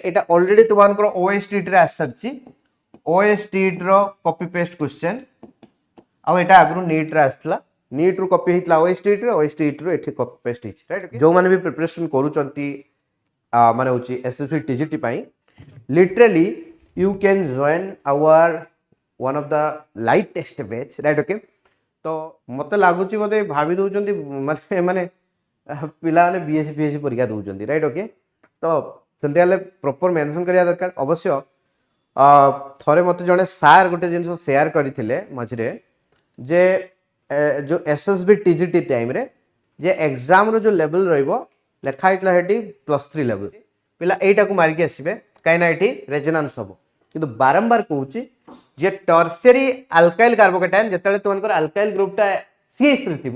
এটা অলরেডি তোমার OST রে আসছে OST रो कॉपी पेस्ट क्वेश्चन आ एटा आगु नीट रे आस्थिला नीट रू कॉपी हितला OST रो एठी कॉपी पेस्ट हिच राइट जो माने भी प्रिपरेशन करूचंती माने होची SSB TGT पई literally you can join hour one of the lightest batch right okay तो मते लागुची मते भाबी दउचंती माने माने पिला माने BSc परीक्षा दउचंती राइट ओके तो सेंते वाले प्रॉपर मेंशन करिया दरकार अवश्य थरे मत जड़े सार गोटे जिन सेयार करते मझे जे जो SSB TGT टाइम रे जे एग्जाम रो जो लेवल रेखाई +3 लेवल पिला एटा को मारिक आसबे कहीं ये रेजोनेंस हम कि बारंबार कहूँ जे टर्शियरी अल्काइल कार्बोकेटायन जिते तुम अल्काइल ग्रुपटा CH three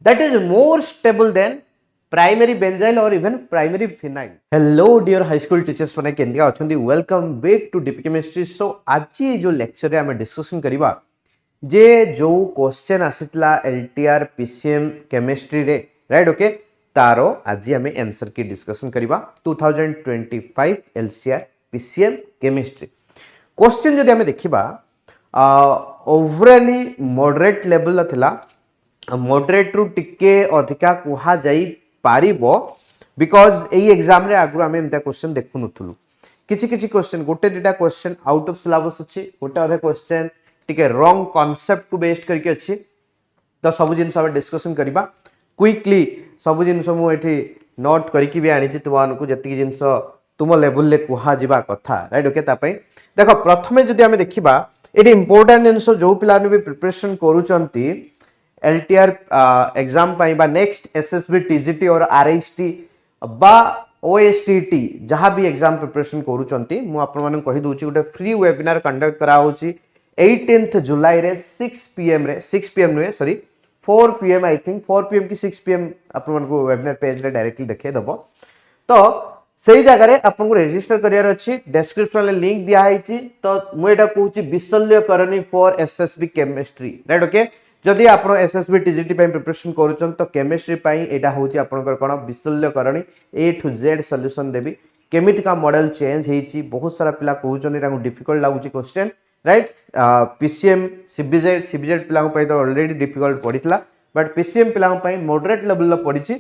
that is more stable than primary benzyl और even primary phenyl. Hello dear high school teachers मैंने केंद्र अच्छा welcome back to DP chemistry. So आज जो लेक्चर आम डिस्कसन करवा जे जो क्वेश्चन आसीला LTR PCM केमिस्ट्री रे राइट ओके तारो आज आम आंसर की डिस्कसन करवा 2025 LCR PCM केमिस्ट्री क्वेश्चन जदि आम देखा ओवरऑली मॉडरेट लेवल थिला मॉडरेट रु टिके अधिका कुहा जाई पारिबो बिकॉज एई एग्जाम रे आगु आमे एमता क्वेश्चन देखु नथुलु किछि किछि क्वेश्चन गोटे दुटा क्वेश्चन आउट ऑफ सिलेबस अछि गोटे अधे क्वेश्चन टिके रॉन्ग कांसेप्ट को बेस्ड करके अछि तो सब जिन सब डिस्कशन करबा क्विकली सब जिन सब एठी नोट करके भी आनी तुमान को जति जिन तुम लेवल ले कुहा जिबा कथा राइट ओके ता पई देखो प्रथमे जदि आमे देखिबा एटी इंपोर्टेंट जिन जो पिला भी प्रिपरेशन करूचंती LTR एग्जाम पाई बा नेक्स्ट SSB TGT और RHT बा OSTT जहाँ भी एग्जाम प्रिपरेशन करूचंती मु आपन माने कहि दोची गोटे फ्री वेबिनार कंडक्ट करा होची 18th जुलाई रे 6 PM रे 6 PM नुए sorry 4 PM I think 4 PM की 6 PM आपन मन को वेबिनार पेज रे डायरेक्टली देखे दबो तो सही जगह रे आपन को रजिस्टर करियार अछि डिस्क्रिप्शन ले लिंक दिया आइछि तो मु एटा कहूची विशल्यकरणी for SSB chemistry right okay जदि आप SSB TGT प्रिपरेशन करुचन तो केमिस्ट्री एटा होची आपनकर कोन विशल्यकरणी A to Z सॉल्यूशन देबी केमिति का मॉडल चेंज हेची बहुत सारा पिला कहउचन एटा डिफिकल्ट लागुची क्वेश्चन राइट PCM CBZ पिला पई तो ऑलरेडी डिफिकल्ट पड़ितला बट PCM पिला पई मॉडरेट लेवल पड़िची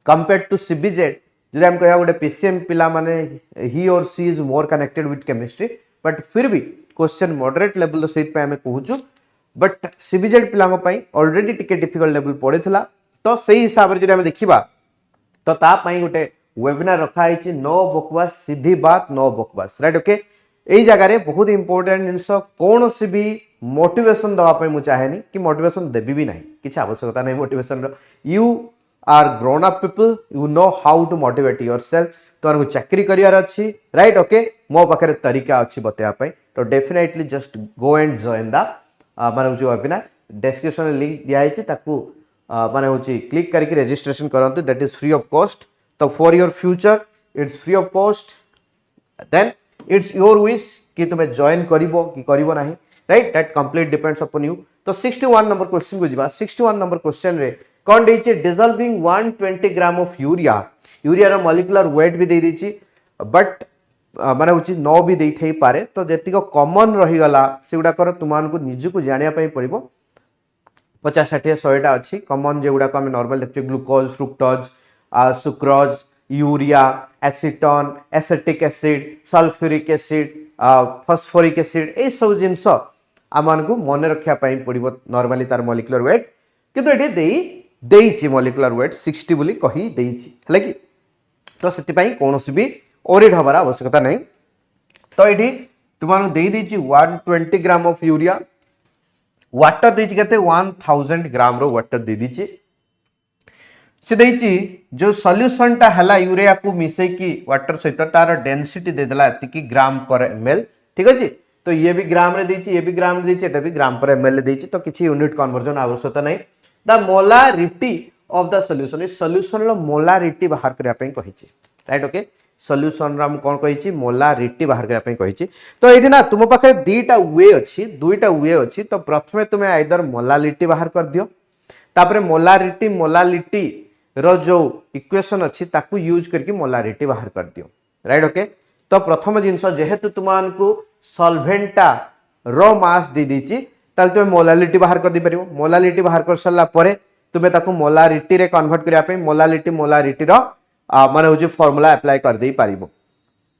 कंपेयर्ड टू CBZ जदि हम कहया गोटे PCM पिला माने ही और C is more connected with chemistry but फिर भी क्वेश्चन मॉडरेट लेवल सहित पे हमें कहूचु बट CBZ पिला ऑलरेडी टिके डिफिकल्ट लेवल पड़े तो सही हिसाब से जब देखा तो तापाई गोटे वेबिनार रखाई नो बकवास सीधी बात नो बकवास राइट ओके यही जगह बहुत इंपोर्टेंट जिनस कौन सी भी मोटिवेशन दवाई मुझे चाहेनी कि मोटिवेशन देवी भी ना कि आवश्यकता नहीं motivation you are grown up people you know how to motivate yourself तुमको चाकरी करियार अच्छी राइट ओके मो पाखे तरीका अच्छी बताया तो definitely just go and join the माने जो वेबिनार डिस्क्रिप्शन लिंक दिया है ताकू माने होची क्लिक करके रजिस्ट्रेशन करंतु that is free of cost तो for your future it's free of cost then it's your wish कि तुम्हें जॉइन करिवो कि करिवो नाही right that complete depends upon you तो 61 नंबर क्वेश्चन को जिबा 61 नंबर क्वेश्चन रे कोन देछि डिसॉल्विंग 120 ग्राम ऑफ यूरिया रो मॉलिक्यूलर वेट भी दे देछि बट माने होची 9 भी दे थई पारे तो जेतिक कॉमन रही गला सेगुडा कर तुमान को निज को जानिया पई पड़िबो 50 60 100 टा अछि कॉमन जेगुडा को हम नॉर्मल देखि glucose fructose sucrose urea acetone acetic acid sulphuric acid phosphoric acid ए सब जिंस आमान को मन रखिया पई पड़िबो नॉर्मली तार मॉलिक्यूलर वेट किंतु एठी देइछि मॉलिक्यूलर वेट 60 बोली कही देइछि हले कि तो सेति पई कोनोसी भी ओरिड हबार आवश्यकता नहीं तो ये तुम दे 120 ग्राम ऑफ यूरिया वाटर देके 1000 ग्राम रो वाटर दे दीची से देइछि जो सॉल्यूशन टा हला यूरिया को मिसई की वाटर सहित तार डेंसिटी दे देला एतिकी ग्राम पर ml ठीक अछि तो ये भी ग्राम रे देइछि ये भी ग्राम रे देइछि एटा भी ग्राम पर ml देइछि तो किछि यूनिट कन्वर्जन आवश्यकता नहीं the molarity of the solution इस सॉल्यूशन लो मोलारिटी बाहर करिया पई कहिछि राइट ओके सॉल्यूशन राम कौन कही मोलारिटी बाहर करने कही तो ये ना तुम पाखे दुईटा वे अच्छी तो प्रथमे तुम्हें आइदर मोलालिटी बाहर कर दियो तापर मोलालिटी रो जो इक्वेशन अच्छी ताकू यूज करके मोलारिटी बाहर कर दियो राइट ओके। तो प्रथम जिनस जेहेतु तुमको सॉल्वेंटा रो मास दे दीची ताल तुम मोलालिटी बाहर कर दी परिबो। मोलालिटी बाहर कर सरला परे तुमे ताकू मोलारिटी रे कन्वर्ट करिया पे मोलारिटी रो माने होची फार्मूला अप्लाई कर दे पारिबो।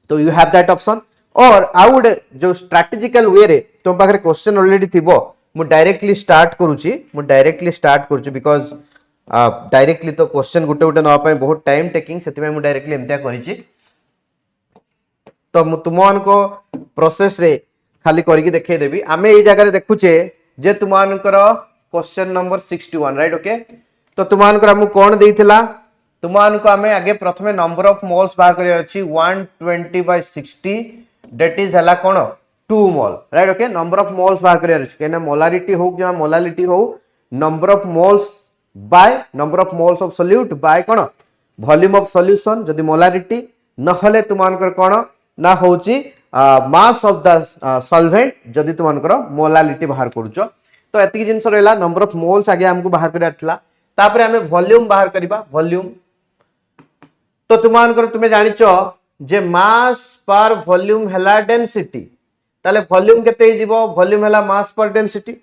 तो यू हैव दैट ऑप्शन। और आउ जो स्ट्रैटेजिकल वे रे तुम पाखरे क्वेश्चन ऑलरेडी थिबो मु डायरेक्टली स्टार्ट करूची बिकॉज डायरेक्टली तो क्वेश्चन गुटे गुटे नवा पाए बहुत टाइम टेकिंग सेति मु डायरेक्टली एमतिया करिची। तो मु तुमको प्रोसेस रे खाली करके देखे देबी। आमे ए जगह देखुचे जे तुमनकर क्वेश्चन नंबर 61 राइट ओके। तो तुमनकर हम कोन देइथिला तुमनको आमे आगे प्रथमे नंबर ऑफ मोल्स बाहर करिया अछि 120/60 दैट इज हला कोन 2 मोल right okay. Number of moles बाहर करिया अछि केना मोलारिटी हो जमा मोलालिटी हो number of moles by number of moles of solute bye cone volume of solution. जदि मोलारिटी नहले तुमनकर कोन ना होची मास ऑफ द सॉल्वेंट जदि तुमनकर मोलालिटी बाहर करूचो। तो एतिक जिंस रहला नंबर ऑफ मोल्स आगे हमको बाहर करिया थला तापरे हमें वॉल्यूम बाहर करिबा वॉल्यूम। तो तुमनकर तुमे जानिचो जे मास पर वॉल्यूम हला डेंसिटी ताले वॉल्यूम केते हिजिबो वॉल्यूम हला मास पर डेंसिटी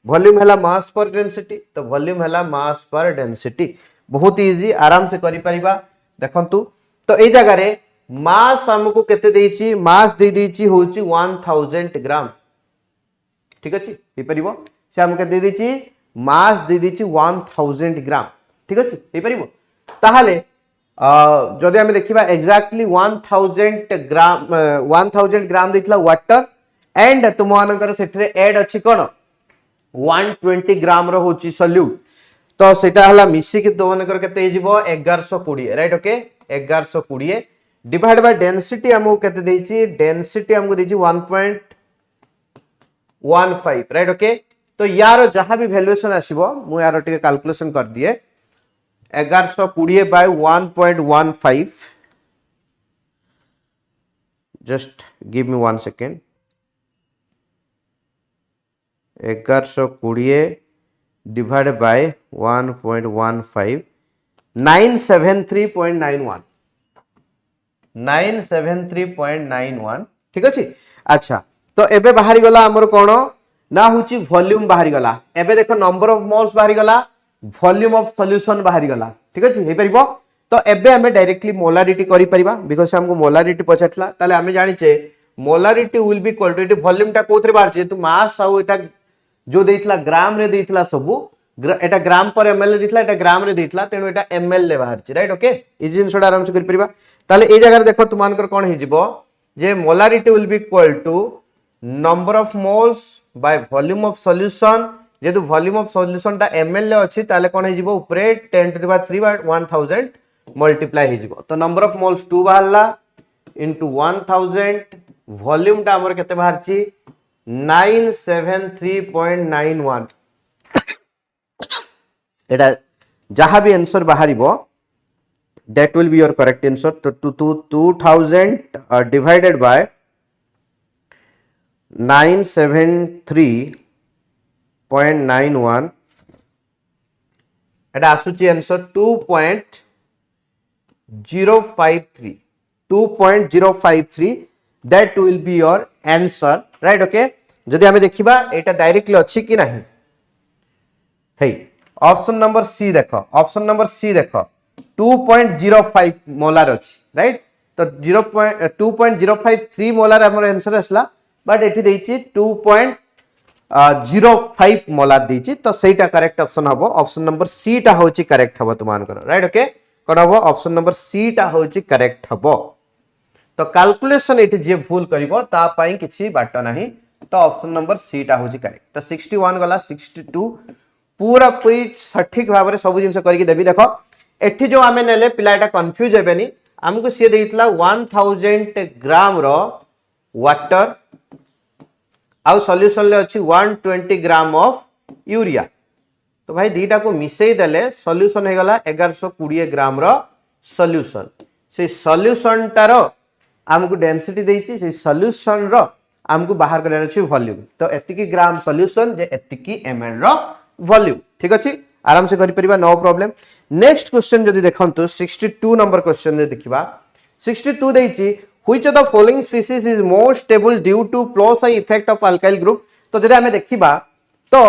वॉल्यूम हला मास पर डेंसिटी। तो वॉल्यूम हला मास पर डेंसिटी बहुत इजी आराम से करि परिबा देखंतु। तो ए जगह रे मास हमको केते देइची मास दे देइची होची 1000 ग्राम ठीक अछि हे परिबो से हमके दे देइची मास दे देइची 1000 ग्राम ठीक अछि हे परिबो। ताहाले जदि हम देखिबा एग्जैक्टली 1000 ग्राम देइतला वाटर एंड तुमनकर सेठरे ऐड अछि कोन 120 ग्राम रो होची सॉल्यूट। तो सेटा हला मिसी के तुमनकर केते हिजिबो 1120 right okay 1120 divide by density हमको केते देइची डेंसिटी हमको देइची 1.15 राइट ओके। तो यार जहां भी वैल्यूएशन आसीबो मु यार टिके कैलकुलेशन कर दिए 1120 by 1.15 just give me 1 second 1120 divide by 1.15 973.91 973.91 ठीक अछि। अच्छा तो एबे बाहरी गला हमर कोन ना होची वॉल्यूम बाहरी गला। एबे देखो नंबर ऑफ मोल्स बाहरी गला वॉल्यूम ऑफ सॉल्यूशन बाहरी गला ठीक अछि हे परिबो। तो एबे हमें डायरेक्टली मोलारिटी करि परिबा बिकॉज़ हमको मोलारिटी पछाटला ताले हमें जानि छे molarity will be equal to it volume टा कोथरे बाहर छे तो मास आ एटा जो देइतला ग्राम रे देइतला सबु एटा ग्राम पर एमएल देइतला एटा ग्राम रे देइतला तेनु एटा एमएल ले बाहर छे राइट ओके। ई जिंसडा आराम से करि परिबा ताले ए जगह देखो तुमानकर कोन हे जिवो जे molarity will be equal to number of moles by volume of solution. जेतु वॉल्यूम ऑफ सॉल्यूशन टा एमएल ले अछि ताले कोन हे जिवो ऊपरे 10³ बाय 1000 मल्टीप्लाई हे जिवो। तो नंबर ऑफ मोल्स 2 बाहरला इनटू 1000 वॉल्यूम टा हमर केते बाहर छी 973.91 एटा जहां भी आंसर बाहरिबो that will be your correct answer। तो 2000 divided by 973.91 एटा आसुची answer 2.053 that will be your answer right okay। जदि हमें देखिबा एटा डायरेक्टली अछि कि नहीं हे ऑप्शन नंबर सी देखो 2.05 मोलार अछि राइट। तो 2.053 मोलार हमर आंसर असला बट एठी देइछि 2.05 मोलार देइछि। तो सेटा करेक्ट ऑप्शन हबो ऑप्शन नंबर सी टा होछि करेक्ट हबो तुमानकर राइट ओके। कोन हबो ऑप्शन नंबर सी टा होछि करेक्ट हबो। तो कैलकुलेशन एठी जे भूल करिवो ता पई किछि बाट नाही। तो ऑप्शन नंबर सी टा होछि करेक्ट। तो 61 गला 62 पूरा पूरी सठिक भाव में सब जिन करके देवी देखो एठी जो आमे नेले पिला एटा कंफ्यूज हेबेनी हमको सी देइतला 1000 ग्राम रो वाटर आउ सॉल्यूशन ले अछि 120 ग्राम ऑफ यूरिया। तो भाई दीटा को मिसई देले सॉल्यूशन हे गला 1120 ग्राम रो सॉल्यूशन। से सॉल्यूशन टारो हमको डेंसिटी देइछि से सॉल्यूशन रो हमको बाहर करना अछि वॉल्यूम। तो एतिकी ग्राम सॉल्यूशन जे एतिकी ml रो वॉल्यूम ठीक अछि आराम से करि परिबा नो प्रॉब्लम। नेक्स्ट क्वेश्चन जदि देखंतु 62 नंबर क्वेश्चन रे देखिबा 62 देइछि which of the following species is more stable due to plus I effect of alkyl group तो जदि हमें देखिबा तो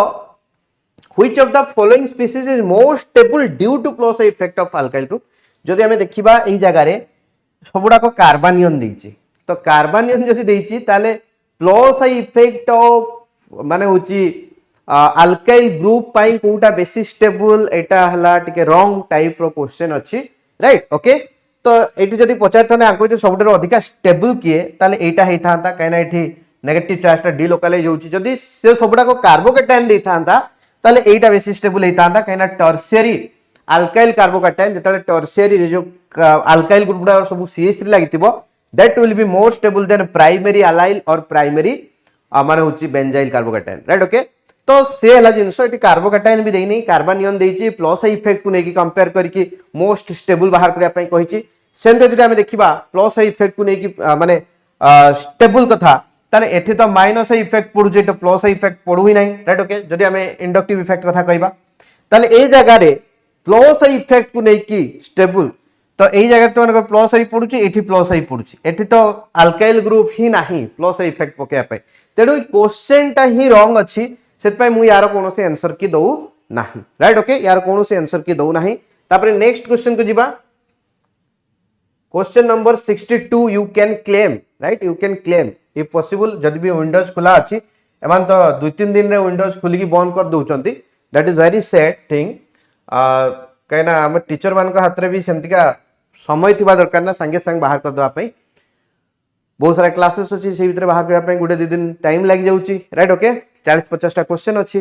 which of the following species is more stable due to plus I effect of alkyl group जदि हमें देखिबा एई जगह रे सबुडा को कार्बनियन देछि तो कार्बनियन जदि देछि ताले प्लस आई इफेक्ट ऑफ माने होछि अल्काइल ग्रुप पाई कोटा बेसी स्टेबल एटा हला टिके रॉन्ग टाइप रो क्वेश्चन अछि राइट ओके तो एटी जदि पचारथने आको जे सबुठार अधिक स्टेबल किए ताले एटा हेई थांता काइना एठी नेगेटिव चार्ज टा डिलोकलाइज होछि जदि से सबुडा को कार्बोकैटायन दे थांता ताले एटा बेसी स्टेबल हेई थांता काइना टर्शियरी अल्काइल कार्बोकैटायन जेतले टर्शियरी जो अल्काइल ग्रुप डा सब CH3 लागितिबो that will be more stable than primary allyl और प्राइमरी माने होछि बेंजाइल कार्बोकैटायन राइट ओके तो से हला जिंस एटी कार्बोकैटायन भी देइनी कार्बनियन देइछि प्लस आई इफेक्ट को नेकी कंपेयर करके मोस्ट स्टेबल बाहर करिया पई कहिछि सेंते जदि हम देखिबा प्लस आई इफेक्ट को नेकी माने स्टेबल कथा ताले एठी तो माइनस आई इफेक्ट पडु जे तो प्लस आई इफेक्ट पडु ही नाही राइट ओके जदि हम इंडक्टिव इफेक्ट कथा कहबा ताले ए जगह रे प्लस आई इफेक्ट को नेकी स्टेबल तो एई जगह तो अगर प्लस आई पडुछि एठी प्लस आई पडुछि एठी तो अल्काइल ग्रुप ही नाही प्लस आई इफेक्ट पकेया पई तेडु क्वेश्चन टा ही रॉन्ग अछि सेत पई मु यार कोनोसे आंसर की दउ नाही राइट ओके यार कोनोसे आंसर की दउ नाही तापर नेक्स्ट क्वेश्चन को जिबा question number 62 you can claim right you can claim if possible जदि भी विंडोज खुला अछि एमान तो 2-3 दिन रे विंडोज खुली की बंद कर दउचंती that is very sad thing कहना हम टीचर मान हाथ में भी सेमतिका समय थिबा दरकार ना संगे संग बाहर कर दवा पई बहुत सारा क्लासेस अछि से भीतर बाहर करा पई गुडे 2 दिन टाइम लागी जाउची राइट ओके 40-50 टा क्वेश्चन अछि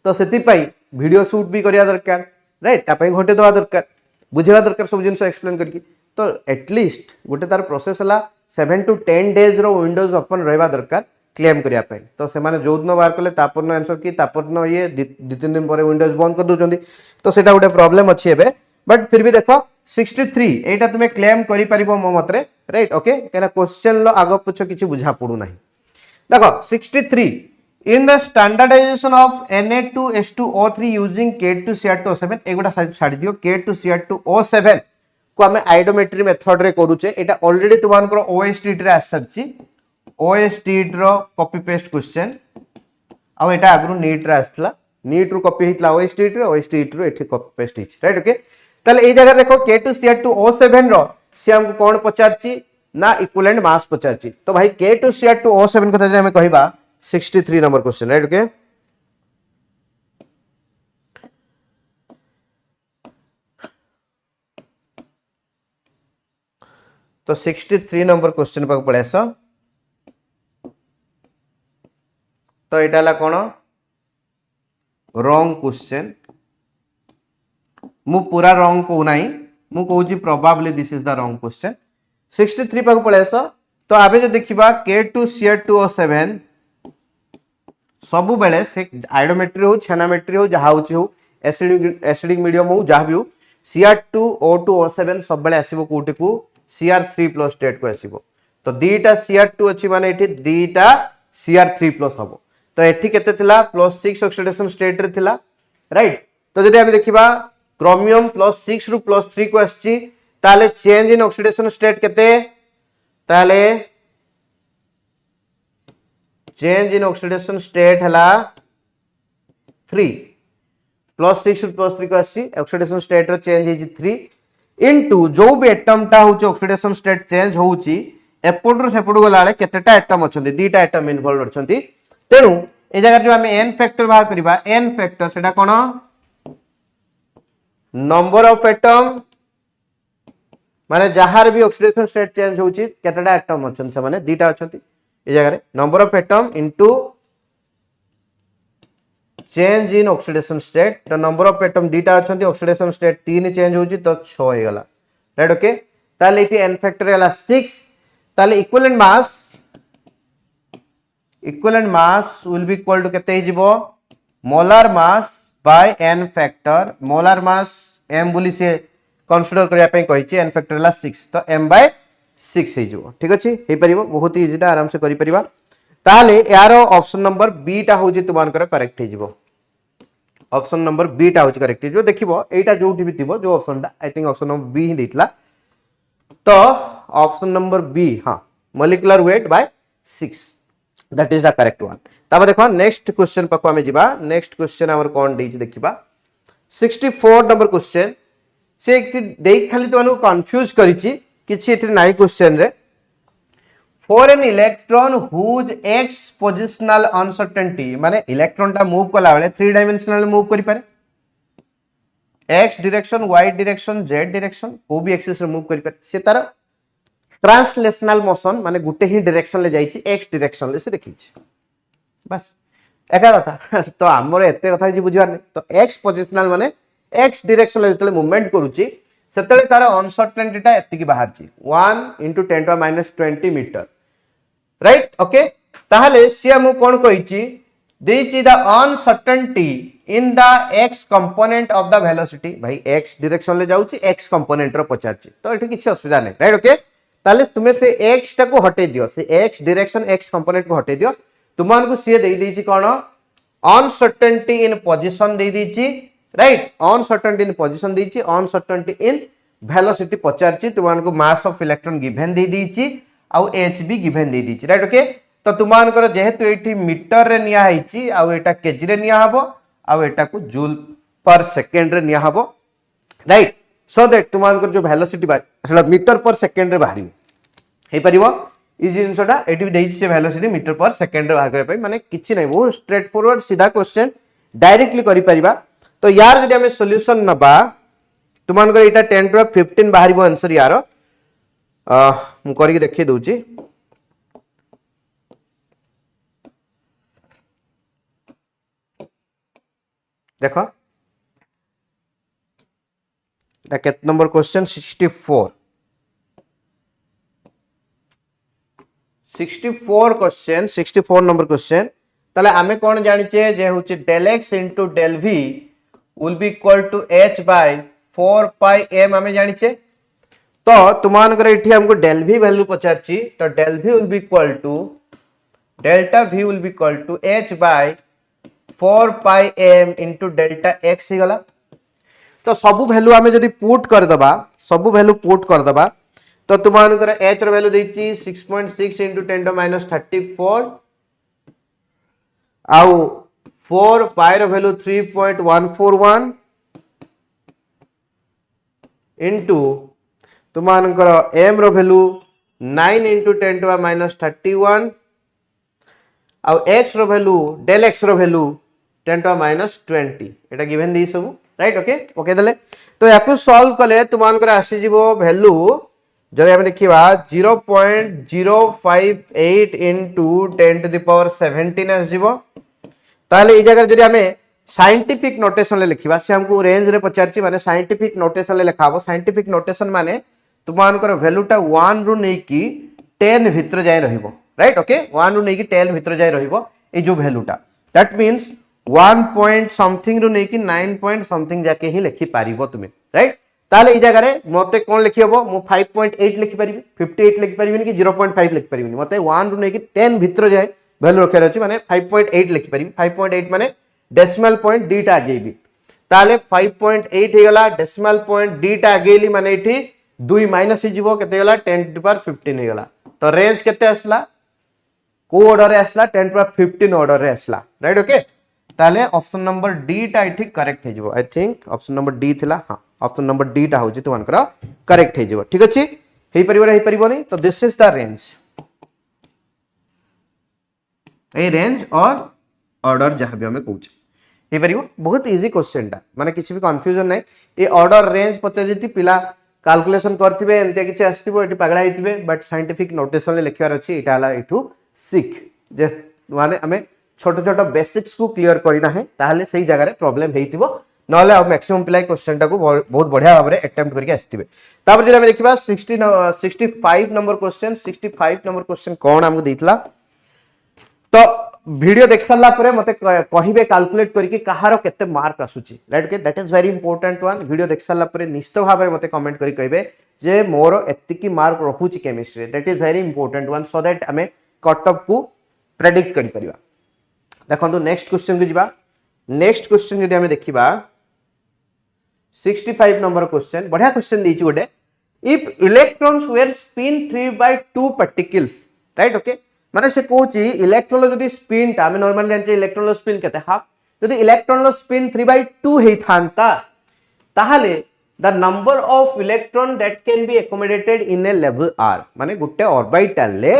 तो सेति पई वीडियो शूट भी करिया दरकार राइट ता पई घंटे दवा दरकार बुझेवा दरकार सब जिंस एक्सप्लेन करके तो एटलीस्ट गोटे तार प्रोसेस हला 7 to 10 डेज रो विंडोज ओपन रहबा दरकार क्लेम करिया पई तो से माने जोदनो बाहर कले तापरनो आंसर की तापरनो ये 2-3 दिन परे विंडोज बंद कर दोचंदी तो सेटा गोटे प्रॉब्लम अछि एबे बट फिर भी देखो 63 एटा तुमे क्लेम करि परिबो मो मतरे राइट ओके केना क्वेश्चन लो आगो पछ किछि बुझा पडु नाही देखो 63 in the standardisation of Na2H2O3 using K2Cr2O7 एगोटा छाडी दियो K2Cr2O7 को हमें आइडोमेट्री मेथड रे करूचे एटा ऑलरेडी तुमान को OSTT रे आसरची OSTT रो कॉपी पेस्ट क्वेश्चन आ एटा आगरु नीट रे आस्तला नीट रो कॉपी हितला OSTT रो एठी copy paste hitch right okay ताले ए जगह देखो K2Cr2O7 रो से हमको कोन पचारची ना इक्विवेलेंट मास पचारची तो भाई K2Cr2O7 कथा जे हमें कहिबा 63 नंबर क्वेश्चन राइट ओके तो 63 नंबर क्वेश्चन पाक पळे आसो तो एटा ला कोन रॉन्ग क्वेश्चन मु पूरा रॉन्ग को नाही मु कहूची probably this is the wrong question 63 पाक पळे आसो तो आबे जे देखिबा K2Cr2O7 सबु बेले से आइडोमेट्री हो छेनामेट्री हो जहा होची हो एसिडिक मीडियम हो जहा भी हो Cr2O2O7 सब बेले आसीबो कोठी को Cr3+ स्टेट को आसीबो तो दीटा Cr2 अछि माने एठी दीटा Cr3+ हबो तो एठी केते थिला +6 ऑक्सीडेशन स्टेट रे थिला राइट तो जदि हम देखिबा क्रोमियम +6 रु +3 को आछि ताले चेंज इन ऑक्सीडेशन स्टेट केते ताले चेंज इन ऑक्सीडेशन स्टेट हला 3 +6 रु +3 को आछि ऑक्सीडेशन स्टेट रो चेंज इज 3 इनटू जो भी एटम टा होची ऑक्सीडेशन स्टेट चेंज होची एपड रो सेपड गलाले केतेटा एटम अछंती दीटा एटम इन्वॉल्व अछंती तेनु ए जगह जो हमें n फैक्टर बाहर करिबा n फैक्टर सेटा कोन नंबर ऑफ एटम माने जहार भी ऑक्सीडेशन स्टेट चेंज होची केतेटा एटम अछन से माने दीटा अछंती ए जगह रे number of atom into change in oxidation state तो नंबर ऑफ एटम दीटा अछंती ऑक्सीडेशन स्टेट 3 चेंज होची तो 6 हे गला राइट ओके ताले इटी n फैक्टर हला 6 ताले equivalent mass will be equal to केते हिजबो molar mass by n factor molar mass m बोली से कंसीडर करिया पई कहिची n फैक्टर हला 6 तो m/6 हिजबो ठीक अछि हे परिबो बहुत इजी टा आराम से करि परिबा ताले यारो ऑप्शन नंबर बी टा होची तुमान कर करेक्ट हिजबो ऑप्शन नंबर बी टा होची करेक्ट हिजबो देखिबो एटा जोठी भी थिबो जो ऑप्शन टा I think option number B ही देतला तो ऑप्शन नंबर बी हां molecular weight by 6 that is the correct one. तब देखो नेक्स्ट क्वेश्चन पाखु आमे जिबा नेक्स्ट क्वेश्चन हमर कोन देछि देखिबा 64 नंबर क्वेश्चन से देख खाली तो कंफ्यूज करिछि किछि एठी नाइ क्वेश्चन रे for an electron whose x positional uncertainty माने इलेक्ट्रॉन टा मूव कला बेले 3 डायमेंशनल मूव करि पारे x direction y direction z direction को भी एक्सिस रे मूव करि पारे से तार ट्रांसलेशनल मोशन माने गुटे ही डायरेक्शन ले जाइछि x डायरेक्शन ले से देखिछि बस एका कथा तो हमर एते कथा जी बुझिबार नै तो x पोजिशनल माने x डायरेक्शन ले जतले मूवमेंट करूछि सेतले तार अनसर्टेनिटी टा एति की बाहर छी 1 * 10⁻20 मीटर राइट ओके ताहले से हम कोन कहिछि देछि the uncertainty in the x component of the velocity भाई x डायरेक्शन ले जाउछि x कंपोनेंट रो पचारछि तो एठी किछि असुविधा नै राइट ओके ताले तुमे से x टा को हटे दियो से x डायरेक्शन x कंपोनेंट को हटे दियो तुमान को से देई देछि कोन अनसर्टेनिटी इन पोजीशन देई देछि राइट अनसर्टेनिटी इन पोजीशन देछि अनसर्टेनिटी इन वेलोसिटी पचारछि तुमान को मास ऑफ इलेक्ट्रॉन गिवन देई देछि आउ h भी गिवन देई देछि राइट ओके तो तुमान को जेहेतु एठी मीटर रे निया हैछि आउ एटा केजी रे निया हबो आउ एटा को जूल पर सेकंड रे निया हबो राइट सो दैट तुमान को जो वेलोसिटी सेटा मीटर पर सेकंड रे बाहरी हे परिबो ई जिंसटा एठी भी देछि से वेलोसिटी मीटर पर सेकंड रे बाहर करे पई माने किछि नै बहुत स्ट्रेट फॉरवर्ड सीधा क्वेश्चन डायरेक्टली करि परिबा तो यार जदि हमें सॉल्यूशन नबा तुमान को एटा 10⁻15 बाहरीबो आंसर यार मु करि के देखि दउची देखो एटा केत number question 64 question 64 number question ताले आमे कोन जानिचे जे होची del x into del v will be equal to h by 4 pi m आमे जानिचे तो तुमान करे इठी हमको del v वैल्यू पचारची तो del v will be equal to delta v will be equal to h by 4 pi m into delta x ही गला तो सबु value आमे जदी पुट कर दबा सबु वैल्यू पुट कर दबा तो तुमान करे h रो वैल्यू देछि 6.6 into 10⁻34 आउ 4 pi रो वैल्यू 3.141 into तुमान करो m रो वैल्यू 9 into 10⁻31 आउ h row value del x row value 10⁻20 Etah given the सब राइट ओके ओके दले तो याकु सॉल्व कले तुमान करे आसी जीवो वैल्यू जदि हम देखिबा 0.058 into 10 to the power 17 आसी जीवो ताले ई जगह जदि हमें साइंटिफिक नोटेशन ले लिखिबा से हमको रेंज रे पचारची माने साइंटिफिक नोटेशन ले लिखाबो साइंटिफिक नोटेशन माने तुमान कर वैल्यू टा 1 रु नै की 10 भीतर जाय रहिबो राइट ओके 1 रु नै की 10 भीतर जाय रहिबो ए जो वैल्यू टा दैट मींस 1 पॉइंट समथिंग रु नै की 9 पॉइंट समथिंग जाके ही लिखि पारिबो तुमे राइट ताले ई जगह रे मते कोन लिखि हबो मु 5.8 लिखि परिबी 58 लिखि परिबी कि 0.5 लिखि परिबी मते 1 रु नै की 10 भीतर जाय वैल्यू रखे अछि माने 5.8 लिखि परिबी 5.8 माने डेसिमल पॉइंट डी टा आगेबी ताले 5.8 हे गला डेसिमल पॉइंट डी टा आगेली माने एठी 2 माइनस ही जीवो केते गला 10 टू पावर 15 हे गला तो रेंज केते आसला को ऑर्डर रे आसला 10 टू पावर 15 ऑर्डर रे आसला राइट ओके ताले ऑप्शन नंबर डी टा एठी करेक्ट हे जीवो आई थिंक ऑप्शन नंबर डी थिला हां ऑप्शन नंबर डी टा होची तुमान करा करेक्ट हे जीवो ठीक अछि हे परिबो नै तो this is the range A range और ऑर्डर जहां भी हमें कहूछ हे परिबो बहुत इजी क्वेश्चन टा माने किछि भी कंफ्यूजन नै ए ऑर्डर रेंज पते जति पिला कैलकुलेशन करथिबे एंते किछि आस्थिबो एटी पगला हितबे बट साइंटिफिक नोटेशन ले लिखिवार अछि एटा हला एठू सिक जे माने हमें छोट छोट बेसिक्स को क्लियर करिना है ताहले सही जगह रे प्रॉब्लम हेतिबो नले अब मैक्सिमम पिला क्वेश्चन टा को बहुत बढ़िया भाबरे अटेम्प्ट करके आस्थिबे तापर जे हम देखिबा 65 नंबर क्वेश्चन 65 नंबर क्वेश्चन कोन हमको देइतला तो वीडियो देख सारा पर मते कहिबे कैलकुलेट करके कहारो केते मार्क आसुची right okay that is very important one video देख सारा पर निश्चित भाव में मते कमेंट करी कहबे जे मोर एत्तिकी मार्क रहुची chemistry that is very important one so that हमें कट ऑफ को प्रेडिक्ट करि परिबा देखंतु नेक्स्ट क्वेश्चन के जिबा नेक्स्ट क्वेश्चन जदि हमें देखिबा 65 नंबर क्वेश्चन बढ़िया क्वेश्चन देछि गोटे if electrons were spin 3/2 particles right okay माने से कहूँ इलेक्ट्रॉन जदि स्पिन टा नॉर्मली जानते इलेक्ट्रॉन स्पिन केते हाफ जदि इलेक्ट्रॉन स्पिन 3/2 हे थांता ताहले the number of electron that can be accommodated in a level आर माने गुटे ऑर्बिटल ले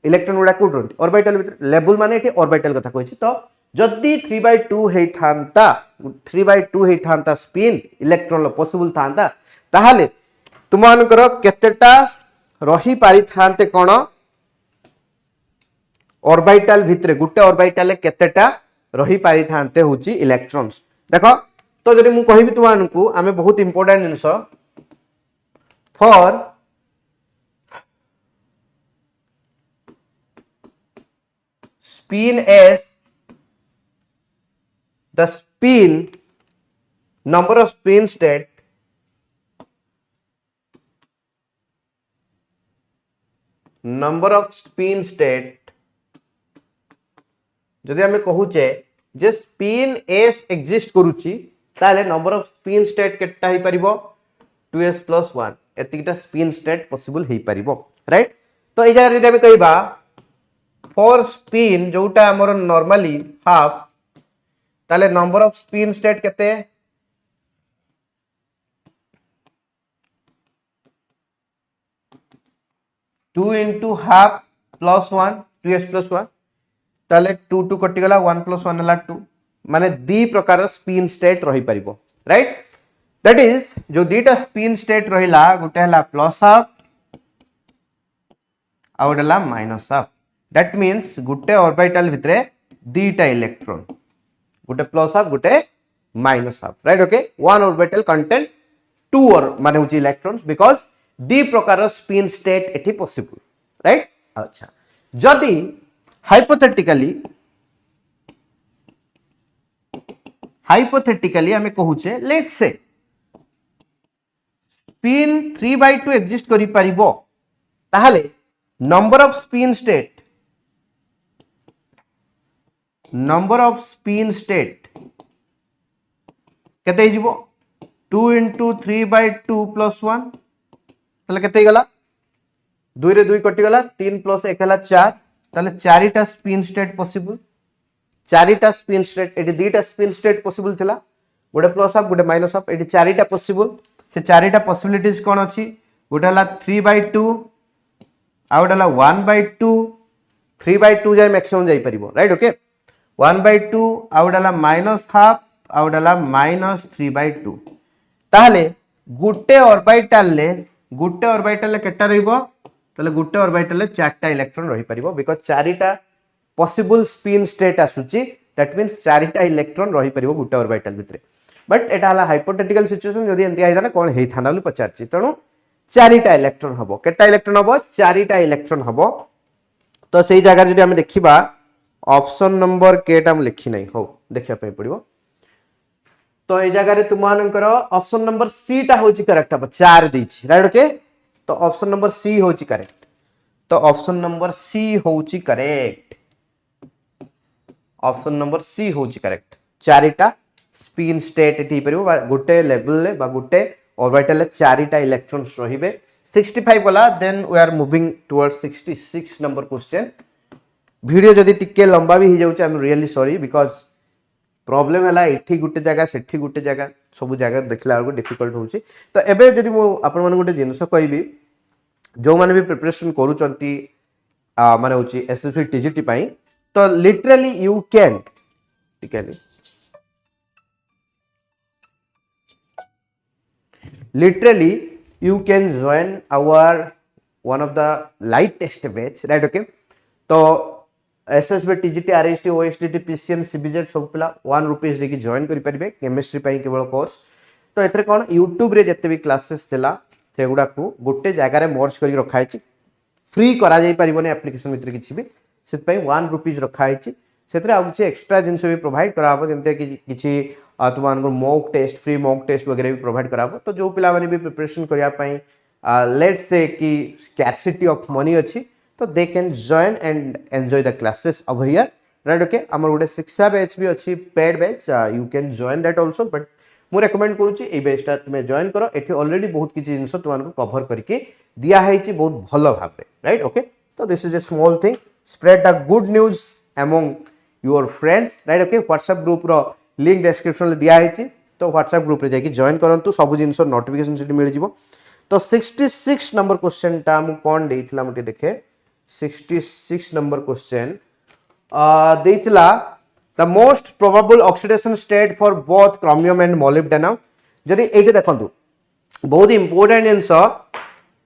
इलेक्ट्रॉन गुडा कोड रहती ऑर्बिटल लेवल माने एठी ऑर्बिटल कथा कहछि तो जदि 3/2 हे थांता 3/2 हे थांता स्पिन इलेक्ट्रॉन पॉसिबल थांता ताहले तुमानकर केतेटा रही पारि थांते कोन ऑर्बिटल भितरे गुटे ऑर्बिटल केतेटा रही पारि थांते होची इलेक्ट्रॉन्स देखो तो जदि मु कहिबी तुमानकु आमे बहुत important jeans for spin S the spin number of spin state जदि आमे कहूचे जे स्पिन S एग्जिस्ट करूची ताले नंबर ऑफ स्पिन स्टेट केटा ही परिबो 2s + 1 एतिकिटा स्पिन स्टेट पॉसिबल ही परिबो राइट तो ए जगह रे आमे कहबा फॉर स्पिन जोटा हमर नॉर्मली हाफ ताले नंबर ऑफ स्पिन स्टेट केते 2 into half plus 1 2s plus 1 ताले 2 2 कटि गला 1 plus 1 हला 2 माने दी प्रकार स्पिन स्टेट रही परिबो राइट दैट इज जो दीटा स्पिन स्टेट रहिला गुटे हला प्लस हाफ आ गुटेला माइनस हाफ दैट मींस गुटे ऑर्बिटल भितरे दीटा इलेक्ट्रॉन गुटे प्लस हाफ गुटे minus half right okay one orbital contain two और माने होची इलेक्ट्रॉन्स बिकॉज़ दी प्रकार स्पिन स्टेट एठी पॉसिबल राइट अच्छा जदि हाइपोथेटिकली हमें कहूचे लेट्स से स्पिन 3/2 एग्जिस्ट करि परिबो ताहले नंबर ऑफ स्पिन स्टेट केते हिजबो 2 into 3/2 plus 1 ताले केते गला 2 रे 2 कटि गला 3 plus 1 हला 4 ताले 4टा स्पिन स्टेट पॉसिबल 4टा स्पिन स्टेट एडी दीटा स्पिन स्टेट पॉसिबल थिला गोटे प्लस हाफ गोटे माइनस हाफ एडी 4टा पॉसिबल से 4टा पॉसिबिलिटीज कोन अछि गोटे हला 3/2 आ गोटे हला 1/2 3/2 जाय मैक्सिमम जाई परिबो राइट ओके 1/2 आ गोटे हला माइनस हाफ आ गोटे हला -3/2 ताहले गुटे ऑर्बिटल ले केटा रहइबो ताले गुटे ऑर्बिटल ले 4टा इलेक्ट्रॉन रही परिबो बिकॉज़ 4टा पॉसिबल स्पिन स्टेट आसुची दैट मींस 4टा इलेक्ट्रॉन रही परिबो गुटे ऑर्बिटल भितरे बट एटा हला हाइपोथेटिकल सिचुएशन जदी एंती आइदाना कोन हेइ थाना बोली पचारची तणु 4टा इलेक्ट्रॉन हबो केटा इलेक्ट्रॉन हबो 4टा इलेक्ट्रॉन हबो तो सेही जगह जदी हम देखिबा ऑप्शन नंबर केटा हम लिखि नै हो देखिया पे पड़िबो तो ए जगह रे तुमानकर ऑप्शन नंबर सी टा होची करेक्ट हबो 4 देछि राइट ओके तो ऑप्शन नंबर सी होची करेक्ट तो ऑप्शन नंबर सी होची करेक्ट ऑप्शन नंबर सी होची करेक्ट 4टा स्पिन स्टेट एठी परिबो गुटे लेवल ले बा गुटे ऑर्बिटल ले 4टा इलेक्ट्रॉन्स रहिबे 65 गला then we are moving towards 66 number question video जदी टिके लंबा भी hi जाउछ I am really sorry because problem हला एठी गुटे जगह सेठी गुटे जगह सब जगह देखला को डिफिकल्ट होउची तो एबे जदी मो आपन मन गुटे जिंस कहबी जो माने भी प्रिपरेशन करू चंती माने होची एसएससी टीजीटी पई तो लिटरली यू कैन टिकली literally you can join our one of the light test batch right okay तो SSB TGT RST OSTT PCM CBZ सब पिला 1 रुपीस रे की जॉइन करि परिबे केमिस्ट्री पई केवल कोर्स तो एथरे कोन YouTube रे जत्ते भी क्लासेस थिला सेगुडा को गोटे जगह रे मर्ज करि रखा है फ्री करा जाई परिबोने एप्लीकेशन भितर किछि भी सेत पई 1 रुपीस रखा है सेतरे आ किछि एक्स्ट्रा जिंस भी प्रोवाइड कराबो जेमते कि किछि तुमान को mock test free mock test वगैरह भी प्रोवाइड कराबो तो जो पिला माने भी प्रिपरेशन करिया पई लेट्स से कि स्कैरसिटी ऑफ मनी अछि तो they can join and enjoy the classes over here right okay हमर गोटे शिक्षा बैच भी अछि paid batch you can join that also but मु रेकमेंड करूची ए बैचटा तुमे जॉइन करो एठी ऑलरेडी बहुत किछि जिंस तुमान को कवर करके दिया है बहुत भलो भाबरे राइट ओके तो this is a small thing spread the good news among your friends right okay WhatsApp group रो लिंक डिस्क्रिप्शन में दिया है तो व्हाट्सएप ग्रुप रे जाकि जॉइन करंतु सब जिंस नोटिफिकेशन से मिल जिवो तो 66 नंबर क्वेश्चन टा मु कोन देइथिला मते देखे 66 नंबर क्वेश्चन देइथिला the most probable oxidation state for both chromium and molybdenum जदि एठी देखंतु बहुत इंपोर्टेंट जिंस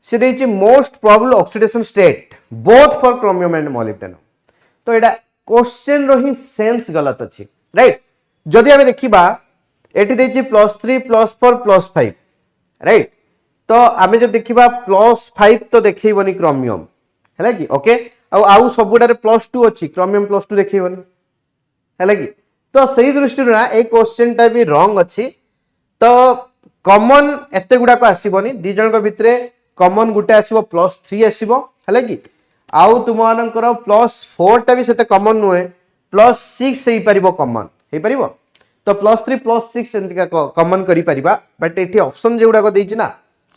से देइछि most probable oxidation state both for chromium and molybdenum तो एटा क्वेश्चन रो ही सेंस गलत अछि राइट जदि हमें देखिबा एठी देइछि +3 +4 +5 राइट तो आमे जो देखिबा +5 तो देखैबनी क्रोमियम हैला कि ओके आउ सबुडारे +2 अछि क्रोमियम +2 देखैबनी हैला कि तो सही दृष्टि ना ए क्वेश्चन टा भी रॉन्ग अछि तो कॉमन एते गुडा को आसीबनी दी जन को भितरे कॉमन गुटे आसीबो +3 आसीबो हैला कि आउ तुमानकर +4 टा भी सेते कॉमन नुए +6 हेई परिबो कॉमन हेई परिबो तो +3 +6 एंतिका कॉमन करि परिबा बट एठी ऑप्शन जे गुडा को देइछि ना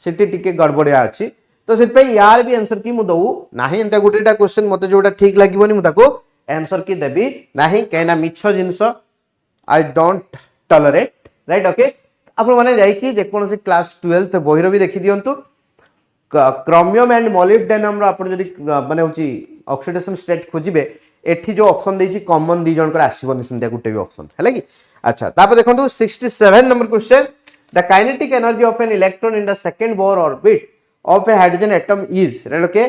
सेठी टिके गड़बड़िया अछि तो सेत पे यार भी आंसर की मु दउ नाही एंता गुटेटा क्वेश्चन मते जोटा ठीक लागिबोनी मु ताको आंसर की देबी नाही कहना मिछ जिंस I don't tolerate right okay आपण माने जाई कि जे कोनसी क्लास 12th बहिरो भी देखि दियंतु क्रोमियम एंड मोलिब्डेनम रो आपण जदी माने होची ऑक्सीडेशन स्टेट खोजिबे एठी जो ऑप्शन देइछि कॉमन दी जनकर आसीबोनी सिंता गुटे भी ऑप्शन हैला कि अच्छा तापर देखंतु 67 number question the kinetic energy of an electron in the second Bohr orbit of A hydrogen atom is right okay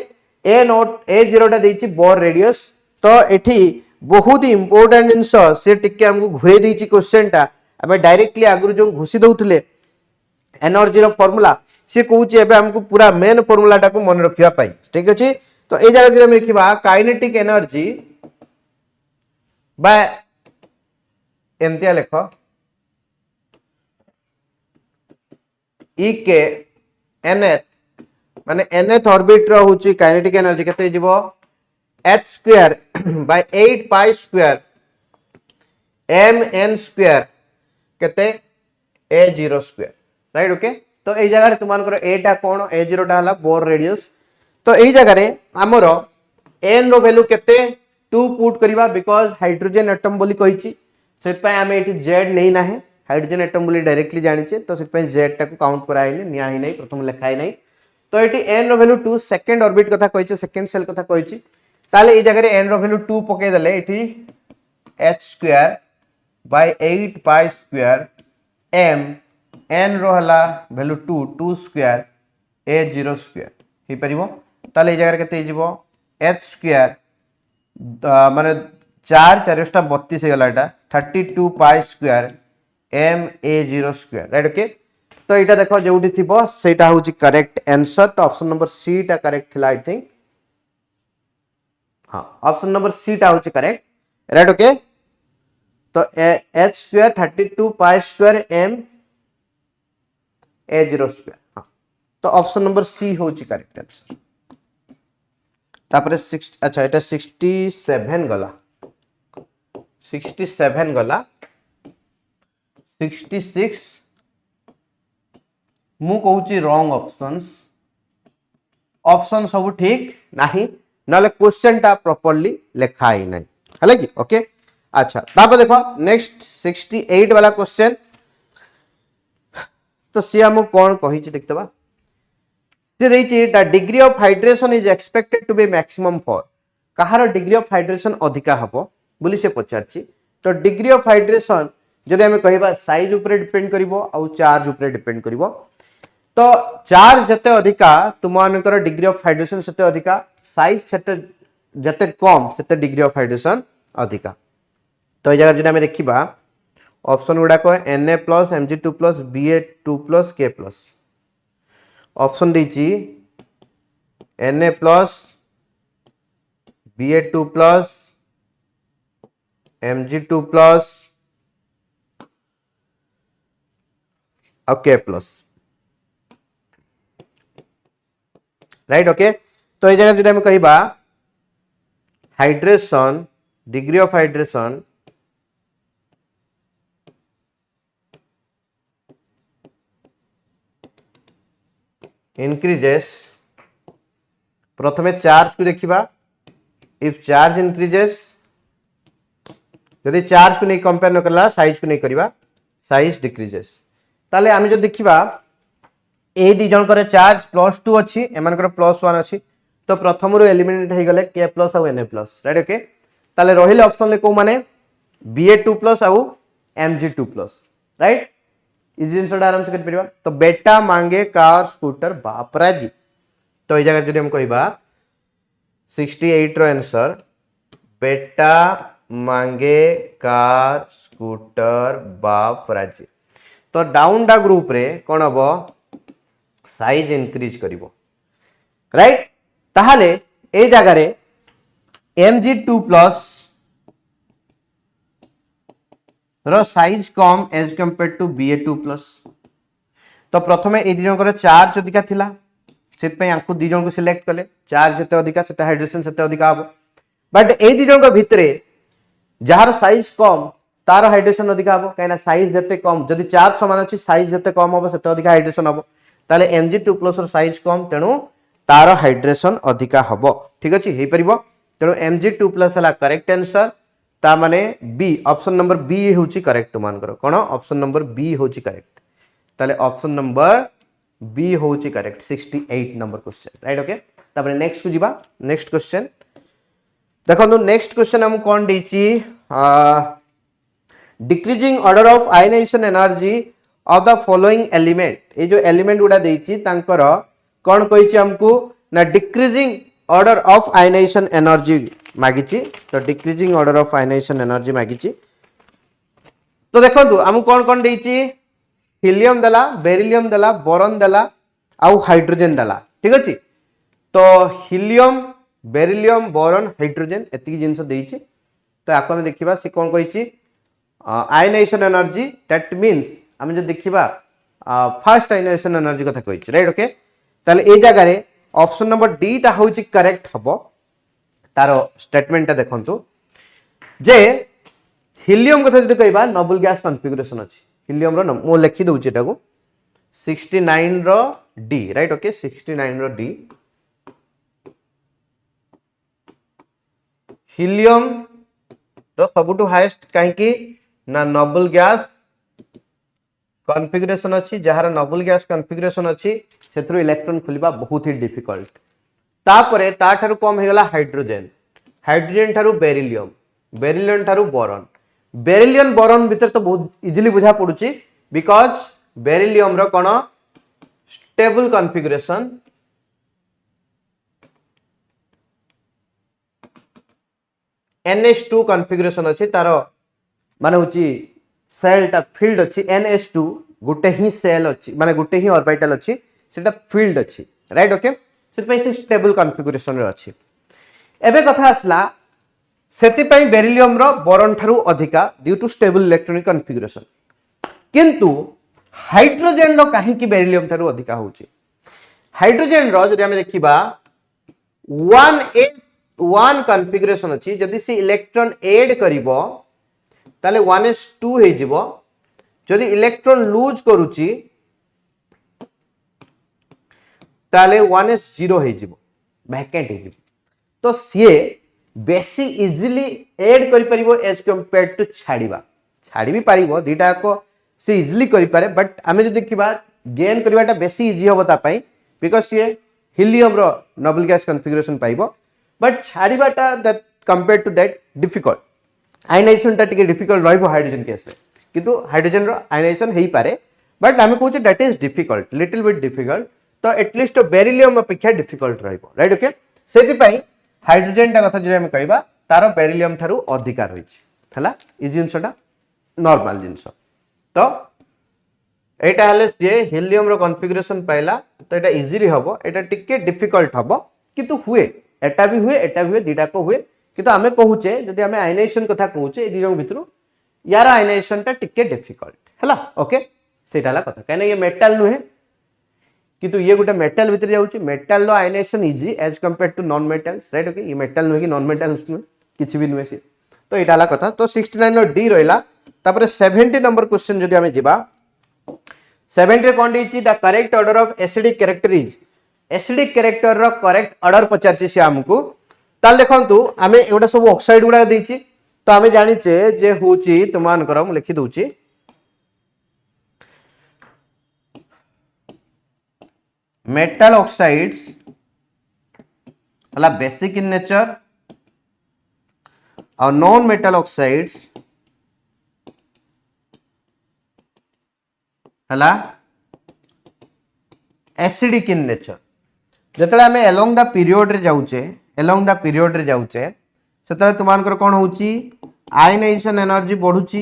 a0 टा देइछि बोर रेडियस तो एठी बहुत ही इंपोर्टेंट जिंस से टिके हमको घुरे देइछि क्वेश्चन टा हमें डायरेक्टली आगु जो घुसी दउथले एनर्जी रो फार्मूला से कहूची एबे हमको पूरा मेन फार्मूला टा को मन रखिया पाई ठीक अछि तो ए जगह हम लिखिबा काइनेटिक एनर्जी बाय एमतिया लेखो ई के nth माने nth ऑर्बिट रो होची काइनेटिक एनर्जी केते जिवो h square by 8 pi square mn square केते a0 स्क्वायर राइट ओके तो ए जगह रे तुमान कर a टा कोन a0 टा हला बोर रेडियस तो ए जगह रे हमरो n रो वैल्यू केते 2 पुट करिवा बिकॉज़ हाइड्रोजन एटम बोली कहिची सेत पय हमें एटी z नै नाही हाइड्रोजन एटम बोली डायरेक्टली जानिचे तो सेत पय z टा को काउंट कराइने निया ही नै प्रथम लिखाई नै तो एटी n रो वैल्यू 2 सेकंड ऑर्बिट कथा कहिचे सेकंड सेल कथा कहिची ताले ए जगह रे n रो वैल्यू 2 पके दले eighty h square by 8 pi square m n रो हला वैल्यू 2 स्क्वायर a0 स्क्वायर हे परिबो ताले ए जगह रे कते जिवो h स्क्वायर माने 4 4 32 हे गला एटा 32 pi square m a0 square right okay तो एटा देखो जेउठी थिबो सेटा होची करेक्ट आंसर तो ऑप्शन नंबर सी टा करेक्ट थिला आई थिंक हां ऑप्शन नंबर सी टा होची करेक्ट राइट ओके तो h square 32 pi square m a0 square हां तो ऑप्शन नंबर सी होची करेक्ट आंसर तापरे 6 अच्छा एटा 67 गला 67 गला 66 मु कहूची रॉन्ग ऑप्शंस ऑप्शन सब ठीक नाही नाले क्वेश्चन टा प्रॉपर्ली लिखा ही नहीं हले कि ओके अच्छा तापर देखो नेक्स्ट 68 वाला क्वेश्चन तो सी हम कोन कहिची देखतबा से देइची the degree of hydration is expected to be maximum for कहार डिग्री ऑफ हाइड्रेशन अधिका हबो बोली से पचारची तो डिग्री ऑफ हाइड्रेशन जदि हमें कहबा साइज ऊपर डिपेंड करिवो और चार्ज ऊपर डिपेंड करिवो तो चार्ज जते अधिका तुमानकर डिग्री ऑफ हाइड्रेशन सेते अधिका साइज जते कम सेते डिग्री ऑफ हाइड्रेशन अधिका तो ए जगह जदि हमें देखिबा ऑप्शन गुडा को Na+ Mg2+ Ba2+ K+ option दीची Na+ Ba2+ Mg2+ और K+ राइट ओके तो ये जगह हम कहबा hydration degree of hydration increases प्रथमे चार्ज को देखिबा इफ चार्ज इंक्रीजेस यदि चार्ज को नहीं कंपेयर न करला साइज को नहीं करवा साइज डिक्रीजेस ताले आम जो देखा ए दी जन चार्ज +2 अच्छी एम +1 अच्छी तो प्रथम एलिमिनेट हो गले के प्लस आउ Na प्लस राइट ओके ताले रहिले ऑप्शन ले को माने Ba2+ आउ Mg2+ राइट इस जिनसटा आराम से कर परिबा तो बेटा मांगे कार स्कूटर बापराजी तो ये जगह जदि हम कहबा 68 रो आंसर बेटा मांगे कार स्कूटर बापराजी तो डाउन डा ग्रुप रे कोन हबो साइज इंक्रीज करिवो राइट ताहाले ए जगह रे Mg2+ रो साइज कम एज कंपेयर टू Ba2+ तो प्रथमे ए दिजन चार्ज अधिका थिला सेतपई आंकु दिजन को सिलेक्ट कले चार्ज जते अधिका सेते हाइड्रोजन सेते अधिका हबो बट ए दिजन भितरे जहार साइज कम तार हाइड्रोजन अधिका हबो काइना साइज जते कम जदि चार्ज समान अछि साइज जते कम हबो सेते अधिका हाइड्रोजन हबो ताले Mg2+ रो साइज कम तेनु तार हाइड्रोजन अधिका हबो ठीक अछि हेइ परिबो तेनु Mg2+ हला करेक्ट आंसर ता माने बी ऑप्शन नंबर बी होची करेक्ट मान करो कोन ऑप्शन नंबर बी होची करेक्ट ताले ऑप्शन नंबर बी होची correct 68 number question right okay तापर नेक्स्ट को जीवा नेक्स्ट क्वेश्चन देखो नेक्स्ट क्वेश्चन हम कोन देची decreasing order of ionization energy of the following element ए जो एलिमेंट गुडा देची तांकर कोन कहिची हमकू ना decreasing order of ionization energy मागिची तो decreasing order of ionization energy मागिची तो देखंतु हम कोन देची हीलियम दला बेरिलियम दला बोरॉन दला आउ हाइड्रोजन दला ठीक अछि तो हीलियम बेरिलियम बोरॉन हाइड्रोजन एतिकी जिंस देची तो आको हम देखिबा से कोन कहिची आयनाइजेशन एनर्जी दैट मींस हम जो देखिबा फर्स्ट आयनाइजेशन एनर्जी कथा कहिची राइट ओके ताले ए जगह रे ऑप्शन नंबर डी ता होची करेक्ट हबो तारो स्टेटमेंट देखंतु जे हीलियम कथा जदि कहबा नोबल गैस कॉन्फ़िगरेशन अछि हीलियम रो मो लिखि दउची एटा को 69 rho D right okay 69 rho D helium रो सबुटु हाईएस्ट काहे कि ना नोबल गैस कॉन्फ़िगरेशन अछि जहार नोबल गैस कॉन्फ़िगरेशन अछि सेथरो इलेक्ट्रॉन खुलिबा बहुत ही डिफिकल्ट तापरे ता ठारू कम हे गला हाइड्रोजन हाइड्रोजन ठारू बेरिलियम बेरिलियम ठारू बोरॉन बेरिलियम बोरॉन भीतर तो बहुत इजीली बुझा पडुची बिकॉज बेरिलियम रो कोन स्टेबल कॉन्फ़िगरेशन NH2 कॉन्फ़िगरेशन अछि तारो माने होची सेल ता फील्ड अछि NH2 गुटे ही सेल अछि माने गुटे ही ऑर्बिटल अछि सेटा फील्ड अछि राइट ओके सेतपई से स्टेबल कॉन्फ़िगरेशन रे अछि एबे कथा असला सेति पई बेरिलियम रो बोरॉन ठारू अधिका due to stable electronic configuration किंतु हाइड्रोजन रो काहे कि बेरिलियम ठारू अधिका होची हाइड्रोजन रो जदि हम देखिबा 1s1 कॉन्फ़िगरेशन अछि जदि से इलेक्ट्रॉन ऐड करिवो ताले 1s2 हे जिवो जदि इलेक्ट्रॉन लूज करूची ताले 1s0 हे जिवो वैकेंट हे जिवो तो सीए बेसी इजीली ऐड करि परिबो एज कंपेयर टू छाड़ी भी पारिबो दीटा को से इजीली करि पारे बट आमे जो देखिबा गेन करिवाटा बेसी इजी होबो ता पई बिकॉज़ सीए हीलियम रो नोबल गैस कॉन्फ़िगरेशन पाइबो बट छाड़ीबाटा that compare to that difficult ionization टा टिके डिफिकल्ट रहइबो हाइड्रोजन केस रे किंतु हाइड्रोजन रो आयनाइजेशन हेई पारे बट आमे कहूचे that is difficult little bit difficult तो एटलीस्ट बेरिलियम अपेक्षा डिफिकल्ट रहइबो राइट ओके सेति पई हाइड्रोजन टा कथा जे हम कहबा तारो बेरिलियम थारु अधिकार होइछ हला इ जिंसटा नॉर्मल जिंस तो एटा हले जे हीलियम रो कॉन्फ़िगरेशन पाइला तो एटा इजीली हबो एटा टिके डिफिकल्ट हबो किंतु हुए एटा भी हुए दीटा को हुए किंतु आमे कहूचे जदि आमे आयनाइजेशन कथा कहूचे ए दिजन भितरु यार आयनाइजेशन टा टिके डिफिकल्ट हला ओके सेटा हला कथा काने ये मेटल नुहे किंतु ये गोटे मेटल भीतर जाउची metal low ionization easy as compare to non metals right okay ये मेटल नुहे कि नॉन मेटल्स नुहे किछि भी नुहे से तो एटा हला कथा तो 69 लो डी रहला तापर 70 नंबर क्वेश्चन जदि आमे जिबा 70 कोन देछि the correct order of acidic character is acidic character रो करेक्ट ऑर्डर पचारछि से हमकु ताल देखंतु आमे एटा सब ऑक्साइड गुडा देछि तो आमे जानिचे जे होची तुमान करम लिखि दोछि मेटल ऑक्साइड्स हला बेसिक इन नेचर और नॉन मेटल ऑक्साइड्स हला एसिडिक इन नेचर जतले आमे अलोंग द पीरियड रे जाउचे सेतले तुमानकर कोन होउची आयनाइजेशन एनर्जी बढ़ुची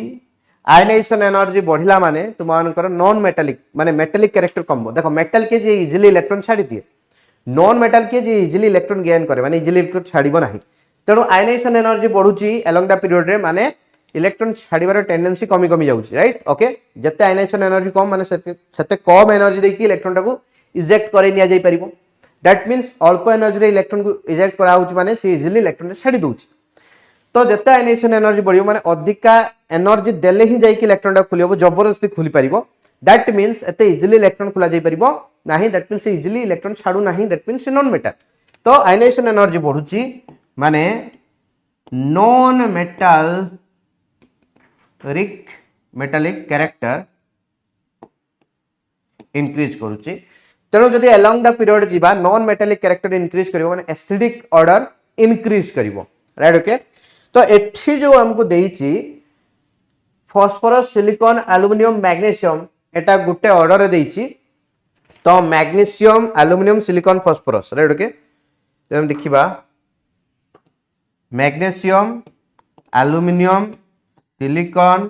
आयनाइजेशन एनर्जी बढ़िला माने तुमानकर नॉन मेटालिक माने मेटालिक कैरेक्टर कम देखो मेटल के जे इजिली इलेक्ट्रॉन छाडी दिए नॉन मेटल के जे इजिली इलेक्ट्रॉन गेन करे माने इजिली इलेक्ट्रॉन छाडीबो नाही तेणु आयनाइजेशन एनर्जी बढ़ुची अलोंग द पीरियड रे माने इलेक्ट्रॉन छाड़ीबार टेंडेंसी कमी कमी जाउची राइट ओके जते आयनाइजेशन एनर्जी कम माने सेते कम एनर्जी देकी इलेक्ट्रॉन टाको इजेक्ट करे निया जाई परिबो दैट मीन्स अल्प एनर्जी रे इलेक्ट्रॉन को इजेक्ट करा होची माने से इजिली इलेक्ट्रॉन छाडी दोची तो जते आयनाइजेशन एनर्जी बढ़ियो माने अधिका एनर्जी देले ही जाई कि इलेक्ट्रॉन टा खुलिबो जबरदस्ती खुली परिबो दैट मीन्स एते इजिली इलेक्ट्रॉन खुला जाई परिबो नाही दैट मीन्स इजिली इलेक्ट्रॉन छाडू नाही दैट मीन्स नॉन मेटल तो आयनाइजेशन एनर्जी बढ़ुची माने नॉन मेटल रिक मेटालिक कैरेक्टर इंक्रीज करूची तेणु जदि अलोंग द पीरियड जीवा नॉन मेटालिक कैरेक्टर इंक्रीज करिवो माने एसिडिक ऑर्डर इंक्रीज करिवो राइट ओके तो एठी जो हमको देइची फास्फोरस सिलिकॉन एल्युमिनियम मैग्नीशियम एटा गुटे ऑर्डर रे देइची तो magnesium aluminium silicon phosphorus right okay हम देखिबा मैग्नीशियम एल्युमिनियम सिलिकॉन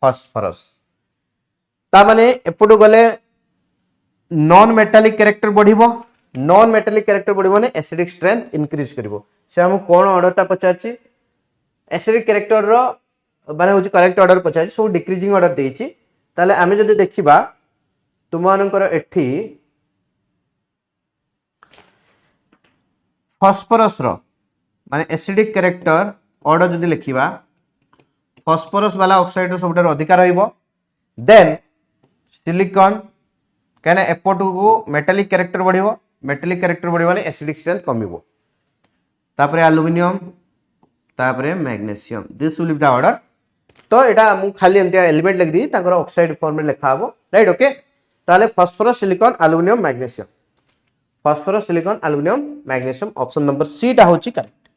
फास्फोरस ता माने एपटो गले नॉन मेटालिक कैरेक्टर बढ़िबो नॉन मेटालिक कैरेक्टर बढ़िबो ने एसिडिक स्ट्रेंथ इंक्रीज करिवो से हम कोन ऑर्डर ता पचाची एसिडिक कैरेक्टर रो माने होची करेक्ट ऑर्डर पचाची सो डिक्रीजिंग ऑर्डर देइची ताले आमे जदि देखिबा तुमानकर एठी फास्फोरस रो माने एसिडिक कैरेक्टर ऑर्डर जदि लिखिबा फास्फोरस वाला ऑक्साइड रो सबटर अधिकार होइबो देन सिलिकॉन कहना एपटू को मेटालिक कैरेक्टर बढ़िबो ने एसिडिक स्ट्रेंथ कमिबो तापरे एल्युमिनियम तापरे magnesium this will be the order तो एटा मु खाली एमतिया एलिमेंट लिख दी ताकर ऑक्साइड फॉर्म में लिखा हबो राइट ओके ताले phosphorus silicon aluminium magnesium phosphorus silicon aluminium magnesium option number C टा होची करेक्ट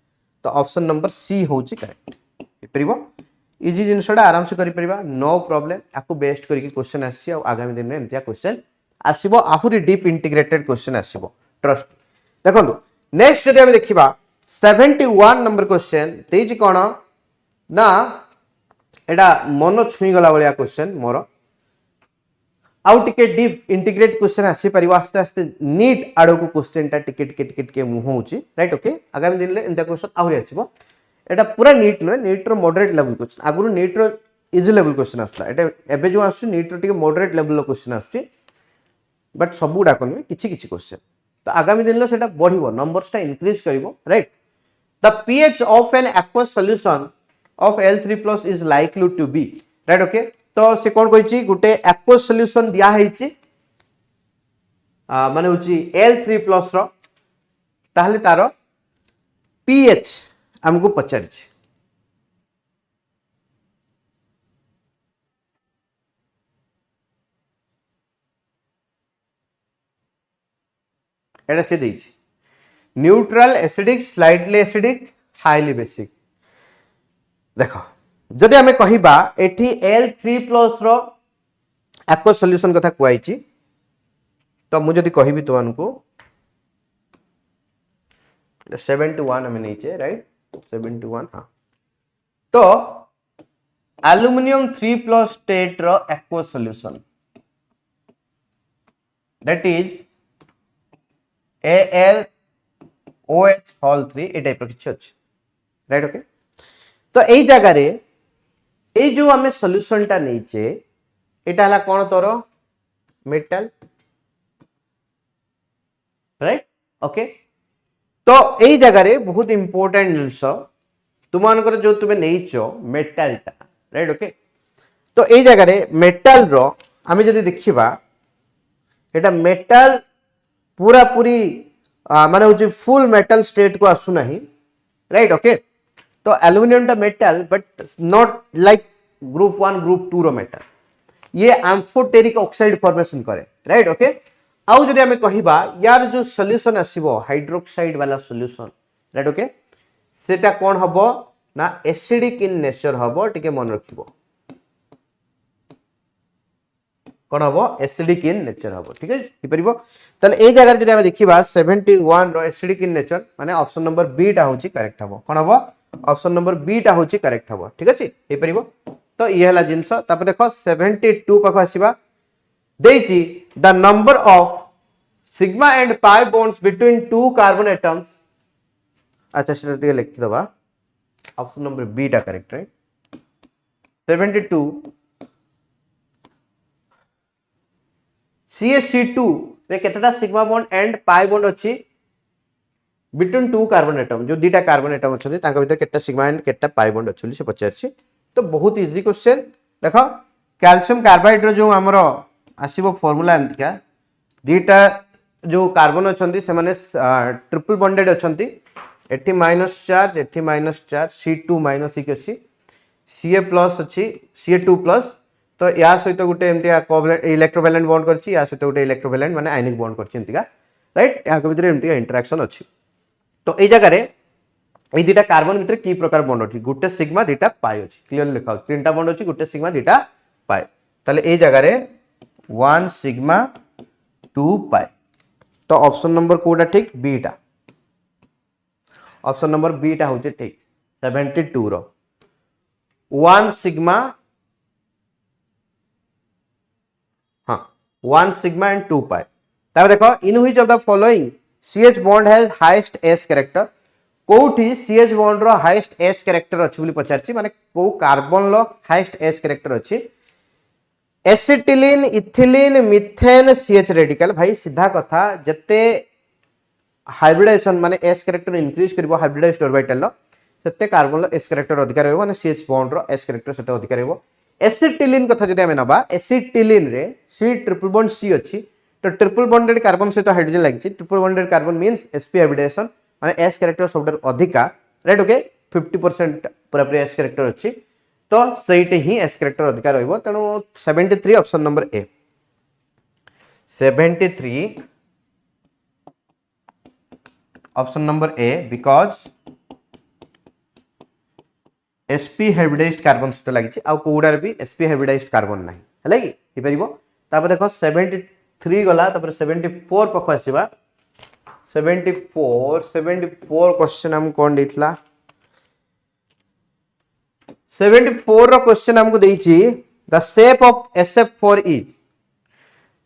तो ऑप्शन नंबर सी होची करेक्ट परिबो इजी जिनसडा आराम से करि परिबा नो प्रॉब्लम आपको बेस्ट करके क्वेश्चन आसी आगामी दिन में एमतिया क्वेश्चन आसीबो आहुरी डीप इंटीग्रेटेड क्वेश्चन आसीबो ट्रस्ट देखंतु नेक्स्ट जदि हम देखिबा 71 नंबर क्वेश्चन तेजी कोन ना एडा मन छुई गला बलिया क्वेश्चन मोर आउ टिके डीप इंटीग्रेट क्वेश्चन आसी परिबो आस्ते आस्ते नीट आडो को क्वेश्चन टा टिके के मुह होउची राइट ओके आगामी दिन ले एंता क्वेश्चन आहुरी आसीबो एटा पूरा नीट नो नीट रो मॉडरेट लेवल क्वेश्चन आगुरु नीट रो इजी लेवल क्वेश्चन आस्ता एटा एबे जो आसु नीट रो टिके मॉडरेट लेवल लो क्वेश्चन आसु बट सबू डाक नुहे किछि क्वेश्चन तो आगामी दिन सेटा बढ़िबो नंबर्स टा इंक्रीज करिवो right the pH of an aqueous solution of L3+ is likely to be right okay तो से कोन कहिछि गुटे एक्वस सॉल्यूशन दिया हैछि माने होछि L3+ रो ताहले तारो पीएच हमको पचारिछि एटा से देछि neutral acidic slightly acidic highly basic देखो जदि हमें कहिबा एठी L3+ रो एक्वस सॉल्यूशन कथा कुआइछि तो मु जदि कहिबी तो अनको 71 हमें नीचे राइट 71 हां तो एल्युमिनियम 3+ स्टेट रो aqueous solution that is AlOH3 ए टाइप किछ अछि राइट ओके तो एई जगह रे ए जो हमें सॉल्यूशन टा नीचे एटा हला कोन तोरो मेटल राइट ओके तो एई जगह रे बहुत इंपोर्टेंट जिंस तुमानकर जो तुमे नेइचो मेटल टा राइट ओके तो एई जगह रे मेटल रो हमें जदि देखिबा एटा मेटल पूरा पूरी माने हूँ फुल मेटल स्टेट को आसू नहीं, राइट ओके। तो एल्युमिनियम टा metal but not like group 1 group 2 रो मेटल, ये एम्फोटेरिक ऑक्साइड फॉर्मेशन करे, राइट ओके। आउ जदि आमे कहिबा यार जो सॉल्यूशन आसीबो हाइड्रोक्साइड वाला सॉल्यूशन, राइट ओके, सेटा कोन हबो ना एसिडिक इन नेचर हबो, टिके मन रखिबो कोन हबो एसिडिक इन नेचर हबो, ठीक है ही परिबो। तले ए जगह जदि आमे देखिबा 71 रो एसिडिक इन नेचर माने ऑप्शन नंबर बी टा होची करेक्ट हबो, कोन हबो ऑप्शन नंबर बी टा होची करेक्ट हबो, ठीक अछि ही परिबो। तो ये हला जिंस तापर देखो 72 पाख आसीबा देची the number of sigma and pi bonds between two carbon atoms, अच्छा सेटा दिए लिख दबा ऑप्शन नंबर बी टा करेक्ट, राइट 72 CH2 रे केतटा sigma bond and pi bond अछि बिटवीन टू कार्बन एटम, जो दीटा कार्बन एटम अछि तांका भीतर केतटा सिग्मा एंड केतटा पाई बॉन्ड अछि से पचारछि। तो बहुत इजी क्वेश्चन देखो कैल्शियम कार्बाइड रो जो हमरो आसीबो फार्मूला एंतिका दीटा जो कार्बन अछंती से माने ट्रिपल बॉन्डेड अछंती, एठी माइनस चार्ज एठी माइनस चार्ज C2 माइनस एक अछि Ca प्लस अछि Ca2 प्लस, तो या सहित गुटे एमतिका कोवलेंट इलेक्ट्रोवैलेंट बॉन्ड करछि, या सहित गुटे इलेक्ट्रोवैलेंट माने आयनिक बॉन्ड करछि एमतिका, राइट या भीतर एमतिका इंटरेक्शन अछि। तो ए जगह रे ए दीटा कार्बन भीतर की प्रकार बॉन्ड अछि, गुटे सिग्मा दीटा पाई अछि, क्लियर लिखा तीनटा बॉन्ड अछि गुटे सिग्मा दीटा पाई, ताले ए जगह रे 1 सिग्मा 2 पाई। तो ऑप्शन नंबर कोडा ठीक बी टा, ऑप्शन नंबर बी टा होचे ठीक 72 रो 1 सिग्मा, हाँ 1 सिग्मा एंड 2 पाई। तब देखो in which of the following CH bond has highest S character, कोठी CH बॉन्ड रो हाईएस्ट S कैरेक्टर अछि बोली पचारछि, माने को कार्बन लो हाईएस्ट S कैरेक्टर अछि acetylene ethylene methane CH radical. भाई सीधा कथा जते हाइब्रिडाइजेशन माने S कैरेक्टर इंक्रीज करबो हाइब्रिडाइज्ड ऑर्बिटल लो सेते कार्बन लो S कैरेक्टर अधिकार रहबो, माने CH बॉन्ड रो S कैरेक्टर सेते अधिकार रहबो। एसिटिलिन कथा जदि हमें नबा एसिटिलिन रे C ट्रिपल बॉन्ड C अछि, तो ट्रिपल बॉन्डेड कार्बन सहित हाइड्रोजन लागिछि, triple bonded carbon means sp hybridization माने S कैरेक्टर सबटर अधिका, राइट ओके 50% पूरा पूरा S कैरेक्टर अछि, तो सहीटे ही S कैरेक्टर अधिकार रहबो। तेनु 73 option number A 73 option number A because sp hybridised carbon सहित लागिछि आ कोडार भी sp हाइब्रिडाइज्ड कार्बन नाही हला कि हे परिबो। तापर देखो 73 गला तापर 74 पख आसीबा 74 क्वेश्चन हम कोन देथला 74 रो क्वेश्चन हमको देछि the shape of SF4 is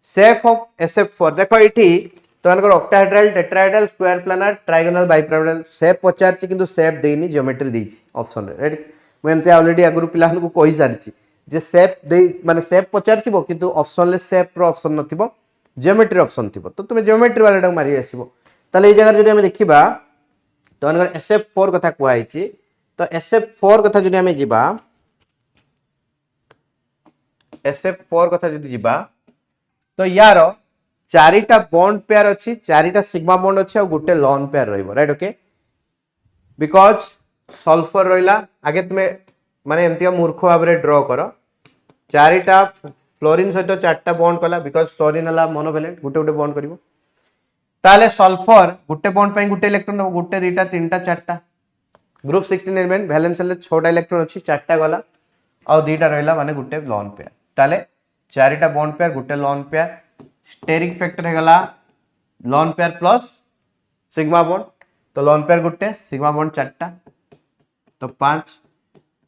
shape of SF4 देखो एठी तो अनकर octahedral tetrahedral square planar trigonal bipyramidal shape पचारछि किंतु शेप देइनी ज्योमेट्री देछि ऑप्शन रे, राइट मैं एमते ऑलरेडी अगरु पिलान को कहि सारछि जे शेप दे माने शेप पचारथिबो किंतु ऑप्शन ले शेप रो ऑप्शन नथिबो ज्योमेट्री ऑप्शन थिबो, तो तुमे ज्योमेट्री वाला टा मारी आसीबो। ताले ए जगह जदि हम देखिबा तो अनकर SF4 कथा कुआइछि, तो SF4 कथा जदि हम जिबा SF4 कथा जदि जिबा तो यार चारिटा बॉन्ड पेयर अछि, चारिटा सिग्मा बॉन्ड अछि और गुटे लॉन पेयर रहइबो, राइट ओके बिकॉज सल्फर रहिला आगे तुमे माने एमतिया मूर्ख भाबरे ड्रॉ करो चारिटा फ्लोरीन सहित चारटा बॉन्ड कला बिकॉज फ्लोरीन हला मोनोवेलेंट गुटे गुटे बॉन्ड करिवो, ताले सल्फर गुटे बॉन्ड पई गुटे इलेक्ट्रॉन गुटे दुटा तीनटा चारटा ग्रुप 16 एलिमेंट वैलेंस ले 6टा इलेक्ट्रॉन अछि चारटा गला और दुटा रहला माने गुटे लॉन पेयर, ताले चारिटा बॉन्ड पेयर गुटे लॉन पेयर स्टेरिक फैक्टर हेगला lone pair plus sigma bond, तो लॉन पेयर गुटे सिग्मा बॉन्ड चारटा तो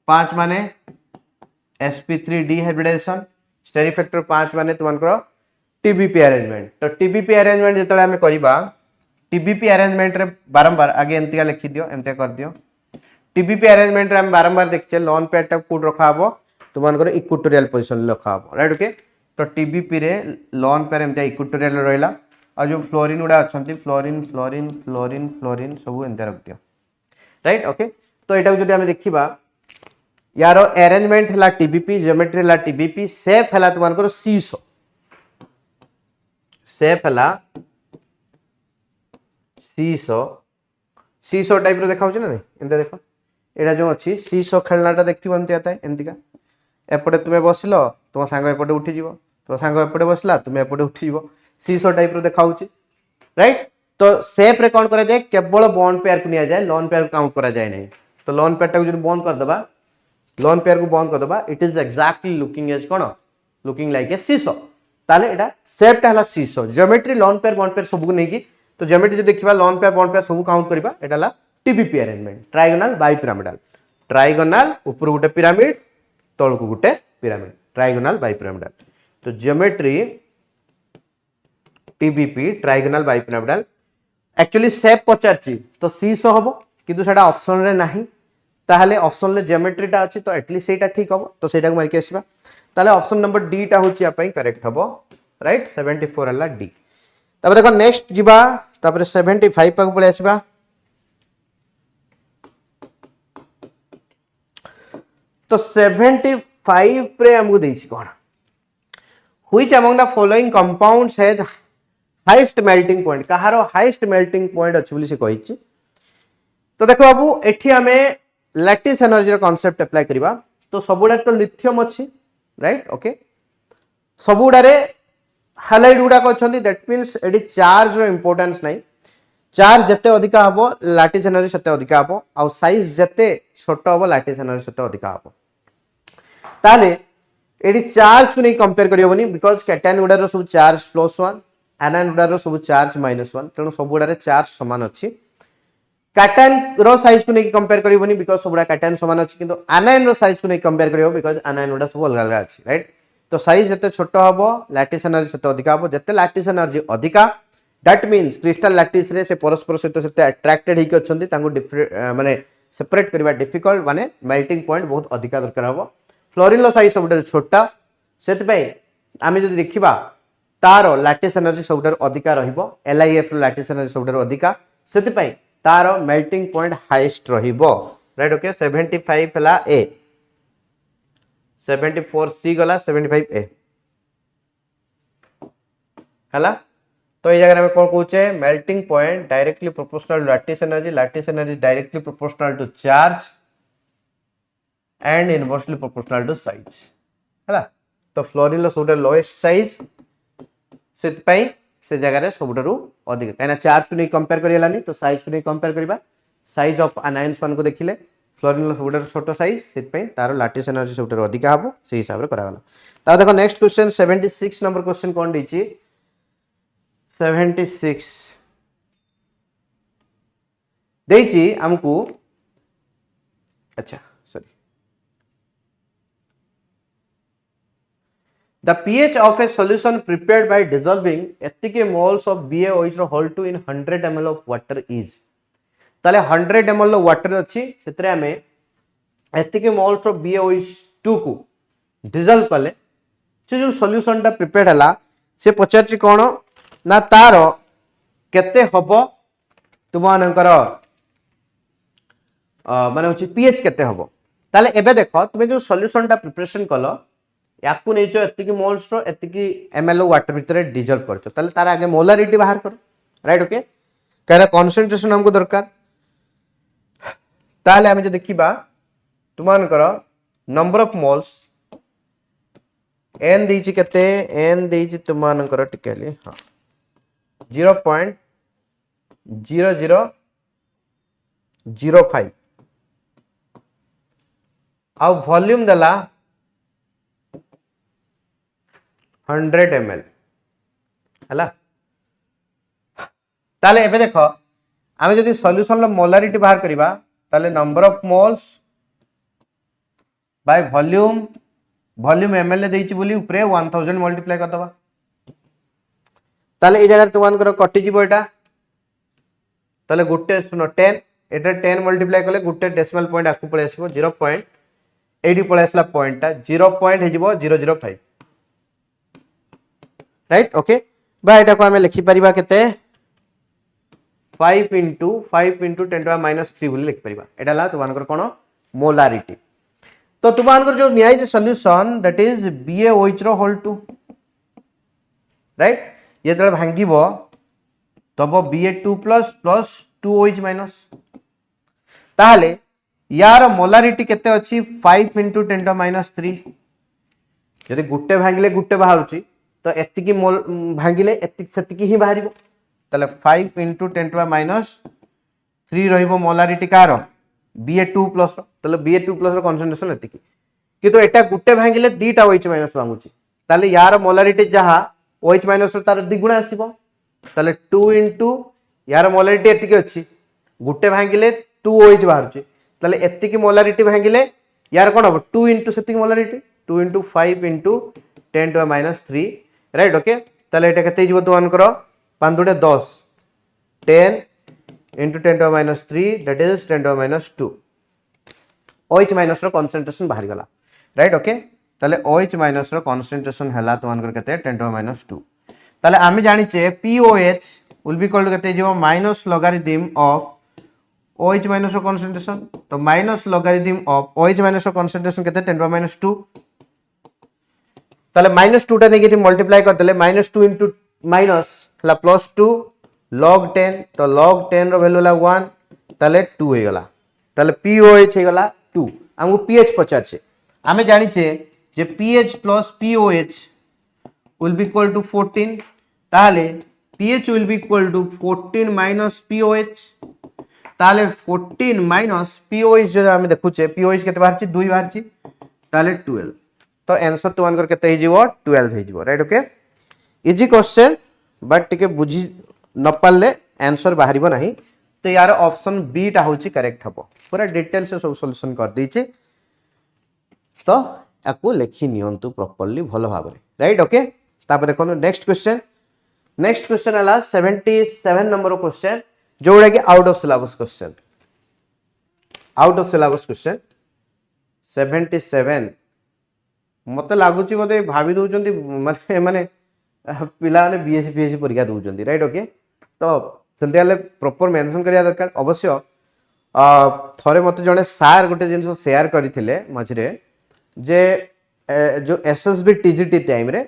5 माने sp3d हाइब्रिडाइजेशन स्टेरिक फैक्टर 5 माने तुमनकर TBP अरेंजमेंट। तो TBP अरेंजमेंट जतले हमें करिबा TBP अरेंजमेंट रे बारंबार आगे एमतिका लिखि दियो एमते कर दियो TBP अरेंजमेंट रे हम बारंबार देखछे लॉन पेयर टा कोड रखा हबो तुमनकर इक्वेटोरियल पोजीशन रखा हबो, राइट ओके। तो TBP रे लॉन पेयर एमते इक्वेटोरियल रहला और जो फ्लोरीन उडा अछंती फ्लोरीन फ्लोरीन फ्लोरीन फ्लोरीन सब एमते रख दियो, राइट ओके। तो एटा जदि हम देखिबा यारो अरेंजमेंट हला TBP ज्योमेट्री हला TBP शेप हला तुमनकर सीसो शेप हला सीसो सीसो टाइप रो देखा ना एंते देखो एटा जो अच्छी सीसो खेलनाटा देखिए एमती आता है एमतीका एपटे तुम्हें बसिल तुम सांग एपटे उठीज तुम सांग एपटे बसला तुम्हें एपटे उठीज सीसो टाइप रो देखा राइट। तो सेप रे कौन करा जाए केवल बॉन्ड पेयर को निया जाए लोन पेयर को काउंट करा जाए नहीं। तो लोन पेयर टाक जो बंद करदबा लोन पेयर को बंद करदबा it is exactly looking as कौन लुकिंग लाइक ए सीसो ताले एटा सेपटा हला seesaw geometry lone pair bond pair सब को नहीं की तो ज्योमेट्री जो देखिबा लोन पेयर बॉन्ड पेयर सब काउंट करबा एटा हला TBP arrangement trigonal bipyramidal trigonal ऊपर गोटे पिरामिड तळको गोटे पिरामिड ट्रायगोनल बाइपिरामिडल। तो geometry TBP trigonal bipyramidal actually shape पचारची तो सीसो हबो किंतु सेटा ऑप्शन रे नाही ताहले ऑप्शन ले ज्योमेट्रीटा अछि तो एटलीस्ट सेटा ठीक हबो तो सेटा को मार के आसीबा ताले ऑप्शन नंबर डी टा होची आपई करेक्ट हबो राइट 74 हला डी। तब देखो नेक्स्ट जिबा तापर 75 पाक पळे आसीबा तो 75 रे हमको देछि कोन which among the following compounds has highest melting point कहारो हाईएस्ट मेल्टिंग पॉइंट अछि बोली से कहिछि। तो देखो बाबू एठी हमें लैटिस एनर्जी रो कांसेप्ट अप्लाई करबा तो सबुडा तो लिथियम अछि राइट ओके सबुडारे हालाइड गुडा को अछंती दैट मींस एडी चार्ज रो इंपोर्टेंस नाही चार्ज जते अधिका हबो लैटिस एनर्जी सते अधिका हबो आ साइज जते छोटो हबो लैटिस एनर्जी सते अधिका हबो ताले एडी चार्ज को नहीं कंपेयर करियोबनी बिकॉज़ कैटायन गुडा रो सब चार्ज +1 एनायन गुडा रो सब चार्ज -1 तेणु सब गुडा रे चार्ज समान अछि। कैटायन रो साइज को नहीं कंपेयर करियोबनी बिकॉज़ सब गुडा कैटायन समान अछि किंतु एनायन रो साइज को नहीं कंपेयर करियो बिकॉज़ एनायन गुडा सब अलग अलग अछि राइट। तो साइज जते छोटो हबो लैटिस एनर्जी सते अधिका हबो जते लैटिस एनर्जी अधिका दैट मींस क्रिस्टल लैटिस रे से परस्पर सहित सते अट्रैक्टेड हिक अछंती तांको माने सेपरेट करबा डिफिकल्ट माने मेल्टिंग पॉइंट बहुत अधिका दरकार हबो। फ्लोरीन रो साइज सबटा छोटा सेत पई आमे जदि देखिबा तारो लैटिस एनर्जी सबटा अधिका रहिबो LIF रो लैटिस एनर्जी सबटा अधिका सेत पई तारो मेल्टिंग पॉइंट हाईएस्ट रहिबो राइट ओके 75 हला ए 74 सी गला 75 ए हला। तो ये जगह में कौन कहूचे melting point directly proportional lattice energy directly proportional to charge and inversely proportional to size हला। तो फ्लोरीन लो सबटा लोएस्ट साइज सेत पई से जगह रे सबटारु अधिक काना चार्ज को नहीं कंपेयर करियलानी तो साइज को नहीं कंपेयर करिबा साइज ऑफ अनायंस वन को देखिले फ्लोरीन लो सबटारु छोटो साइज सेत पई तारो लैटिस एनर्जी सबटारु अधिक हबो से हिसाब रे करागला। ता देखो नेक्स्ट क्वेश्चन 76 नंबर क्वेश्चन कोन दिछि 76 देछि हमकु अच्छा sorry the pH of a solution prepared by dissolving एतिके moles of BaOH रो whole 2 in 100 ml of water is ताले 100 ml लो water अछि सेतरे हमें एतिके moles रो BaOH 2 को dissolve कले से जो solution टा prepared हला से पचारछि कोन ना तारो केते हबो तुमानकर माने होछि pH केते हबो ताले एबे देखो तुमे जो सॉल्यूशन टा प्रिपरेशन कलो याकू नै जो एतिकी मोल्स रो एतिकी ml वाटर भीतर डिजॉल्व करछो ताले तार आगे मोलारिटी बाहर करो राइट ओके कहरा कंसंट्रेशन हमको दरकार ताले हम जे देखिबा तुमानकर नंबर ऑफ मोल्स n देछि केते n देछि तुमानकर टिकेली हां 0.0005 आ वॉल्यूम दला 100 ml हला ताले एबे देखो आमे जदि सॉल्यूशन लो मोलारिटी बाहर करिबा ताले number of moles by volume ml ले देछि बोली ऊपरे 1000 मल्टीप्लाई कर दबा ताले ए जगह तुमान करो कटि जिवो एटा ताले गुटे सुनो 10 एटा 10 मल्टीप्लाई कले गुटे डेसिमल पॉइंट आकु पळे आसीबो 0.80 पळे आसला पॉइंट ता 0 पॉइंट हे जिवो 005 राइट ओके बा एटा को हमें लिखि परिबा केते 5 into 10 to the -3 बोली लिखि परिबा एटा ला तुमानकर कोन मोलारिटी। तो तुमानकर जो नियाई जे सॉल्यूशन दैट इज BaOH रो होल 2 राइट ये तळे भांगीबो तब Ba2 plus plus 2OH minus ताहले यार मोलारिटी केते अछि 5 × 10⁻³ यदि गुट्टे भांगिले गुट्टे बाहरुची तो एतिकी भांगिले एतिक सेतिकी ही बाहरिबो ताले 5 × 10⁻³ रहिबो मोलारिटी कार Ba2 प्लस ताले Ba2 प्लस रो कंसंट्रेशन एतिकी किंतु एटा गुट्टे भांगिले दीटा OH माइनस भांगुची ताले यार मोलारिटी जहा OH माइनस रो तार द्विगुण आसीबो ताले 2 × यार मोलारिटी एतिकी अछि गुट्टे भांगिले 2 OH बाहरुची ताले एतिकी मोलारिटी भांगिले यार कोन हो 2 × सेतिकी मोलारिटी 2 × 5 × 10⁻³ राइट ओके ताले एटा केते हिजबो तो वन करो 5 × 10 10 × 10⁻³ दैट इज 10⁻²। OH माइनस रो कंसंट्रेशन बाहर गला राइट ओके ताले OH माइनस रो कंसंट्रेशन हला तो वन कर केते 10⁻²। ताले आमी जानि चे POH will be equal to केते हिजबो minus logarithm of OH minus रो कंसंट्रेशन तो minus logarithm of OH minus रो कंसंट्रेशन केते 10⁻² ताले -2 टा नेगेटिव मल्टीप्लाई कर देले -2 * माइनस हला +2 log 10 तो log 10 रो वैल्यू ला 1 ताले 2 हे गला ताले POH हे गला 2 हमको pH पचार छे आमे जानि छे जे pH plus POH will be equal to 14 ताले pH will be equal to 14 minus POH ताले 14 minus POH जो हमें देखु छे POH केते बाहर छी 2 बाहर छी ताले 12 तो आंसर तो वन कर केते हे जीवो 12 हे जीवो right okay easy question but टिके बुझी न पाले आंसर बाहरिबो नाही तो यार ऑप्शन बी टा होची करेक्ट हबो पूरा डिटेल से सब सॉल्यूशन कर दी छे तो याकू लिखि नियंतु प्रॉपर्ली भलो भाबरे राइट ओके तापर देखो नेक्स्ट क्वेश्चन हला 77 नंबर क्वेश्चन जोड़ा कि आउट ऑफ सिलेबस क्वेश्चन 77 मत लगुच बोधे भावी दौरान माने माने पिला ने बीएससी परीक्षा दौरान राइट ओके तो सेमती प्रॉपर मेंशन करिया दरकार अवश्य थरे मत जड़े सार गोटे जिन शेयर करते मझे जे जो एसएसबी टीजीटी टाइम रे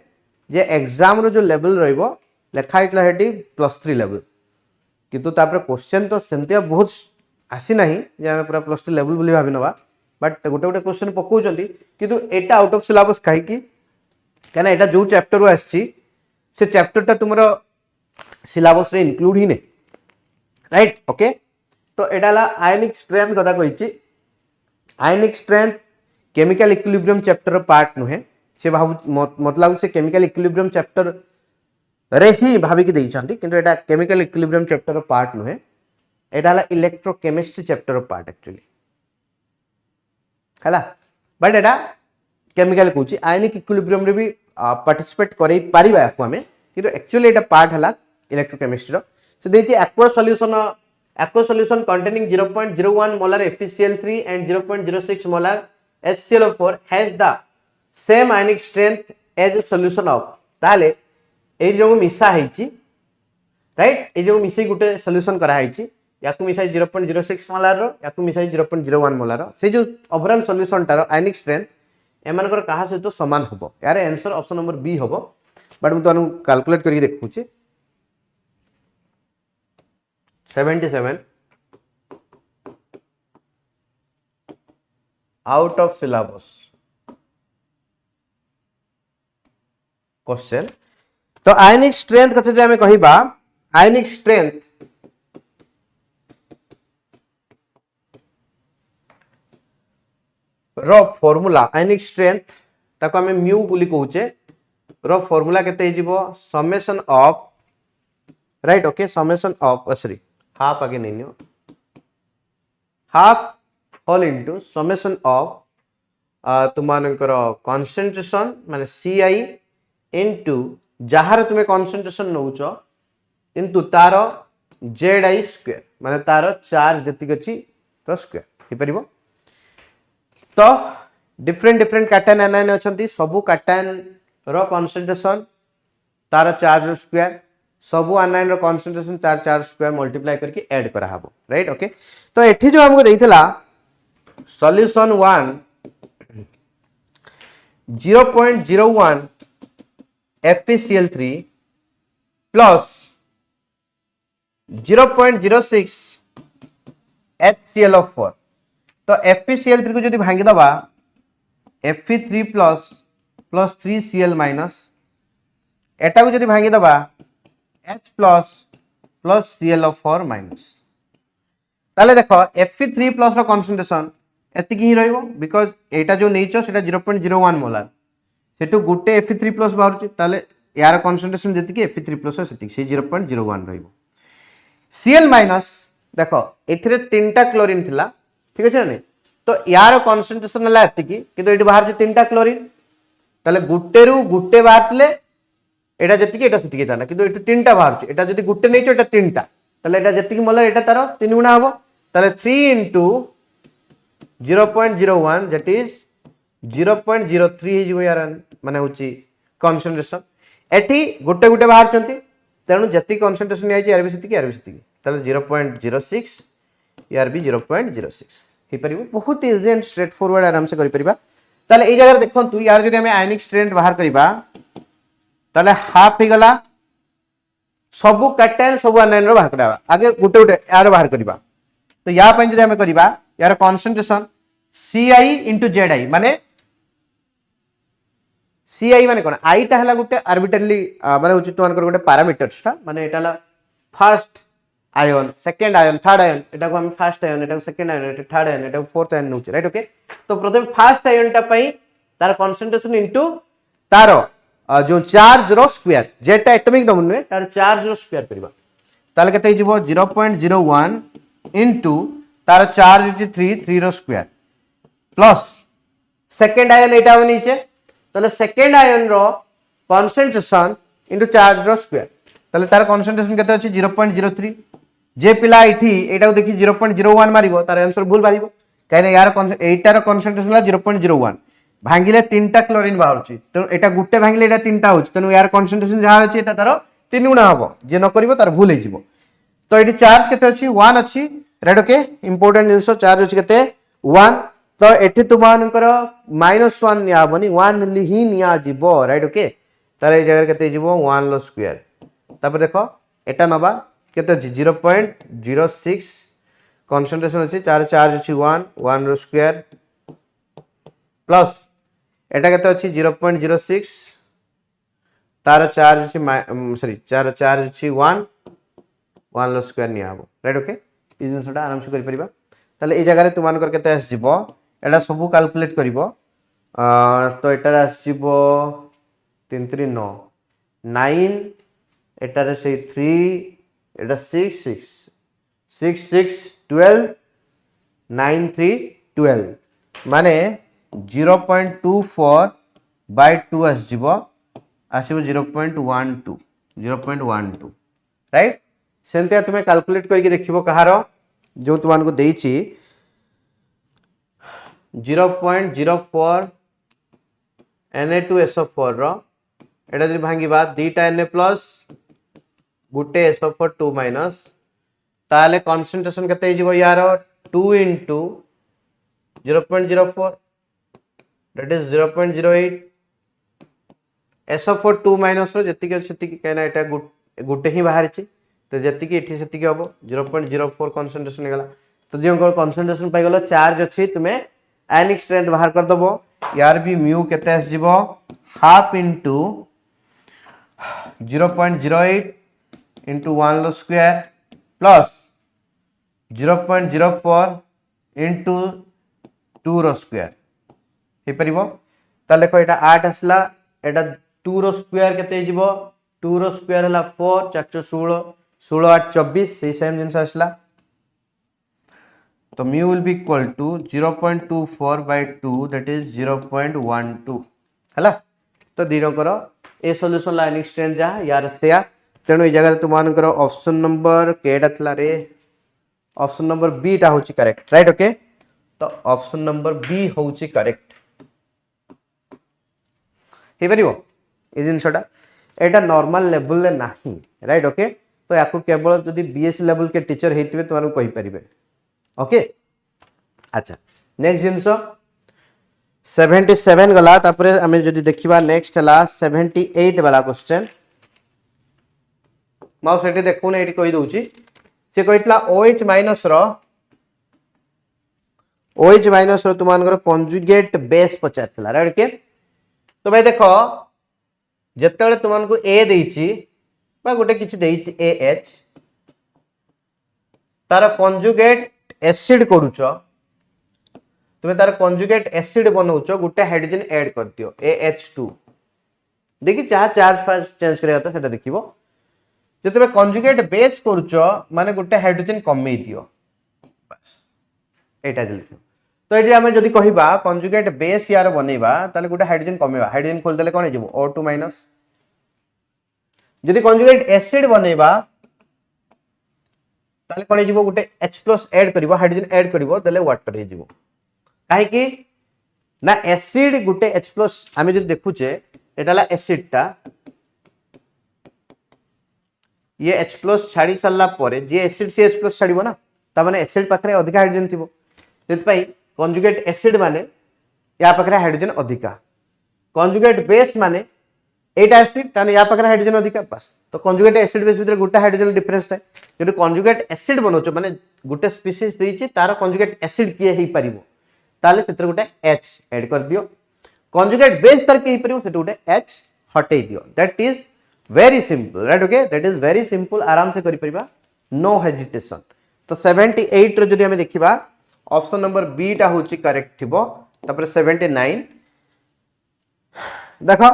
जे एग्जाम रो जो लेवल रहिबो लेखा इतला हेटी +3 लेवल किंतु तापर क्वेश्चन तो सेमती बहुत आसी नाही जे हम पूरा +3 लेवल बोली भाबी नवा बट गोटे गोटे क्वेश्चन पकाउछंती किंतु एटा आउट ऑफ सिलेबस काहे कि कहना एटा जो चैप्टर आछि से चैप्टर ता तुमरो सिलेबस रे इंक्लूड ही नहीं राइट ओके तो एटा ला आयनिक स्ट्रेंथ कथा कहिछि ionic strength chemical equilibrium chapter part नुहे से मतलब से केमिकल इक्विलिब्रियम चैप्टर रे ही भाभी की देइछंती किंतु एटा केमिकल इक्विलिब्रियम चैप्टर पार्ट नुहे एटा ला इलेक्ट्रोकेमिस्ट्री चैप्टर पार्ट एक्चुअली हला but Etah chemical कहूची ionic equilibrium रे भी पार्टिसिपेट करै परिबा याकू हमें किंतु एक्चुअली एटा पार्ट हला इलेक्ट्रोकेमिस्ट्री रो से देछि aqua solution containing 0.01 molar FeCl3 and 0.06 molar HClO4 has the same ionic strength as a solution of ताले ए जो मिसा हैची राइट ए जो मिसै गुटे सॉल्यूशन करा हैची याकू मिसाई 0.06 मोलार रो याकू मिसाई 0.01 मोलार रो से जो ओवरऑल सॉल्यूशन तार आयनिक स्ट्रेंथ एमानकर कहा सहित तो समान हबो यार आंसर ऑप्शन नंबर बी हबो बट मु तनु कैलकुलेट करके देखुची 77 आउट ऑफ सिलेबस क्वेश्चन तो आयनिक स्ट्रेंथ कथे जे हमें कहिबा आयनिक स्ट्रेंथ रो फार्मूला आयनिक स्ट्रेंथ ताको हमें म्यू बोली कहूचे रो फार्मूला केते हिजिबो summation of right okay summation of sorry half आगे नहीं no half whole into summation of तुमानकर कंसंट्रेशन माने CI इनटू जहार तुमे कंसंट्रेशन नउचो किंतु तार ZI स्क्वायर माने तार चार्ज जतिक अछि तो स्क्वायर हे परिबो तो डिफरेंट कैटायन एनायन अछंती सबु कैटायन रो कंसंट्रेशन तार चार्ज स्क्वायर सबु एनायन रो कंसंट्रेशन चार्ज स्क्वायर मल्टीप्लाई करके ऐड करा हबो राइट ओके तो एठी जो हमको देइथला सॉल्यूशन 1 0.01 FeCl3 प्लस 0.06 HClO4 तो FeCl3 को जब भांगी दबा Fe3 प्लस 3Cl माइनस एटा को जब भांगी दबा H प्लस ClO4 माइनस ताले देखो Fe3 प्लस रो कंसंट्रेशन एतिकी ही रहइबो बिकॉज़ एटा जो नेचो सेटा 0.01 मोलार सेटू गुटे Fe3 प्लस बाहरची ताले यार कंसंट्रेशन जतिकी Fe3 प्लस सेतिकी से 0.01 रहइबो Cl माइनस देखो एथिरे तीनटा क्लोरीन थिला ठीक अछि नै तो यार कंसंट्रेशन हला एतिकी किंतु एटी बाहर जे तीनटा क्लोरीन ताले गुटे रु गुटे बाहरले एटा जतिकी एटा सेतिकी ताना किंतु एटू तीनटा बाहरची एटा जति गुटे नेचो एटा तीनटा ताले एटा जतिकी मोलार एटा तारो 3 गुणा हबो ताले 3 into 0.01 that is 0.03 हे जिवो यार माने होची कंसंट्रेशन एठी गुटे गुटे बाहर चंती तेणु जति कंसंट्रेशन आइछि आरबी सेतिकी ताले 0.06 यार भी 0.06 हे परिबो बहुत इजी एंड स्ट्रेट फॉरवर्ड आराम से करि परिबा ताले ए जगह देखन तू यार जदि हमें आयनिक स्ट्रेंथ बाहर करिबा ताले हाफ हे गला सबु कैटायन सबु आनायन रो बाहर करबा आगे गुटे गुटे यार बाहर करिबा तो या पय जदि हमें करिबा यार कंसंट्रेशन Ci * Zi माने Ci माने कोन I टा हला गुटे आर्बिट्रली माने उचित मान कर गुटे पैरामीटर्स ता माने एटा हला first ion second ion third ion एटा को हम फर्स्ट आयन एटा को सेकंड आयन एटा थर्ड आयन एटा को फोर्थ आयन नउछ राइट ओके तो प्रथम फर्स्ट आयन टा पई तार कंसंट्रेशन इनटू तार जो चार्ज रो स्क्वायर जेटा एटॉमिक नंबर ने तार चार्ज रो स्क्वायर करबा ताले केते जिवो 0.01 इनटू तार चार्ज 3 रो स्क्वायर प्लस सेकंड आयन एटा हो नीचे ताले सेकंड आयन रो कंसंट्रेशन इनटू चार्ज रो स्क्वायर ताले तार कंसंट्रेशन केते अछि 0.03 जे पिला इठी एटा को देखि 0.01 मारिबो तार आंसर भूल मारिबो काहे यार एटार कंसंट्रेशन ला 0.01 भांगिले तीनटा क्लोरीन बाहरची तो एटा गुटे भांगिले एटा तीनटा होची तनु यार कंसंट्रेशन जहा अछि एटा तार 3 गुणा हबो जे न करिवो तार भूल हे जिवो तो एटी चार्ज केते अछि 1 अछि राइट ओके इंपोर्टेंट जिंसो चार्ज अछि केते 1 तो एठी तुमानकर -1 निया बनी 1 ली ही निया जिवो राइट ओके तारे जगह केते जिवो 1 लो स्क्वायर तापर देखो एटा नबा केते अछि 0.06 कंसंट्रेशन अछि चार्ज अछि 1 रो स्क्वायर प्लस एटा केते अछि 0.06 तार चार्ज अछि सॉरी चार्ज अछि 1 लो स्क्वायर निया हबो राइट ओके ई जिंसटा आराम से करि परिबा ताले ए जगह रे तुमान कर केते आस जिवो एटा सब कैलकुलेट करिवो तो एटा आस जिवो 3 3 9 9 एटा रे से 3 एटा 6 6 6 6 12 9 3 12 माने 0.24 by 2 आस जिवो आसीबो 0.12 राइट सेंते तुमे कैलकुलेट करके देखिबो कहारो जो तुमान को देइची 0.04 Na2SO4 रो एटा जदि भांगीबा दीटा Na प्लस गुटे SO4 2 माइनस ताले कंसंट्रेशन केते जिवो यार 2 into 0.04 that is 0.08 SO4 2 minus rho जति के सेति केना एटा गुटे ही बाहर छी तो जति के एठी सेति के हबो 0.04 कंसंट्रेशन गेला तो जो कंसंट्रेशन पाई गेलो चार्ज अछि तुमे आयनिक स्ट्रेंथ बाहर कर दबो यार भी म्यू केते आस जिवो हाफ इनटू 0.08 into 1 लो स्क्वायर प्लस 0.04 into 2 रो स्क्वायर हे परिबो त देखो एटा 8 असला एटा 2 रो स्क्वायर केते जिवो 2 रो स्क्वायर हला 4 416 16 8 24 से सेम जिंस असला तो mu will be equal to 0.24 by 2 that is 0.12 हला तो दिनो करो ए सॉल्यूशन लाइनिंग स्ट्रेंथ जा यार से तेनो ए जगह तुमान करो ऑप्शन नंबर केडा थला रे ऑप्शन नंबर बी टा होची करेक्ट राइट ओके तो ऑप्शन नंबर बी होची करेक्ट हे परिबो ए जिंसटा एटा नॉर्मल लेवल ले नाही राइट ओके तो याको केवल जदी बीएससी लेवल के टीचर हेतिबे तुमानु कहि परिबे ओके अच्छा नेक्स्ट जिंसो 77 गला तापरे हमें जदी देखिबा नेक्स्ट हला 78 वाला क्वेश्चन माउ सेठी देखु ने एठी कहि दोउची से कहितला OH माइनस रो तुमानकर कंजुगेट बेस पचारथिला राइट के। तो भाई देखो जेतेबेले तुमको ए देइछि बा गोटे किछि देइछि AH तार कंजुगेट एसिड करूछ तुम तार कंजुगेट एसिड बनाउछ गोटे हाइड्रोजन ऐड कर दियो AH2 देखि चाह चार्ज फास्ट चेंज करिया तो सेटा देखिबो जेतेबे कंजुगेट बेस करूछ माने गोटे हाइड्रोजन कमै दियो बस एटा लिखो। तो ये आम जदि कहबा कंजुगेट बेस यार बनैबा ताले गोटे हाइड्रोजन कमेबा हाइड्रोजन खोल देले कोन हे जिवो O2 माइनस। जदि कंजुगेट एसिड बनैबा ताले कोन हे जिवो गोटे H+ ऐड करिवो हाइड्रोजन ऐड करिवो देले वाटर हे जिवो काहे कि ना एसिड गोटे H+ आमे जदि देखुचे एटाला एसिड टा ये H+ छाड़ी सारला परे जे एसिड से H+ छाड़िबो ना ता माने एसिड पाखरे अधिक हाइड्रोजन थिबो सेत पई कंजुगेट एसिड माने या पाखरे हाइड्रोजन अधिका कंजुगेट बेस माने एटा एसिड ताने या पाखरे हाइड्रोजन अधिका बस। तो कंजुगेट एसिड बेस भीतर गोटे हाइड्रोजन डिफरेंस थाए जदि कंजुगेट एसिड बनौछ माने गोटे स्पीसीज देइछि तार कंजुगेट एसिड किए हेई परिबो ताले सेतर गोटे H ऐड कर दियो कंजुगेट बेस तार के हेई परिबो सेतर गोटे H हटै दियो that is very simple right okay that is very simple आराम से करि परिबा नो हेजिटेशन। तो 78 रो जदि हमें देखिबा ऑप्शन नंबर बी टा होची करेक्ट थिबो तापर 79 देखो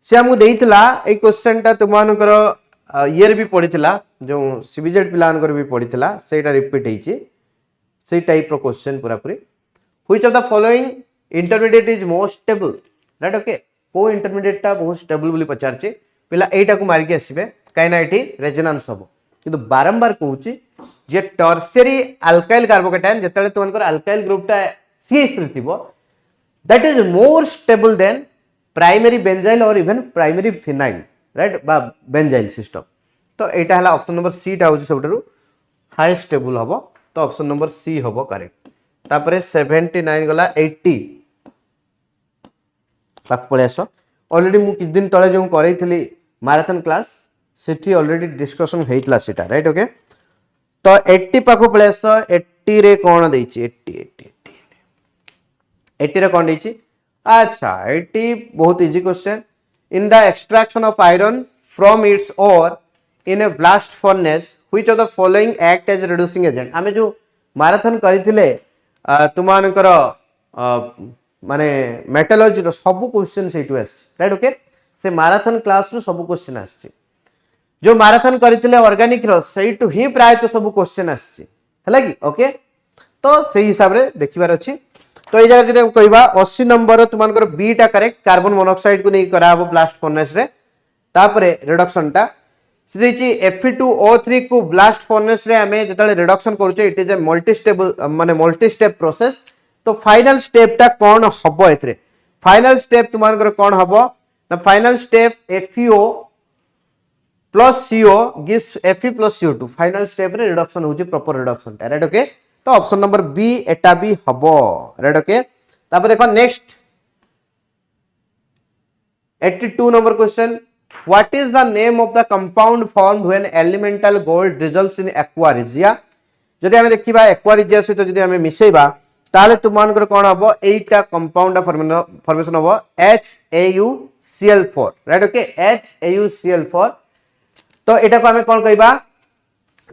से हमको देइतला ए क्वेश्चन टा तुमानकर ईयर भी पढ़ितला जो सीबीजेड पिलानकर भी पढ़ितला सेटा रिपीट हेची से टाइप रो क्वेश्चन पूरा पूरी which of the following intermediate is most stable right okay को इंटरमीडिएट टा बहुत स्टेबल बोली पचारची पिला एटा को मार के आसीबे काइना एठी रेजोनेंस होबो किंतु बारंबार कहूची जे टर्शियरी अल्काइल कार्बोकैटायन जेतले तुमनकर अल्काइल ग्रुप टा CH थिबो that is more stable than primary benzyl और इवन प्राइमरी फिनाइल राइट बा बेंजाइल सिस्टम। तो एटा हला ऑप्शन नंबर सी टा होची सबटरू हाई स्टेबल होबो तो ऑप्शन नंबर सी होबो करेक्ट। तापरे 79 गला 80 पाक पळे आसो ऑलरेडी मु किछ दिन तळे जो करैथली मैराथन क्लास सेठी ऑलरेडी डिस्कशन हेइतला सेटा राइट ओके। तो 80 पाखो पळे आसो 80 रे कोन देइछि 80 रे कोन देइछि अच्छा 80 बहुत easy question in the extraction of iron from its ore in a blast furnace which of the following act as reducing agent. आमे जो मैराथन करिथिले तुमानकर माने मेटलॉजी रो सब क्वेश्चन सेटु आछि राइट ओके से मैराथन क्लास रो सब क्वेश्चन आछि जो मैराथन करथिले ऑर्गेनिक रो सेटु ही प्राय तो सब क्वेश्चन आछि हला कि ओके। तो सेही हिसाब रे देखिबार अछि तो ए जगह जे कहबा 80 नंबर तुमानकर बी टा करेक्ट कार्बन मोनोऑक्साइड को नै करा हबो ब्लास्ट फर्नेस रे तापरे रिडक्शन टा सिदैछि Fe2O3 को ब्लास्ट फर्नेस रे हमें जतले रिडक्शन करूचे it is a multi stable माने मल्टी स्टेप प्रोसेस। तो फाइनल स्टेप टा कोन हबो एथरे फाइनल स्टेप तुमानकर कोन हबो ना final step FeO plus CO gives Fe plus CO2 final step रे रिडक्शन होची प्रॉपर रिडक्शन राइट ओके। तो ऑप्शन नंबर बी एटा भी हबो राइट ओके। तापर देखो next 82 number question what is the name of the compound formed when elemental gold dissolves in aqua regia. जदि हमें देखिबा एक्वा रिजिया से तो जदि हमें मिसेइबा ताले तुमानकर कोन हबो एटा कंपाउंड फॉर्मेशन हबो HAuCl4 राइट ओके HAuCl4। तो एटा को हमें कोन कहबा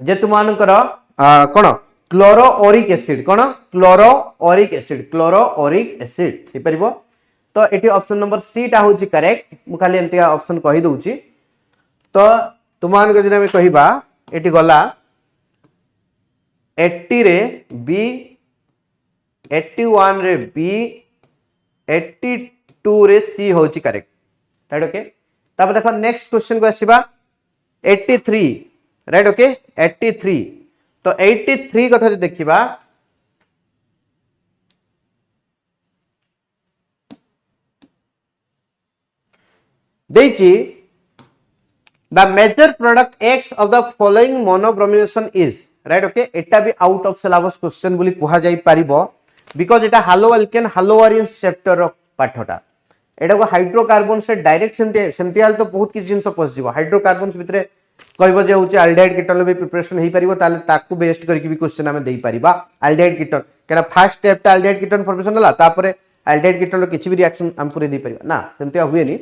जे तुमानकर कोन क्लोरोओरिक एसिड कोन क्लोरोओरिक एसिड हे परिबो। तो एटी ऑप्शन नंबर सी टा होची करेक्ट मु खाली एंतिया ऑप्शन कहि दउची। तो तुमानकर जे हमें कहबा एटी गला 80 रे बी 81 रे बी 82 रे सी होची करेक्ट राइट ओके। तब देखो नेक्स्ट क्वेश्चन को आसीबा 83 राइट ओके 83। तो 83 कथा जो देखिबा देइची the major product X of the following monobromination is right okay. एटा भी आउट ऑफ सिलेबस क्वेश्चन बोली कहा जाई परिबो because Etah hello alkane hello arrange chapter रो पाठटा एटा को हाइड्रोकार्बन से डायरेक्ट सेमती तो बहुत किछ जिंस पस जीवो हाइड्रोकार्बन भितरे कहबो जे होची एल्डिहाइड कीटन भी प्रिपरेशन हेई परिबो ताले ताकू बेस्ड करके भी क्वेश्चन हमें देई परिबा एल्डिहाइड कीटन केना फर्स्ट स्टेप ता एल्डिहाइड कीटन फॉर्मेशन हला तापरे एल्डिहाइड कीटन किछि भी रिएक्शन हम पूरे दे परिबा ना सेमते हुए नी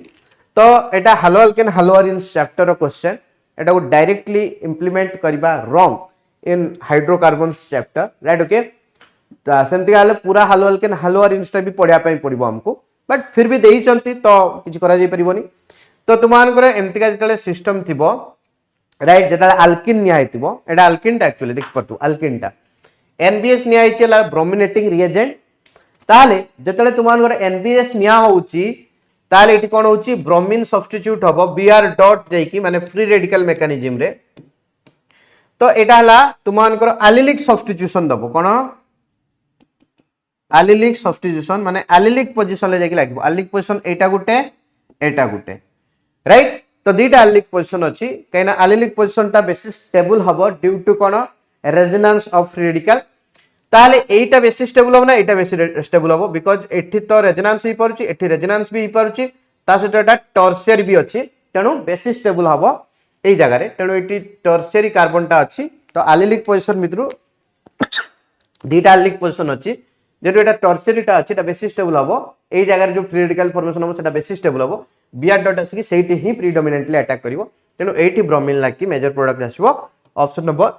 तो एटा हालो अल्केन हालो अरिन चैप्टर क्वेश्चन एटा को डायरेक्टली इंप्लीमेंट करबा wrong in hydrocarbons chapter right okay सेमती गाले पूरा हालो अल्केन हालो अरिन भी पढ़िया पई पड़िबो हमको बट फिर भी देई चंती तो किछि करा जाई परिबोनी तो तुमान करे एमतिका जतले सिस्टम थिबो राइट जतले अल्किन निया हेतिबो एटा अल्किन टा एक्चुअली देख परतु अल्किन टा एनबीएस निया हेचला ब्रोमिनेटिंग रिएजेंट ताले जतले तुमान करे एनबीएस निया होउची ताले इटी कोन होउची ब्रोमीन सब्स्टिट्यूट हबो बीआर डॉट जाईकी माने फ्री रेडिकल मेकानिज्म रे तो एटा हला तुमान करे एलिलिक सब्स्टिट्यूशन दबो कोन एलिलिक सब्स्टिट्यूशन माने एलिलिक पोजीशन ले जाईकी लागबो एलिलिक पोजीशन एटा गुटे राइट तो दीटा एलिलिक पोजीशन अछि कैना एलिलिक पोजीशन ता बेसी स्टेबल हबो ड्यू टू कोन रेजोनेंस ऑफ फ्री रेडिकल ताले एटा बेसी स्टेबल हो ना एटा बेसी स्टेबल हो बिकॉज एठी तो रेजोनेंस ही परुची एठी रेजोनेंस भी ही परुची ता सहित एटा टॉर्सियर भी अछि तेनु बेसी स्टेबल हबो एई जगह रे तेनु एठी टॉर्सियरी कार्बन टा अछि तो एलिलिक पोजीशन मित्रु दीटा एलिलिक पोजीशन अछि जेतु एटा टॉर्सियरी टा अछि एटा बेसी स्टेबल हबो एई जगह रे जो फ्री रेडिकल फॉर्मेशन हबो सेटा बेसी स्टेबल हबो बीआर डॉट अछि सेठी ही प्रीडोमिनेंटली अटैक करिवो तेनु एठी ब्रोमीन लागी मेजर प्रोडक्ट आसीबो ऑप्शन नंबर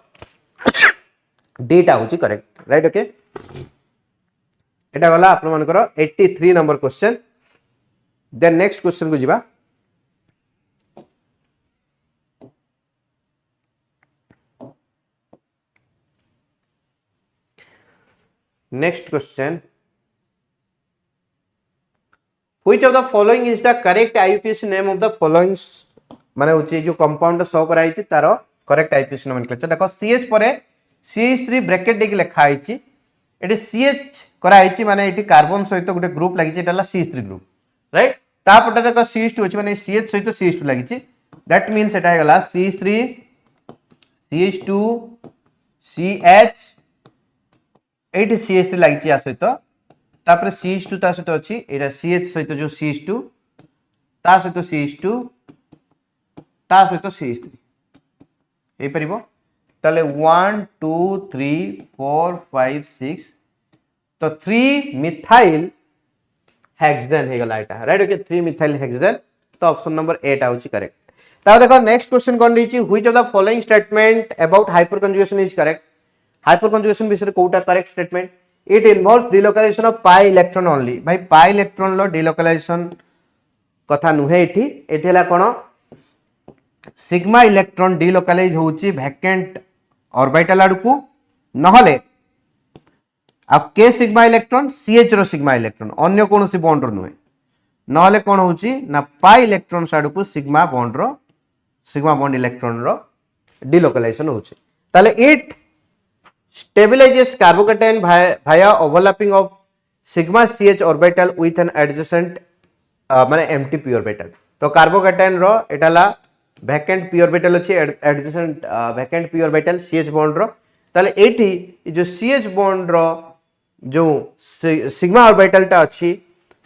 डी टा होची करेक्ट राइट ओके एटा गला आपन मानकर 83 number question then next question को जिबा next question which of the following is the correct IUPAC name of the following माने होची जो कंपाउंड शो कराई छि तारो करेक्ट आईयूपीएसी नोमेनक्लेचर देखो सीएच परे CH3 ब्रैकेट देकी लिखा आइछि एटी CH करा आइछि माने एटी कार्बन सहित गुटे ग्रुप लागि छि एटाला CH3 ग्रुप राइट ता पटे देखो CH2 अछि माने CH सहित CH2 लागि छि that means Etah हेगला CH3 CH2 CH eighty CH3 लागि छि आ सहित तापर CH2 ता सहित अछि एटा CH सहित जो CH2 ता सहित CH2 ता सहित CH3 हे परिबो ताले 1 2 3 4 5 6 तो 3 मिथाइल हेक्सेन हे गला एटा राइट ओके 3 मिथाइल हेक्सेन तो ऑप्शन नंबर 8 आउची करेक्ट ता देखो नेक्स्ट क्वेश्चन कोन दिछि which of the following statement about hyperconjugation is correct hyperconjugation विषय कोटा correct statement it involves delocalisation of pi electron only भाई पाई इलेक्ट्रॉन लो डिलोकलाइजेशन कथा नुहे एठी एठेला कोन सिग्मा इलेक्ट्रॉन डिलोकलाइज होउची वैकेंट ऑर्बिटल आडकू नहले अब के सिग्मा इलेक्ट्रॉन सीएच रो सिग्मा इलेक्ट्रॉन अन्य कोनोसी बॉन्ड रो नुहे नहले कोन होउची ना पाई इलेक्ट्रॉन आडकू सिग्मा बॉन्ड इलेक्ट्रॉन रो डिलोकलाइजेशन होउची ताले it stabilises carbocation via overlapping of sigma CH orbital with an adjacent माने empty p orbital तो कार्बोकैटायन रो एटाला वैकेंट p orbital अछि adjacent vacant p orbital CH bond रो ताले एठी जो CH बॉन्ड रो जो सिग्मा ऑर्बिटल टा अछि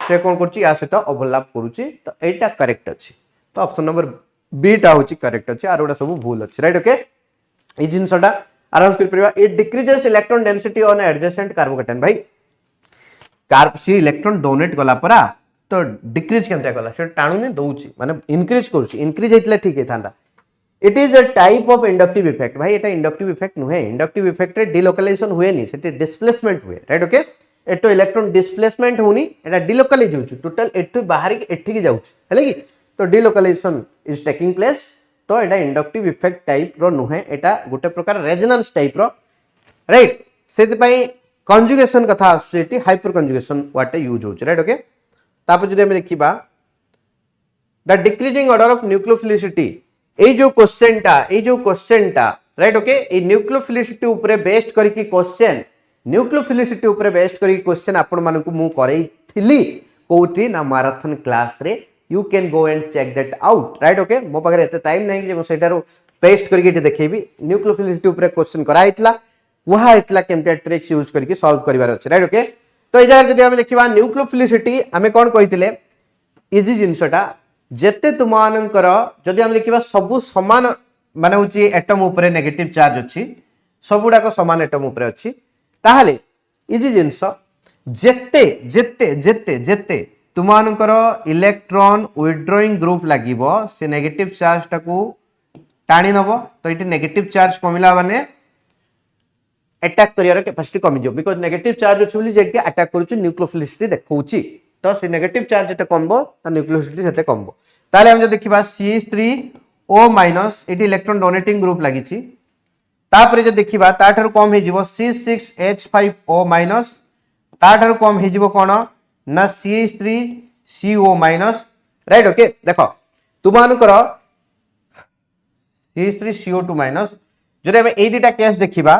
से कोन करछि या से तो ओवरलैप करूछि तो एटा करेक्ट अछि तो ऑप्शन नंबर बी टा होछि करेक्ट अछि आर ओडा सब भूल अछि राइट ओके ई जिंसटा आराम कर परिबा it decreases electron density on adjacent carbocation भाई कार्ब सी इलेक्ट्रॉन डोनेट गला परा तो डिक्रीज केमता गला से टाणु ने दउची माने इंक्रीज करूची इंक्रीज हेतले ठीक हेथांदा it is a type of inductive effect भाई एटा इंडक्टिव इफेक्ट नुहे इंडक्टिव इफेक्ट रे डिलोकलाइजेशन हुए नी सेटे डिस्प्लेसमेंट हुए राइट ओके एटो इलेक्ट्रॉन डिस्प्लेसमेंट होनी एटा डिलोकलाइज होची टोटल एटो बाहर के एठी की जाउची हेले की तो डिलोकलाइजेशन इज टेकिंग प्लेस तो एटा इंडक्टिव इफेक्ट टाइप रो नुहे एटा गोटे प्रकार रेजोनेंस टाइप रो राइट सेति पई कंजुगेशन कथा आसेटी हाइपर कंजुगेशन वाटे यूज होची राइट ओके तापर जदि हम देखिबा the decreasing order of nucleophilicity ए जो क्वेश्चन टा राइट ओके ए न्यूक्लियोफिलिसिटी ऊपर बेस्ड करके क्वेश्चन न्यूक्लियोफिलिसिटी ऊपर बेस्ड करके क्वेश्चन आपण मानकु मु करई थिली कोठी ना मैराथन क्लास रे you can go and check that out right okay मो पाखरे एते टाइम नहीं जे सेटारो पेस्ट करके देखेबी न्यूक्लियोफिलिसिटी ऊपर क्वेश्चन कराइतला वहा इतला केमते ट्रिक्स यूज करके सॉल्व करिवार अछि राइट ओके तो ए जगह जदि हम देखिबा न्यूक्लियोफिलिसिटी हमें कोन कहितले इजी जिंसटा जेते तुमानकर जदि हम देखिबा सब समान माने होची एटम ऊपर नेगेटिव चार्ज अच्छी सबुड़ाक समान एटम ऊपर अच्छी ताहले इजी जिनस जेते जेते जेते जेते तुमानकर इलेक्ट्रॉन विथड्रॉइंग ग्रुप लागिबो से नेगेटिव चार्ज टाकू टाणी नब तो ये नेगेटिव चार्ज कमिला माने अटैक करियार कैपेसिटी कमी जो बिकॉज नेगेटिव चार्ज अछि बोली जे कि अटैक करूची न्यूक्लियोफिलिसिटी देखौची तो से नेगेटिव चार्ज जेते कमबो त न्यूक्लियोफिलिसिटी सेते कमबो ताले हम जो देखिबा CH3O- एटी इलेक्ट्रॉन डोनेटिंग ग्रुप लागिची तापरे जो देखिबा ताठारु कम हे जिवो C6H5O- ताठारु कम हे जिवो कोन ना CH3CO- राइट ओके देखो तुमानकर CH3CO2- जदि हम एई दुटा केस देखिबा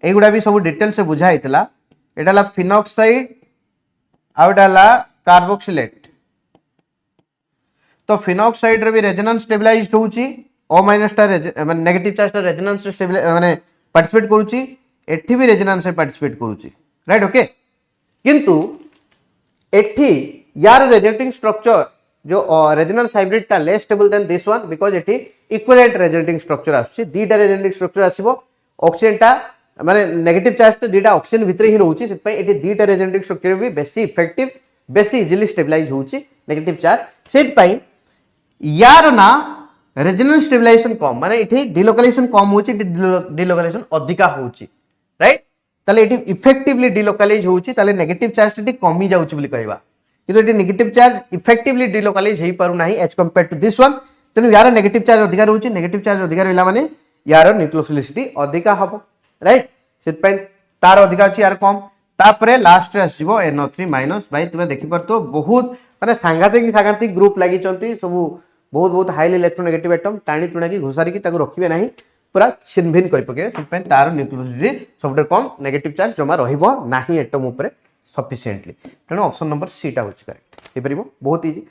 एगुड़ा भी सब डिटेल से बुझा इतला एटाला फिनॉक्साइड आउटाला कार्बोक्सिलेट तो फिनॉक्साइड रे भी रेजोनेंस स्टेबलाइज्ड होउची O- टा माने नेगेटिव चार्ज टा रेजोनेंस स्टेबलाइज माने पार्टिसिपेट करूची एठी भी रेजोनेंस रे पार्टिसिपेट करूची राइट ओके किंतु एठी यार रेजोनेटिंग स्ट्रक्चर जो रेजोनेंस हाइब्रिड टा less stable then this one because एठी इक्विवेलेंट रेजोनेटिंग स्ट्रक्चर आछी दीटा रेजोनेटिंग स्ट्रक्चर आसीबो ऑक्सीजन टा माने नेगेटिव चार्ज तो दीटा ऑक्सीजन भितर ही रहउची सेत पई एठी दीटा रेजोनेटिंग स्ट्रक्चर भी बेसी इफेक्टिव बेसी इजीली स्टेबलाइज होउची नेगेटिव चार्ज सेत पई यार ना रेजोनेंस स्टेबलाइजेशन कम माने एठी डिलोकलाइजेशन कम होउची डिलोकलाइजेशन अधिका होउची राइट ताले एठी इफेक्टिवली डिलोकलाइज होउची ताले नेगेटिव चार्ज एठी कमी जाउची बोली कहबा किंतु एठी नेगेटिव चार्ज इफेक्टिवली डिलोकलाइज हेई पारु नाही as compare to this one तेनु यार नेगेटिव चार्ज अधिका रहउची नेगेटिव चार्ज अधिका रहला माने यार न्यूक्लियोफिलिसिटी अधिका हबो राइट सेत पई तार अधिका अछि यार कम तापरे लास्ट रे आसीबो NO3- भाई तुमे देखि परतो बहुत माने सांघातिक ग्रुप लागि चंती सब बहुत हाईली इलेक्ट्रोनेगेटिव एटम टाणी टुणा की घुसारी की ताको रखिबे नाही पूरा छिनभिन करि पके सेत पई तार न्यूक्लियोसिटी सबटे कम नेगेटिव चार्ज जमा रहिबो नाही एटम ऊपर सफिशिएंटली तेणु ऑप्शन नंबर सी टा होची करेक्ट हे परिबो बहुत इजी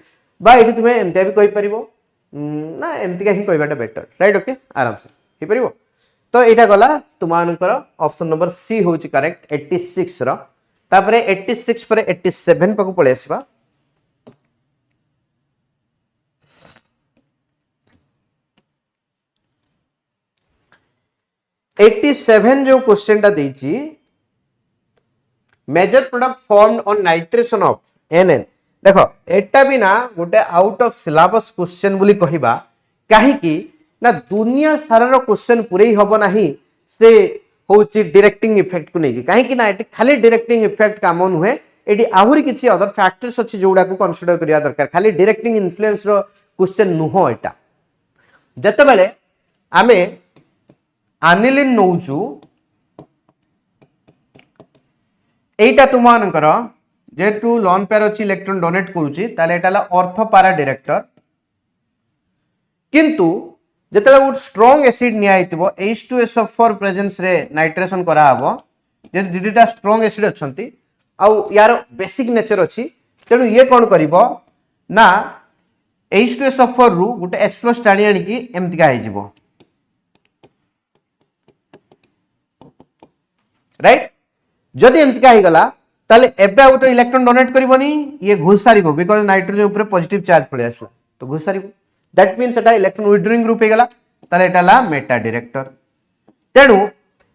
बा एठी तुमे एमते भी कहि परिबो ना एमती का ही कहबाटा बेटर राइट ओके आराम से हे परिबो तो एटा गला तुमानकर ऑप्शन नंबर सी होची करेक्ट 86 रो तापरे 86 पर 87 पको पळे आसीबा 87 जो क्वेश्चन टा देची major product formed on nitration of NN देखो एटा भी ना गोटे आउट ऑफ सिलेबस क्वेश्चन बोली कहिबा काहे की ना दुनिया सारा क्वेश्चन पूरे ही हबो नाही से होची डायरेक्टिंग इफेक्ट को नहीं काहे की ना एटी खाली डायरेक्टिंग इफेक्ट काम नुहे एटी आहुरी किछि अदर फैक्टर्स अछि जोडा को कंसीडर करिया दरकार खाली डायरेक्टिंग इन्फ्लुएंस रो क्वेश्चन नुहो एटा जते बेले आमे एनिलिन नौचू एटा तुमानकर जेतु लोन पेयर अछि इलेक्ट्रॉन डोनेट करूची ताले एटाला ऑर्थो पैरा डायरेक्टर किंतु जेतले गुड स्ट्रांग एसिड निया आइतबो H2SO4 प्रेजेंस रे नाइट्रेशन करा हबो जे दिटा स्ट्रांग एसिड अछंती आ यार बेसिक नेचर अछि तेनु ये कोन करिवो ना H2SO4 रु गुटे H+ टाणी आनी की एमति का हे जिवो राइट जदि एमति का हे गला ताले एबे आउ तो इलेक्ट्रॉन डोनेट करिवोनी ये घुस सारिवो बिकॉज़ नाइट्रोजन ऊपर पॉजिटिव चार्ज पळे आसला तो घुस सारिवो that means Etah electron withdrawing group हे गला ताले एटाला मेटा डायरेक्टर तेनु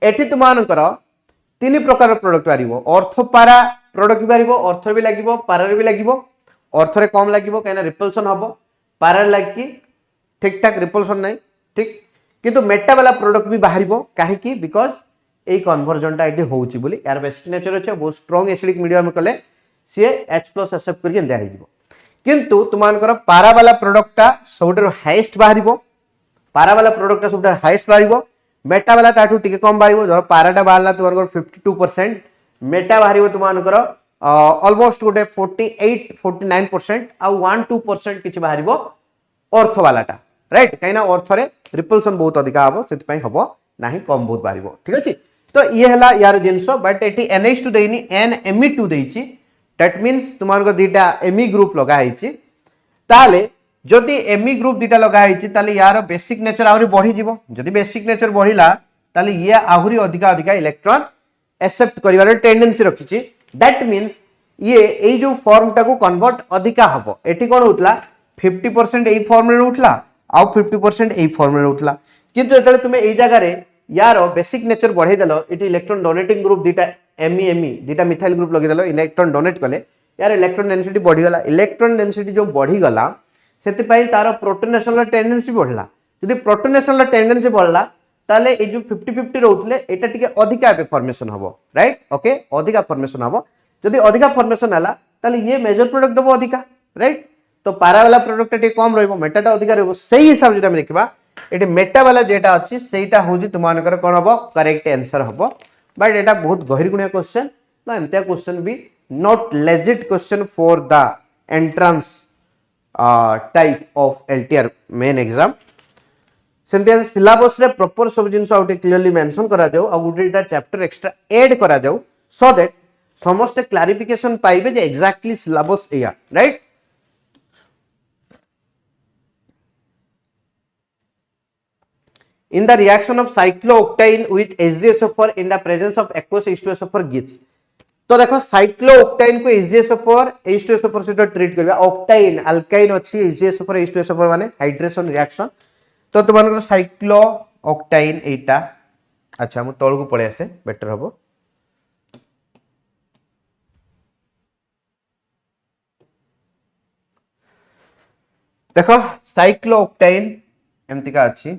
एठी तुमानकर तीन प्रकार प्रोडक्ट बारिवो ऑर्थो पैरा प्रोडक्ट बारिवो ऑर्थो भी लागिवो पैरा भी लागिवो ऑर्थो रे कम लागिवो काइना रिपल्सन हबो पैरा लागी ठीक ठाक रिपल्सन नै ठीक किंतु मेटा वाला प्रोडक्ट भी बाहरिवो काहे की बिकॉज़ ए कन्वर्जन टा एटी होउची बोली यार बेसिक नेचर अछि बहुत स्ट्रांग एसिडिक मीडियम में कले सी H+ एक्सेप्ट करके एंदा हे जिवो किंतु तुमानकर पारा वाला प्रोडक्ट टा सबटर हाईएस्ट बाहरिवो पारा वाला प्रोडक्ट टा सबटर हाईएस्ट बाहरिवो मेटा वाला ताठू टिके कम बाहरिवो जर पाराटा बाहरला तुमानकर 52% मेटा बाहरिवो तुमानकर ऑलमोस्ट गोटे 48-49% आ 1-2% किछि बाहरिवो ऑर्थो वालाटा राइट काइना ऑर्थो रे रिपल्सन बहुत अधिका हबो सेति पई हबो नाही कम बहुत बाहरिवो ठीक अछि तो ये हला यार जिंसो बट एटी NH2 देइनी NMe2 देइची दैट मींस तुमानकर दीटा Me ग्रुप लगा हैची ताले जदि Me ग्रुप दीटा लगा हैची ताले यार बेसिक नेचर आहुरी बढ़ी जिवो जदि बेसिक नेचर बढ़िला ताले ये आहुरी अधिका इलेक्ट्रॉन एक्सेप्ट करिवार टेंडेंसी रखिची दैट मींस ये ए जो फॉर्म टाको कन्वर्ट अधिका हबो एठी कोन होतला 50% एई फॉर्म रे उठला आउ 50% एई फॉर्म रे रहउतला किंतु एतले तुमे एई जगह रे यार बेसिक नेचर बढ़ाई देलो इटी इलेक्ट्रॉन डोनेटिंग ग्रुप दीटा एमईएमई दीटा मिथाइल ग्रुप लगे देलो इलेक्ट्रॉन डोनेट कले यार इलेक्ट्रॉन डेंसिटी बढ़ी गला इलेक्ट्रॉन डेंसिटी जो बढ़ी गला सेति पई तार प्रोटोनेशनल टेंडेंसी बढ़ला यदि प्रोटोनेशनल टेंडेंसी बढ़ला ताले ए जो 50-50 रहउतले एटा टिके अधिका फॉर्मेशन हबो राइट ओके अधिका फॉर्मेशन हबो जदि अधिका फॉर्मेशन हला ताले ये मेजर प्रोडक्ट दबो अधिका राइट तो पारा वाला प्रोडक्ट टी कम रहइबो मेटाटा अधिका रहइबो सेही हिसाब जे हम देखबा एटी मेटा वाला जेटा अछि सेटा होजी तुमानकर कोन हबो करेक्ट आंसर हबो बट एटा बहुत गहिर गुणिया क्वेश्चन ना एमतिया क्वेश्चन भी not legit question for the entrance type of एलटीआर मेन एग्जाम सेंतिया सिलेबस रे प्रॉपर सब जिंस आउट क्लियरली मेंशन करा जाऊ आ गुटेटा चैप्टर एक्स्ट्रा ऐड करा जाऊ सो दैट समस्त क्लैरिफिकेशन पाइबे जे एग्जैक्टली सिलेबस एया right in the reaction of cyclooctane with HCl in the presence of aqueous H2SO4 gives तो देखो cyclooctane को HCl H2SO4 से ट्रीट करबा octane alkyne अछि HCl H2SO4 माने हाइड्रेशन रिएक्शन तो तुमन cyclooctane एटा अच्छा मु तळ को पळे आसे बेटर हबो देखो cyclooctane एमति का अछि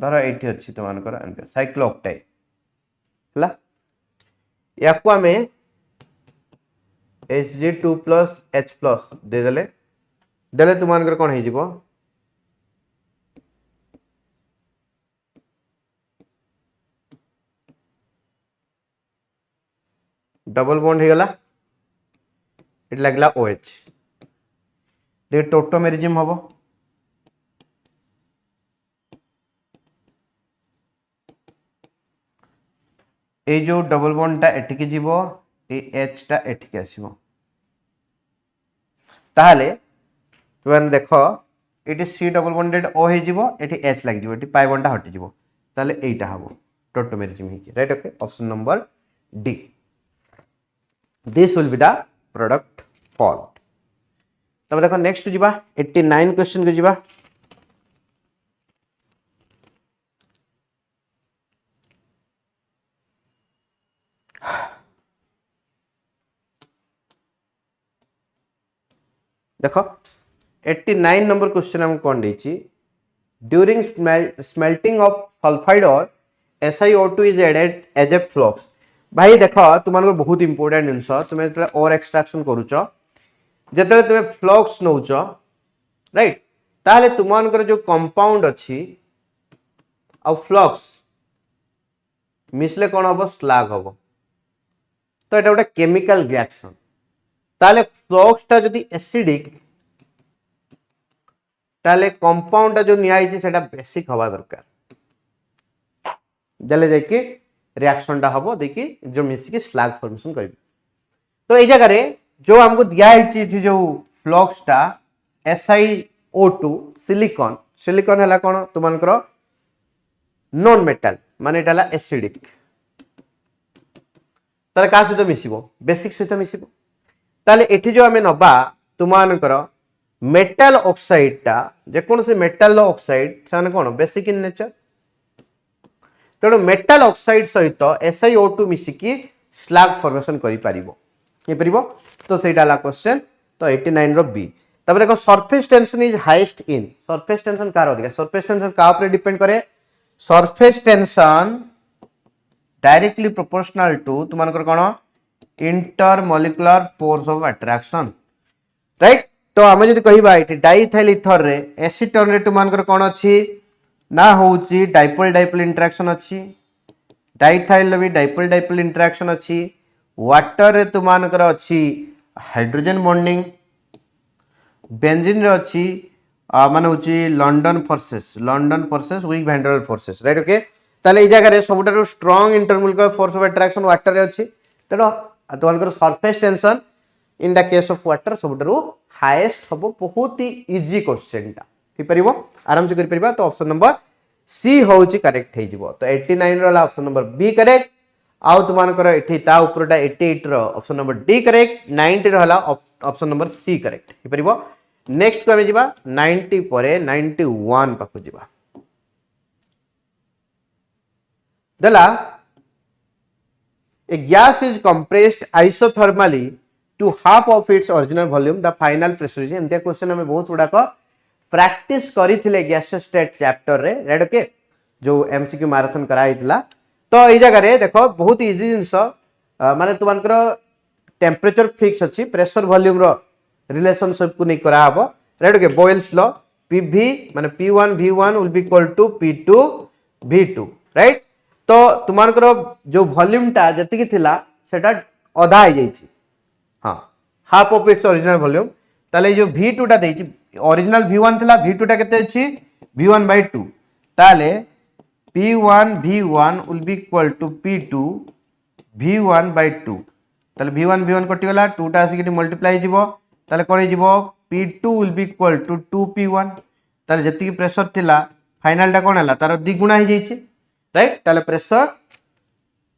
धर एठी अछि तुमनकर एमति cyclooctane हला याको हमें Hg2 H+ दे देले तुमनकर कोन हे जिवो डबल बॉन्ड हे गला इट लागला OH दे टोटोमेरिज्म हबो ए जो डबल बॉन्ड टा एठिके जीवो ए एच टा एठिके आसीबो ताहाले तुमन देखो एटी सी डबल बॉन्डेड ओ हे जीवो एठी एच लाग जीवो एठी पाई बॉन्ड टा हटि जीवो ताहाले एटा हबो टोटोमेरिज्म हिकी right okay option number D this will be the product formed तब देखो नेक्स्ट जीवा 89 क्वेश्चन को जीवा देखो 89 नंबर क्वेश्चन हम कौन देछि ड्यूरिंग स्मेल्टिंग ऑफ सल्फाइड और SiO2 is added as a flux भाई देखो तुमन बहुत इंपोर्टेंट जिनस तुम जो और एक्सट्रैक्शन करूच जते तुम फ्लक्स नौच राइट ताहले तुमनकर जो कंपाउंड अच्छी आ फ्लक्स मिसले कौन हम स्लैग हम तो ये गोटे केमिकल रिएक्शन ताले फ्लक्स टा जदि एसिडिक ताले कंपाउंड टा जो नियाई सेटा बेसिक हवा दरकार देले जाके रिएक्शन टा हबो देखि जो मिसी के स्लैग फॉर्मेशन करिबे तो ए जगह रे जो हमको दिया है जो फ्लक्स टा SiO2 सिलिकॉन सिलिकॉन हला कोन तुमनकर नॉन मेटल माने एटाला एसिडिक ताले का सहित मिसिबो बेसिक सहित मिसिबो ताले एठी जो हमें नबा तुमानकर मेटल ऑक्साइड टा जे कोन से मेटल ऑक्साइड सान कोन बेसिक इन नेचर तेणु मेटल ऑक्साइड सहित SiO2 मिसिकी स्लैग फॉर्मेशन करि परिबो ए परिबो तो सेटा ला क्वेश्चन तो 89 रो बी तब देखो surface tension is highest in surface tension कार अधिका सरफेस टेंशन का ऊपर डिपेंड करे surface tension directly proportional to तुमानकर कोन intermolecular force of attraction right तो आम जदि कहबा इति डाइथाइल ईथर रे एसीटोन रे तुमानकर कोन अछि ना होउची डाइपोल डाइपोल इंटरेक्शन अछि डाइथाइल भी डाइपोल डाइपोल इंटरेक्शन अछि वाटर रे तुमानकर अछि हाइड्रोजन बॉन्डिंग बेंजीन रे अछि माने होची London forces weak van forces right okay ताले ई जगह रे सबटा strong intermolecular force of attraction water रे अछि तेणु तुमनकर surface tension in the case of water सबटा हाईएस्ट हबो बहुत ही इजी क्वेश्चन टा कि परिबो आराम से कर परिबा तो ऑप्शन नंबर सी होउची करेक्ट हे जिवो तो 89 रो ऑप्शन नंबर बी करेक्ट आउ तुमकर एठी ता ऊपरटा 88 रो ऑप्शन नंबर डी करेक्ट 90 रो हला ऑप्शन नंबर सी करेक्ट हे परिबो नेक्स्ट को हमें जिबा 90 परे 91 पाखु जिबा दला a gas is compressed isothermally to half of its original volume the final pressure is एमते क्वेश्चन हमें बहुत गुडा को प्रैक्टिस करिथिले गैसोस्टेट चैप्टर रे राइट ओके जो एमसीक्यू मैराथन कराइतला तो ए जगह रे देखो बहुत इजी जिंस माने तुमनकर टेम्परेचर फिक्स अछि प्रेशर वॉल्यूम रो रिलेशनशिप को नै करा हबो right okay Boyle's law pv माने p1 v1 will be equal to p2 v2 right तो तुमनकर जो वॉल्यूम टा जति कि थिला सेटा आधा हो जाइछि हां half of its original volume ताले जो v2 टा देछि ओरिजिनल v1 थिला v2 टा केते अछि v1/2 ताले p1 v1 will be equal to p2 v1/2 ताले v1 v1 कटि गला 2 टा आसी मल्टीप्लाई जिवो ताले कोन जिवो p2 will be equal to 2p1 ताले जति प्रेशर थिला फाइनल टा कोन हला तार द्विगुणा हो जाइछि राइट ताले pressure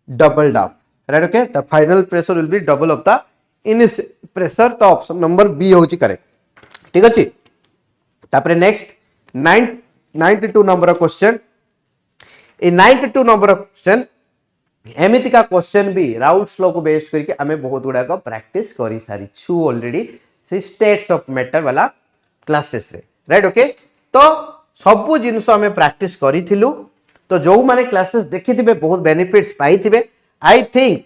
doubled up right okay the final pressure will be double of the initial pressure तो ऑप्शन नंबर बी होची करेक्ट ठीक अछि तापरे नेक्स्ट 92 नंबर क्वेश्चन ए 92 नंबर क्वेश्चन एमिति का क्वेश्चन भी राउल्स लॉ को बेस्ड करके हमें बहुत गुडा को प्रैक्टिस करि सारी छु ऑलरेडी से स्टेट्स ऑफ मैटर वाला क्लासेस रे राइट ओके तो सब जिंस हमें प्रैक्टिस करिथिलु तो जो माने क्लासेस देखिथिबे बहुत बेनिफिट्स पाइथिबे आई थिंक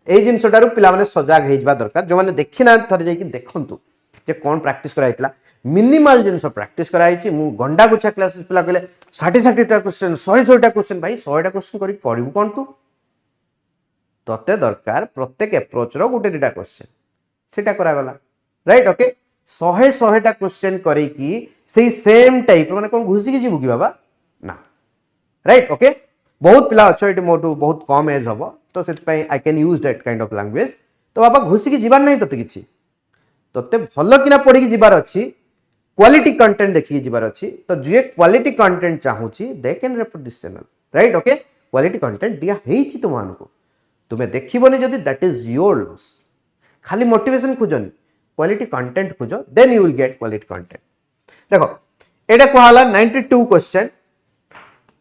ए जिंसटारु पिला माने सजाग हेजबा दरकार जो माने देखिना थरे जाई कि देखंतु जे कोन प्रैक्टिस कराइतला मिनिमल जिंस प्रैक्टिस कराइछि मु गंडा गुछा क्लासेस पिला कहले 60 टा क्वेश्चन 100 टा क्वेश्चन भाई 100 टा क्वेश्चन करी पढिबु कोन तू तते दरकार प्रत्येक अप्रोच रो गुटे डिटा क्वेश्चन सेटा करा गला राइट ओके 100 टा क्वेश्चन करी की सेही सेम टाइप माने कोन घुसी की जिबु की बाबा ना राइट ओके बहुत पिला अच्छो एटी मोटू बहुत कम एज हबो तो सेत पई I can use that kind of language तो बाबा घुसी की जीवार नहीं तते किछि तते भलो किना पढी की जीवार अछि क्वालिटी कंटेंट देखि जीवार अछि तो जे क्वालिटी कंटेंट चाहूची they can refer this channel right okay quality content दिया हेछि तुमान को तुमे देखिबोनी जदी दैट इज योर लॉस खाली मोटिवेशन खोजनी क्वालिटी कंटेंट खोजो then you will get quality content देखो एटा कहला 92 question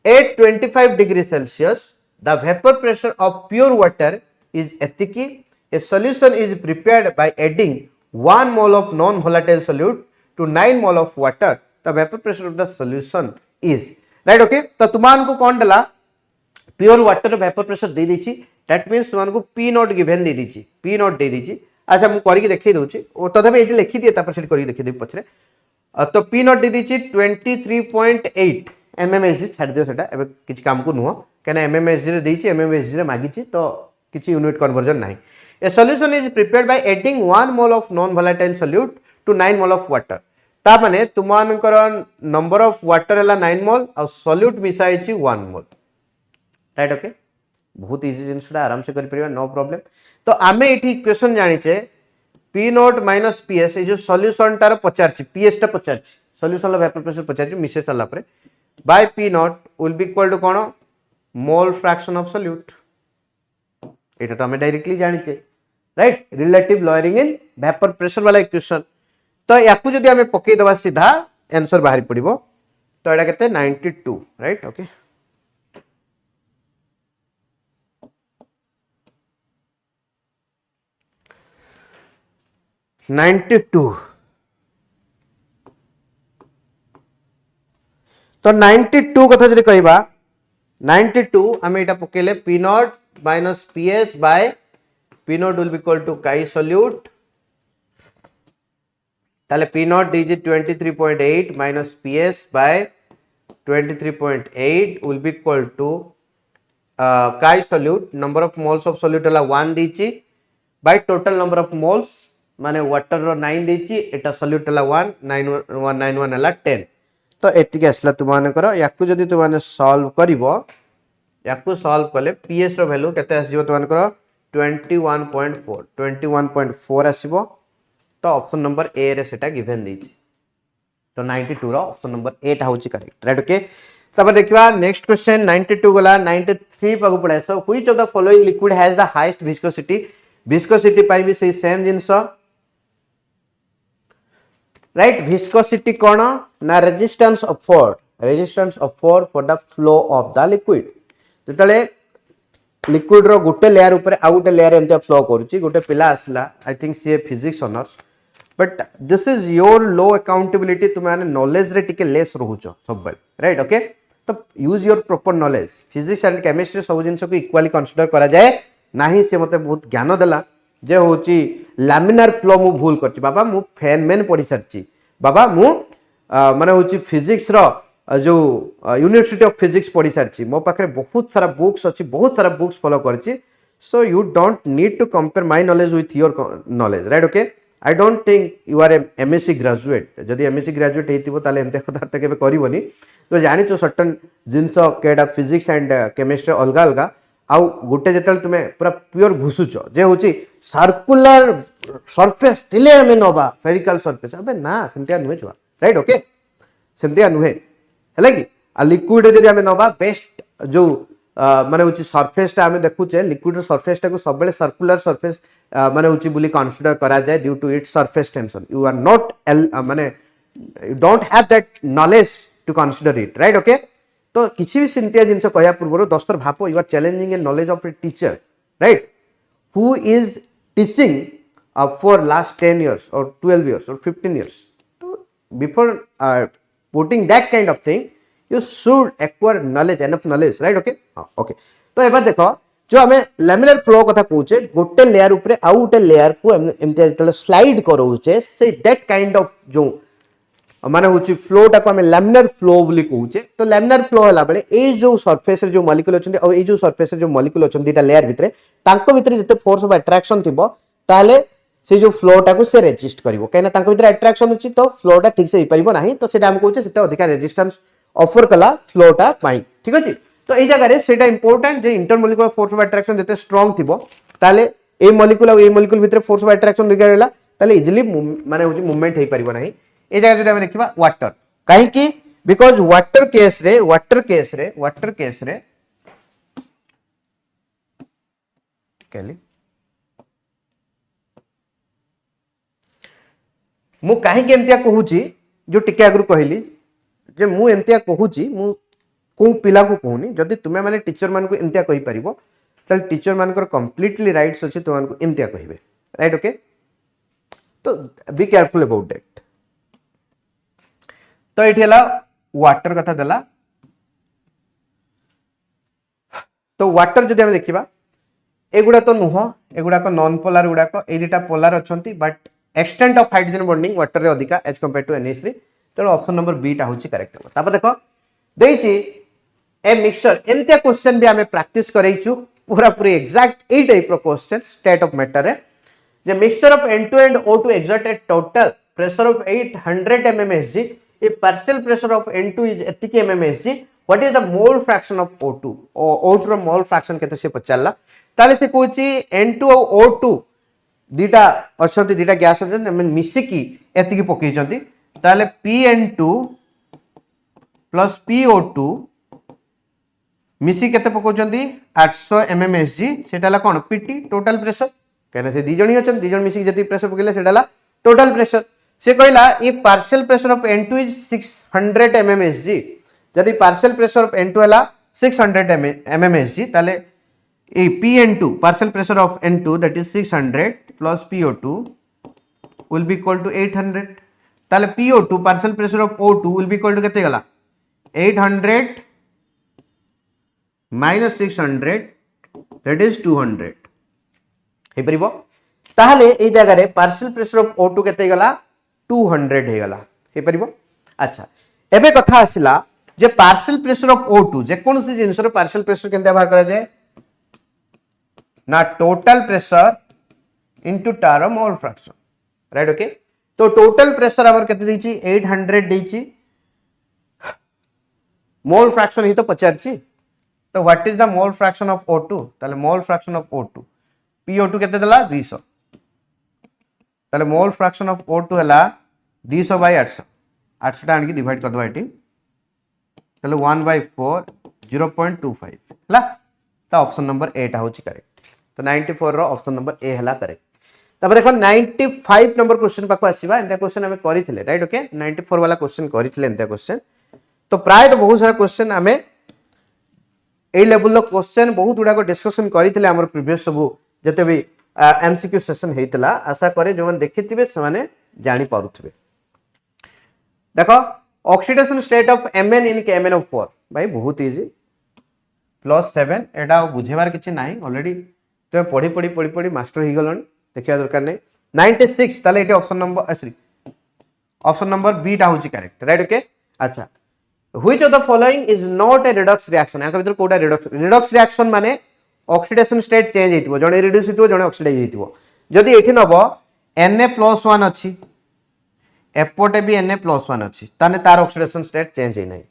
At 25 degrees Celsius, the vapor pressure of pure water is etiki. A solution is prepared by adding 1 mole of non-volatile solute to 9 mole of water. The vapor pressure of the solution is right. Okay. तो तुमान को कौन डला pure water vapor pressure they दीची. That means तुमान को P not given they दीची. P not दे दीची. अच्छा मु करी के देखै दोची. ओ तथापि एटी लिखि दिए तापर सेट करी देखै दे पछरे. तो P not दे दीची 23.8 एमएमएसजी छाड़ दियो सेटा एबे किछ काम को नुहो केना एमएमएसजी रे देछि एमएमएसजी रे मागिछि तो किछ यूनिट कन्वर्जन नाही a solution is prepared by adding 1 mole of non volatile solute to 9 mole of water ता माने तुमानकर नंबर ऑफ वाटर हला 9 मोल और सॉल्यूट मिसाइछि 1 मोल राइट ओके बहुत इजी जिंसटा आराम से कर परिबा नो प्रॉब्लम तो आमे एठी इक्वेशन जानिचे p नॉट माइनस ps ए जो सॉल्यूशन तार पचारछि ps टा पचारछि सॉल्यूशन ला वेपर प्रेशर पचारछि मिसे चला परे by P naught will be equal to कौन मोल फ्रैक्शन ऑफ सॉल्यूट एटा तो हमें डायरेक्टली जानिचे right relative lowering in vapour pressure वाला इक्वेशन तो याकू जदी हमें पकई दबा सीधा आंसर बाहर पड़िबो तो एटा केते 92 राइट ओके तो 92 कथा जदि कहबा 92 हमें एटा पकेले p not minus ps by p not will be equal to chi solute ताले p नॉट डी 23.8 minus ps by 23.8 will be equal to chi solute number of moles of solute हला 1 दीची by total number of moles माने water रो 9 दीची एटा solute हला 19191 हला 10 तो एटिक आसला तुमाने करो याकू जदी तुमाने सॉल्व करिवो याकू सॉल्व कले पीएस रो वैल्यू केते आसीबो तुमाने करो 21.4 आसीबो तो ऑप्शन नंबर ए रे सेटा गिवन देछि तो 92 रो ऑप्शन नंबर 8 होची करेक्ट राइट ओके तब देखिबा नेक्स्ट क्वेश्चन 92 गला 93 पागु पड़े so which of the following liquid has the highest viscosity पाई भी से सेम जिंस राइट विस्कोसिटी कोन ना resistance of for the flow of the liquid जतले लिक्विड रो गुटे लेयर ऊपर आ गुटे लेयर एमते फ्लो करूची गुटे पिला आसला I think see physics honours but this is your low accountability तुम माने नॉलेज रे टिके लेस रहउचो सब बेल राइट ओके तो use your proper knowledge physics and chemistry सब जिंस को इक्वली कंसीडर करा जाए नाही से मते बहुत ज्ञान देला जे होची लैमिनार फ्लो मु भूल करची बाबा मु फेनमेन पढ़ी सरची बाबा मु माने होची फिजिक्स रो जो यूनिवर्सिटी ऑफ फिजिक्स पढ़ी सारी मो पाखे बहुत सारा बुक्स अच्छी बहुत सारा बुक्स फॉलो करची so you don't need to compare my knowledge with your knowledge right okay I don't think you are MSc graduate जदि एमएससी ग्रेजुएट हेतिबो ताले एमते कथा केबे करिवोनी तो जानिचो सर्टेन जिंस केडा फिजिक्स एंड केमिस्ट्री अलगा अलगा आउ गोटे जतल तुमे पूरा प्योर घुसुचो जे होची सर्कुलर सरफेस तिले हमें नबा फेरिकल सरफेस अबे ना सेमतिया नुहे छुआ राइट ओके सेमतिया नुहे है कि लिक्विड जदि आम नवा बेस्ट जो माने होची सरफेस टा आम देखुचे लिक्विड सरफेस टा को सब बेले सर्कुलर सरफेस माने होची बुली कंसीडर करा जाए due to its surface tension you are not माने you don't have that knowledge to consider it right okay तो किसी भी सिंतिया जिनसे कहया पूर्व दस्तर भापो you are challenging a knowledge of a teacher right who is teaching for last 10 years or 12 years or 15 years so before putting that kind of thing you should acquire knowledge enough knowledge right okay okay तो एबार देखो जो हमें laminar flow कथा कहूचे गोटे layer ऊपर आउ गोटे लेयर को एमते जतले slide करोचे say that kind of जो माने होची फ्लो टा को हमें लैमिनार फ्लो बोली कहूचे तो लैमिनार फ्लो हला बेले ए जो सरफेस रे जो मॉलिक्यूल अछन और ए जो सरफेस रे जो मॉलिक्यूल अछन दीटा लेयर भितरे तांको भितरे जते फोर्स ऑफ अट्रैक्शन थिबो ताले से जो फ्लो टा को से रेजिस्ट करिवो कहिना तांको भितरे अट्रैक्शन अछि तो फ्लो टा ठीक से ही परिबो नाही तो सेटा हम कहूचे सेटा अधिक रेजिस्टेंस ऑफर कला फ्लो टा पाई ठीक अछि तो ए जगह रे सेटा important J intermolecular force of attraction जते स्ट्रांग थिबो ताले ए मॉलिक्यूल और ए मॉलिक्यूल भितरे फोर्स ऑफ अट्रैक्शन दिगा रेला ताले इजीली माने होची मूवमेंट हे परिबो नाही ए जगह जदि हम देखिबा वाटर काहे कि बिकॉज़ वाटर केस रे केली मु काहे के एमतिया कहूची जो टिके आगु कहली जे मु एमतिया कहूची मु को पिला को कहूनी जदि तुमे माने टीचर मान को एमतिया कहि परिबो तल टीचर मान को कंप्लीटली राइट्स अछि तुमान को एमतिया कहिबे राइट ओके तो बी केयरफुल अबाउट दैट तो एठी हला वाटर कथा देला तो वाटर जदि हम देखिबा एगुडा तो नुह एगुडा को नॉन पोलर गुडा को ए दुटा पोलर अछंती but extent of hydrogen bonding water रे अधिका एज कंपेयर टू NH3 तो ऑप्शन नंबर बी टा होची करेक्ट हो तापर देखो देइची ए मिक्सचर एंतिया क्वेश्चन भी हमें प्रैक्टिस करैछु पूरा पूरी एग्जैक्ट ए टाइप रो क्वेश्चन स्टेट ऑफ मैटर रे जे mixture of N2 and O2 exert a total pressure of 800 mmHg if partial pressure of N2 is एतिकी mmHg what is the mole fraction of O2 O2 रो mole fraction केते से पचाला ताले से Kochi N2 और O2 दीटा अछंती दीटा gas अछंती हम मिसिकी एतिकी पकई चंती ताले PN2 plus PO2 मिसी केते पकोचंती 800 mmHg सेटाला कोन PT टोटल प्रेशर कहना से दी जणी अछन दी जण मिसी जति प्रेशर पकेले सेटाला टोटल प्रेशर से कहला if partial pressure of N2 is 600 mmHg जदि पार्शियल प्रेशर ऑफ N2 हला 600 mmHg ताले ए PN2 partial pressure of N2 that is 600 plus PO2 will be equal to 800 ताले PO2 partial pressure of O2 will be equal to केते गला 800 minus 600 that is 200 हे परिबो ताले ए जगह रे partial pressure of O2 केते गला 200 हे गला हे परिबो अच्छा एबे कथा आसिला जे partial pressure of O2 जे कोनसी जिंस रो partial pressure केनते बाहर करा जाय ना टोटल प्रेशर इनटू टार मोल फ्रैक्शन राइट ओके तो टोटल प्रेशर हमर केते दैछि 800 दैछि मोल फ्रैक्शन ही तो पचारछि तो what is the mole fraction of O2 ताले mole fraction of O2 PO2 केते देला 200 ताले मोल फ्रैक्शन ऑफ O2 हला 200 बाय 800 800 टा आनकी डिवाइड कर दबा एटी ताले 1/4 0.25 हला तो ऑप्शन नंबर ए टा होची करेक्ट तो 94 रो ऑप्शन नंबर ए हला करेक्ट तब देखो 95 नंबर क्वेश्चन पाको आसीबा एंता क्वेश्चन हमें करिथिले राइट ओके 94 वाला क्वेश्चन करिथिले एंता क्वेश्चन तो प्राय तो बहुत सारा क्वेश्चन हमें ए लेवल रो क्वेश्चन बहुत गुडा को डिस्कशन करिथिले हमर प्रीवियस सब जते भी एमसीक्यू सेशन हेतला आशा करे जो मन देखिथिबे से माने जानि पारुथिबे देखो oxidation state of Mn in KMnO4 भाई बहुत इजी +7 एटा बुझेबार किछि नाही ऑलरेडी तो पढ़ी पढ़ी पढ़ी पढ़ी मास्टर ही गलनी देखिया दरकार नहीं 96 ताले एटे option number sorry option number B टा होची करेक्ट राइट ओके अच्छा which of the following is not a redox reaction या भीतर कोटा रिडक्स रिएक्शन माने ऑक्सीडेशन स्टेट चेंज हेतिबो जणे रिड्यूस हेतिबो जणे ऑक्सीडाइज हेतिबो जदी एठी नबो Na+1 अछि एपोटे भी Na+1 अछि ताने तार ऑक्सीडेशन स्टेट चेंज हे नाही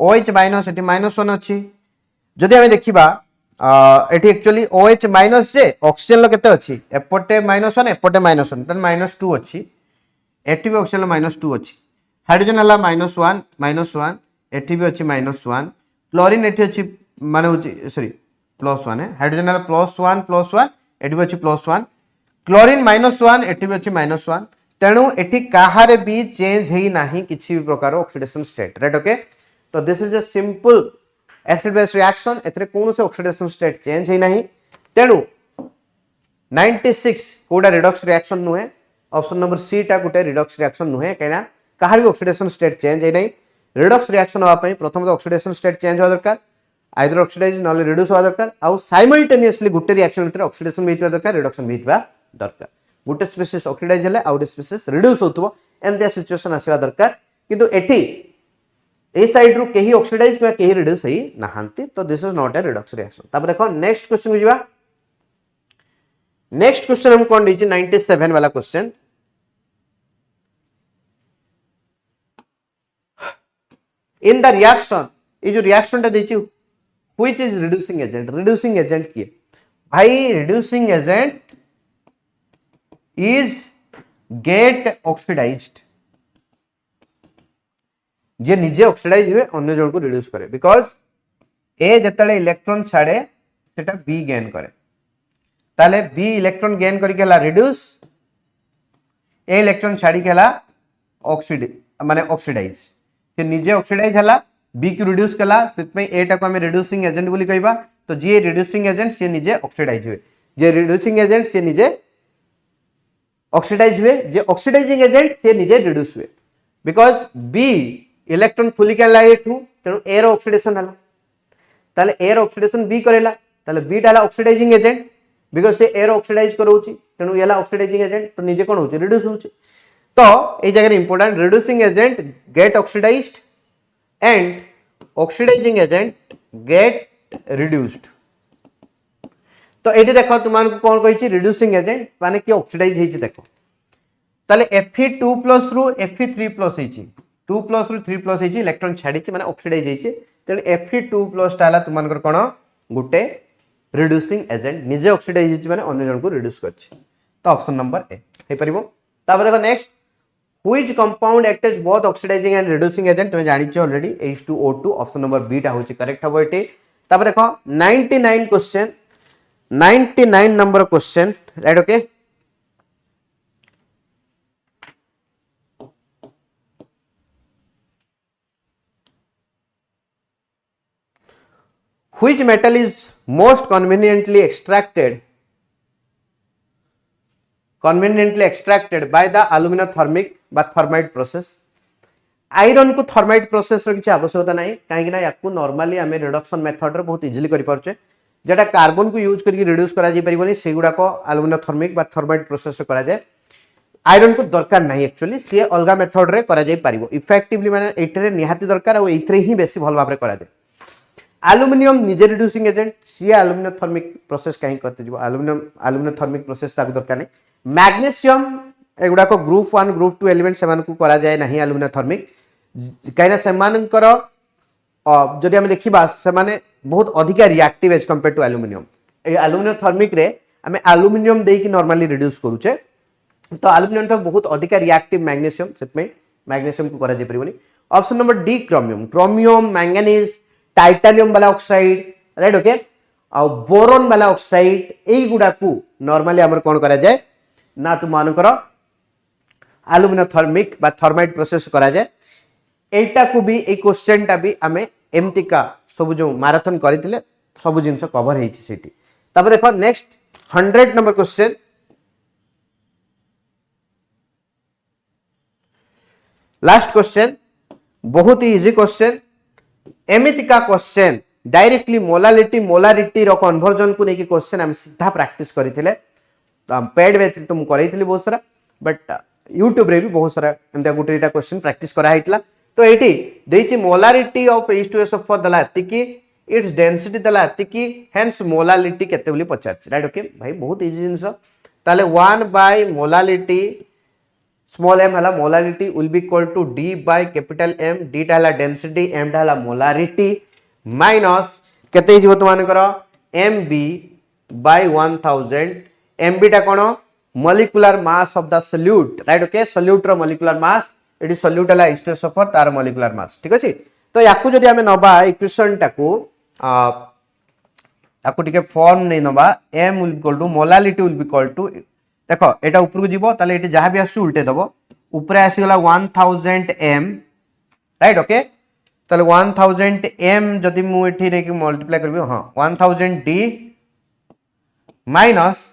OH- एठी -1 अछि जदी हमें देखिबा एठी एक्चुअली OH- जे ऑक्सीजन लो केते अछि एपोटे -1 एपोटे -1 तन -2 अछि एठी भी ऑक्सीजन -2 अछि हाइड्रोजन हला -1 एठी भी अछि -1 क्लोरीन एठी अछि माने सॉरी +1 है हाइड्रोजन हला +1 एठी भी अछि +1 क्लोरीन -1 एठी भी अछि -1 तेणु एठी काहारे भी चेंज हेई नाही किछि भी प्रकार ऑक्सीडेशन स्टेट राइट ओके तो this is a simple acid base reaction एथरे कोन से ऑक्सीडेशन स्टेट चेंज हे नाही तेणु 96 कोडा रिडक्स रिएक्शन नुहे ऑप्शन नंबर सी टा गोटे रिडक्स रिएक्शन नुहे कहना काहार भी ऑक्सीडेशन स्टेट चेंज हे नाही रिडक्स रिएक्शन होवा पई प्रथम तो ऑक्सीडेशन स्टेट चेंज होवा दरकार आइदर ऑक्सीडाइज नले रिड्यूस होवा दरकार आउ साइमल्टेनियसली गोटे रिएक्शन भीतर ऑक्सीडेशन भी दरकार रिडक्शन भी दरकार गोटे स्पीसीज ऑक्सीडाइज हेले आउ स्पीसीज रिड्यूस होतबो एंतिया सिचुएशन आसीबा दरकार किंतु एठी ए साइड रू केही ऑक्सीडाइज में केही रिड्यूस होई नाहंती तो this is not a redox reaction तब देखो नेक्स्ट क्वेश्चन बुझिबा नेक्स्ट क्वेश्चन हम कोन दीची 97 वाला क्वेश्चन इन द रिएक्शन ये जो रिएक्शन टा दीची व्हिच इज रिड्यूसिंग एजेंट की भाई reducing agent is get oxidized जे निजे ऑक्सीडाइज हुए अन्य जन को रिड्यूस करे बिकॉज ए जतले इलेक्ट्रॉन छाड़े सेटा बी गेन करे ताले बी इलेक्ट्रॉन गेन करी केला रिड्यूस ए इलेक्ट्रॉन छाड़ी केला ऑक्सीड माने ऑक्सीडाइज से निजे ऑक्सीडाइज हला बी को रिड्यूस कला सेतपई ए टा को हम रिड्यूसिंग एजेंट बोली कहबा तो जे रिड्यूसिंग एजेंट से निजे ऑक्सीडाइज हुए जे रिड्यूसिंग एजेंट से निजे ऑक्सीडाइज हुए जे ऑक्सीडाइजिंग एजेंट से निजे रिड्यूस हुए बिकॉज बी इलेक्ट्रॉन खुली के लागे ठू तेनु एयर ऑक्सीडेशन हला ताले एयर ऑक्सीडेशन बी करेला ताले बी डाला ऑक्सीडाइजिंग एजेंट बिकॉज से एयर ऑक्सीडाइज करोउची तेनु येला ऑक्सीडाइजिंग एजेंट तो निजे कोन होची रिड्यूस होची तो ए जगह important reducing agent get oxidised and oxidising agent get reduced तो एटी देखो तुमान को कोन कहिची रिड्यूसिंग एजेंट माने कि ऑक्सीडाइज हेची देखो ताले Fe2+ रु Fe3+ हेची 2+ रु 3+ हेची इलेक्ट्रॉन छाडीची माने ऑक्सीडाइज हेची तेनु Fe2+ टाला तुमानकर कोन गुटे रिड्यूसिंग एजेंट निजे ऑक्सीडाइज हेची माने अन्य जन को रिड्यूस करछि तो ऑप्शन नंबर ए हे परिबो तापर देखो next which compound act as both oxidising and reducing agent तुमे जानि छ already H2O2 option number B टा होची करेक्ट हबो एटी तापर देखो 99 question 99 number question right okay which metal is most conveniently extracted by the aluminothermic बा thermite process iron को थर्माइट प्रोसेस रो किछ आवश्यकता नाही काहे कि ना याकू नॉर्मली हमें रिडक्शन मेथड रे बहुत इजीली करि परछे जेटा कार्बन को यूज करके रिड्यूस करा जाय परिबोनी सेगुडा को एल्यूमिनोथर्मिक बा थर्माइट प्रोसेस रे करा जाय आयरन को दरकार नाही एक्चुअली से अलगा मेथड रे करा जाय परिबो इफेक्टिवली माने एटरे निहाती दरकार आ एथरे ही बेसी भल भाबरे करा जाय एल्यूमिनियम निजे रिड्यूसिंग एजेंट सी एल्यूमिनोथर्मिक प्रोसेस कहीं करते जीवो एल्यूमिनोथर्मिक प्रोसेस ताक दरकार नहीं मैग्नीशियम एगुडा को ग्रुप 1 ग्रुप 2 एलिमेंट सेमान को करा जाय नहीं एल्यूमिनोथर्मिक कहिना सेमानकर जदि हम देखिबा सेमाने बहुत अधिक reactive as compare to aluminium ए एल्यूमिनोथर्मिक रे हमें एल्यूमिनियम देकी नॉर्मली रिड्यूस करूचे तो एल्यूमिनियम तो बहुत अधिक रिएक्टिव मैग्नीशियम सेतमे मैग्नीशियम को करा जाय परिबोनी option number D chromium chromium manganese titanium वाला ऑक्साइड राइट ओके आ बोरोन वाला ऑक्साइड एई गुडा को नॉर्मली हमर कोन करा जाय ना तुम मानकर एल्युमिनियम थर्मिक बा थर्माइट प्रोसेस करा जाए एटा को भी ए क्वेश्चन टा भी आमे एमती का सब जो मैराथन करथिले सब जिंस कवर हेछि सेठी तब देखो next 100 number question last question बहुत ही इजी क्वेश्चन एमती का क्वेश्चन डायरेक्टली मोलारिटी रो कन्वर्जन को लेके क्वेश्चन हम सीधा प्रैक्टिस करथिले पेड बैच तो मु करैथिली बहुत सारा बट यूट्यूब रे भी बहुत सारा एमता गुटेटा क्वेश्चन प्रैक्टिस करा हैतला तो एठी देछि मोलारिटी ऑफ H2SO4 दला एतिकी इट्स डेंसिटी दला एतिकी हेंस मोलारिटी केते बोली पचाछ राइट ओके भाई बहुत इजी जिंस ताले 1 बाय मोलारिटी स्मॉल m हला molarity will be equal to d by capital M d टा हला डेंसिटी m टा हला मोलारिटी माइनस केते हिजो तो मान करो mb बाय 1000 mb टा कोन molecular mass of the solute right okay solute रो molecular mass एटी solute हला H2SO4 तार molecular mass ठीक अछि तो याकू जदी हमें नबा इक्वेशन टाकू याकू टिके फॉर्म नै नबा m will equal to molality will be equal to देखो एटा ऊपर को जीवो ताले एटी जहां भी आसु उल्टे दबो ऊपर आसी गला 1000 m राइट ओके ताले 1000 m जदी मु एठी रे कि मल्टीप्लाई करबी हां 1000 d माइनस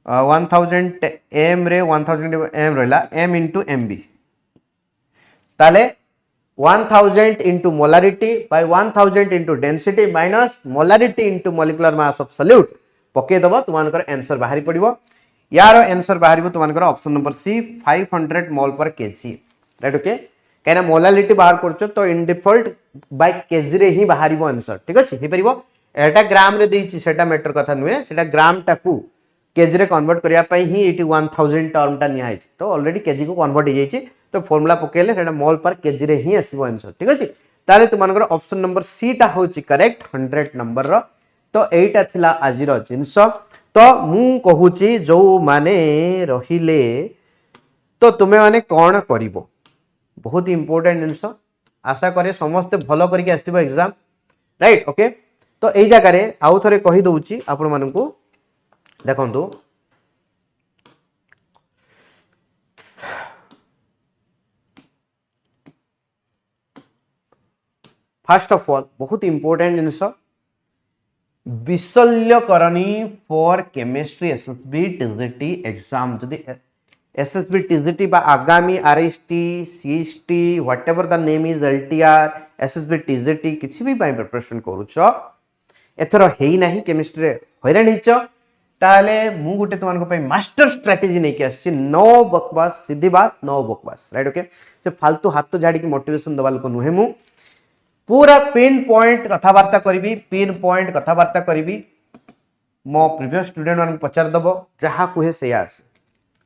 1000 m रे 1000 m रहला m into mb ताले 1000 into molarity by 1000 into density minus molarity into molecular mass of solute पके दबो तुमानकर आंसर बाहरी पड़िबो यार आंसर बाहरिबो तुमानकर ऑप्शन नंबर सी 500 मोल पर केजी राइट ओके कहना मोलारिटी बाहर करछो तो इन डिफॉल्ट बाय केजी रे ही बाहरिबो आंसर ठीक अछि हे परिबो एटा ग्राम रे देछि सेटा मैटर कथा नुए सेटा ग्राम टाकू केजी रे कन्वर्ट करिया पई ही 1000 टर्म टा निया तो ऑलरेडी केजी को कन्वर्ट हो जाइछि तो फार्मूला पकेले सेटा मोल पर केजी रे ही आसीबो आंसर ठीक अछि ताले तुमानकर ऑप्शन नंबर सी टा होछि करेक्ट 100 नंबर रो तो एटा थिला आजिरो जिंस तो मु कहूछि जो माने रहिले तो तुमे माने कोन करिवो बहुत इंपोर्टेंट जिंस आशा करे समस्त भलो करके आस्तिबो एग्जाम राइट ओके तो एई जगह रे आउ थरे कहि दउछि आपण मानकू देखंतु फर्स्ट ऑफ ऑल बहुत इंपोर्टेंट जिंस विशल्यकरणी for chemistry SSB TGT exam जदी एसएसबी टीजीटी बा आगामी RST CST whatever the name is LTR SSB TGT किछि भी पाई प्रिपरेशन करूछो एथरो हेई नाही केमिस्ट्री रे हैरान हिच ताले मु गुटे तुमन को पई मास्टर स्ट्रेटजी नै के आछि नो बकवास सीधी बात नो बकवास राइट ओके से फालतू हाथ तो झाड़ी की मोटिवेशन दवाल को नुहे मु पूरा पिन पॉइंट कथावार्ता करी पिन पॉइंट कथावार्ता करी मो प्रीवियस स्टूडेंट मान पचार दबो जहाँ कहे से आसे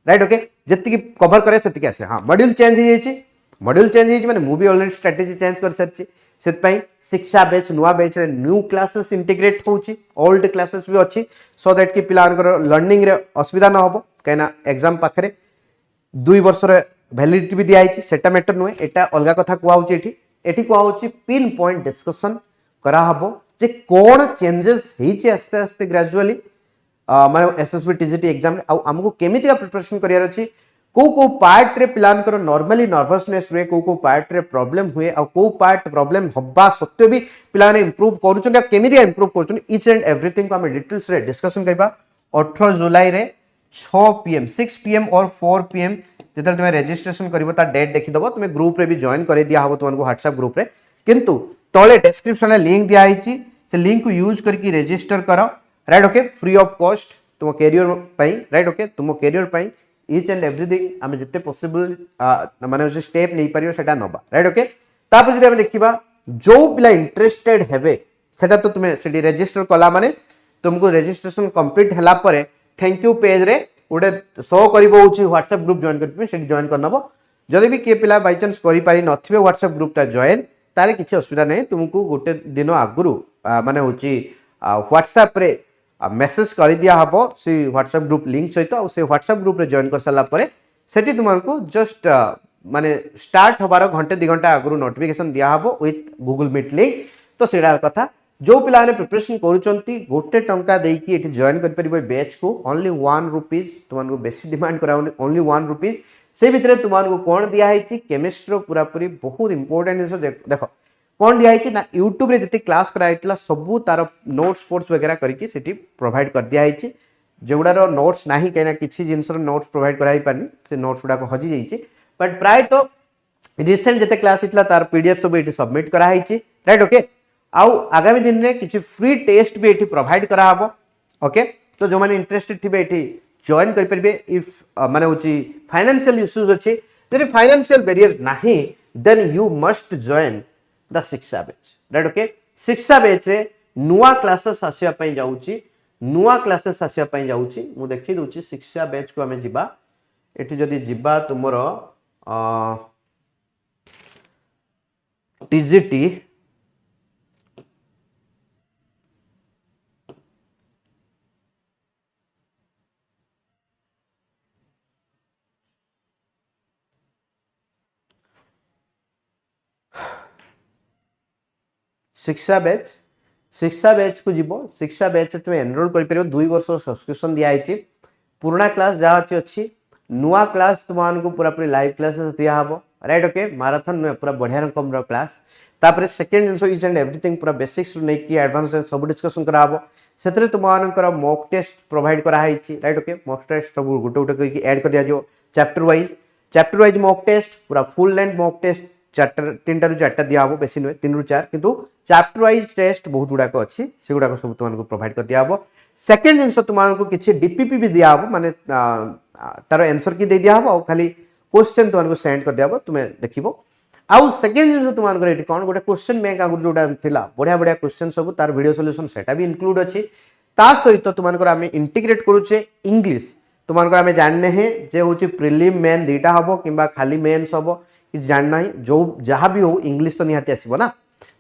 राइट ओके जति कवर करे सेति आसे हाँ मॉड्यूल चेंज हो जाइए मॉड्यूल चेंज हो माने मु भी ऑलरेडी स्ट्रेटजी चेंज कर सारछि सेत शिक्षा बैच नुआ बैच रे न्यू क्लासेस इंटीग्रेट होउछि ओल्ड क्लासेस भी अच्छी सो दैट कि पिलानकर लर्निंग रे असुविधा न होबो कैना एग्जाम पाखरे 2 वर्ष रे वैलिडिटी भी दिया आइछि सेटा मैटर नुए एटा अलगा कथा कुआ होउछि एठी कुआ होउछि पिन पॉइंट डिस्कशन करा हबो जे कोन चेंजेस हेछि आस्ते आस्ते ग्रेजुअली माने एसएसबी टीजीटी एग्जाम रे आ हमको केमिति का प्रिपरेशन करियार अछि को पार्ट रे प्लान करो नॉर्मली नर्वसनेस रे को पार्ट रे प्रॉब्लम हुए आ को पार्ट प्रॉब्लम हब्बा सत्य भी प्लान इंप्रूव करूछन या केमिति इंप्रूव करूछन ईच एंड एवरीथिंग को हम डिटेल्स रे डिस्कशन करबा 18 जुलाई रे 6 पीएम 6 पीएम और 4 पीएम जेतल तुमे रजिस्ट्रेशन करबो ता डेट देखि दबो तुमे ग्रुप रे भी जॉइन करे दिया हबो तुमको व्हाट्सएप ग्रुप रे किंतु तळे डिस्क्रिप्शन रे लिंक दिया आइछि से लिंक को यूज करके रजिस्टर करो right okay free of cost तुम कैरियर पई राइट ओके तुम कैरियर पई ईच एंड एवरीथिंग आम जिते पॉसिबल माने स्टेप नहीं पारियो सेटा नबा राइट ओके तापर जदि हम देखिबा जो पिला इंटरेस्टेड हेबे सेटा तो तुमे सेडी रजिस्टर कला माने तुमको रजिस्ट्रेशन कंप्लीट हला परे थैंक यू पेज रे उडे शो करिवो होची व्हाट्सएप ग्रुप जॉइन करबे सेडी जॉइन करनबो जदि भी के पिला बाय चांस करि पारि नथिबे व्हाट्सएप ग्रुप ता जॉइन तारे किछि असुविधा नै तुमको गोटे दिन आगुरु माने होची व्हाट्सएप रे मेसेज कर दिया हबो से व्हाट्सएप ग्रुप लिंक सहित और से व्हाट्सएप ग्रुप रे जॉइन कर साला परे सेठी तुमको जस्ट माने स्टार्ट हबार घंटे 2 घंटा आगु नोटिफिकेशन दिया हबो विथ गूगल मीट लिंक तो सेडा कथा जो पिला ने प्रिपरेशन करूचंती गोटे टंका देकी एठी जॉइन कर परिबो बैच को ओनली 1 रुपीस तुमन बेसी डिमांड कराउनी ओनली 1 रुपीस से भितरे तुमन को कोन दिया हैची केमिस्ट्री पूरा पूरी बहुत इंपोर्टेंट देखो कौन दिया है ना यूट्यूब रे जति क्लास कराइतला सबू तार नोट्स फोर्स वगैरह करके सिटी प्रोवाइड कर दिया है जोगुड़ार नोट्स ना कहीं किसी जिनसर नोट्स प्रोवाइड कराई पारनी से नोट्स गुड़ाक हजि जाइए बट प्राय तो रिसेंट जिते क्लास होता तार पीडीएफ सब ये सबमिट कराई राइट ओके आउ आगामी दिन में किसी फ्री टेस्ट भी ये प्रोवाइड कराब ओके तो जो मैंने इंटरेस्टेड थे ये जॉइन करेंगे इफ माने होची फाइनेंशियल इश्यूज अच्छे यदि फाइनेंशियल बैरियर नहीं then you must join the Shiksha batch right okay Shiksha batch रे नुआ क्लासेस आसिया पई जाउची नुआ क्लासेस आसिया पई जाउची मु देखि दोची शिक्षा बैच को हमें जिबा एठी जदी जिबा तुमरो टीजीटी शिक्षा बैच को जीवो शिक्षा बैच तुम एनरोल कर पार 2 वर्ष सब्सक्रिप्शन दिखाई पुराना क्लास जहाँ अच्छी नुआ क्लास तुमको पूरा पूरी लाइव क्लासेस दिहब राइट ओके माराथन नुहे पूरा बढ़िया रकम क्लास तापर सेकेंड जिन इज एंड एवरीथिंग पूरा बेसिक्स नहीं एडवांस सब डिस्कसन कराब से तुमर मॉक टेस्ट प्रोवाइड कराई राइट ओके मॉक टेस्ट सब गोटे गोटे ऐड कर दिया चैप्टर वाइज मॉक टेस्ट पूरा फुल लेंथ मॉक टेस्ट 3 ରୁ 4 दिया हम बेसी नुहे 3 ରୁ 4 किंतु चैप्टर वाइज टेस्ट बहुत गुड़ाक अच्छी से गुड़ाक सब तुमको प्रोवाइड कर दिया सेकेंड जिन तुमको किसी डीपीपी भी दिया माने तार आंसर की दे दिया आ खाली क्वेश्चन तुमको सेंड कर दिया तुम्हें देखो आउ सेकेंड जिन तुमको ये कौन गोटे क्वेश्चन बैंक आगुरी जोटा था बढ़िया बढ़िया क्वेश्चन सब तार वीडियो सॉल्यूशन सेटा भी इंक्लूड अच्छी ता सहित तुमको आम इंटीग्रेट करुचे इंग्लिश तुमको आम जानने हैं जे हूँ प्रिलिम मेन दुईटा हम कि खाली मेन्स हम कि जानना ही जो जहाँ भी हो इंग्लिश तो निहाती आसब ना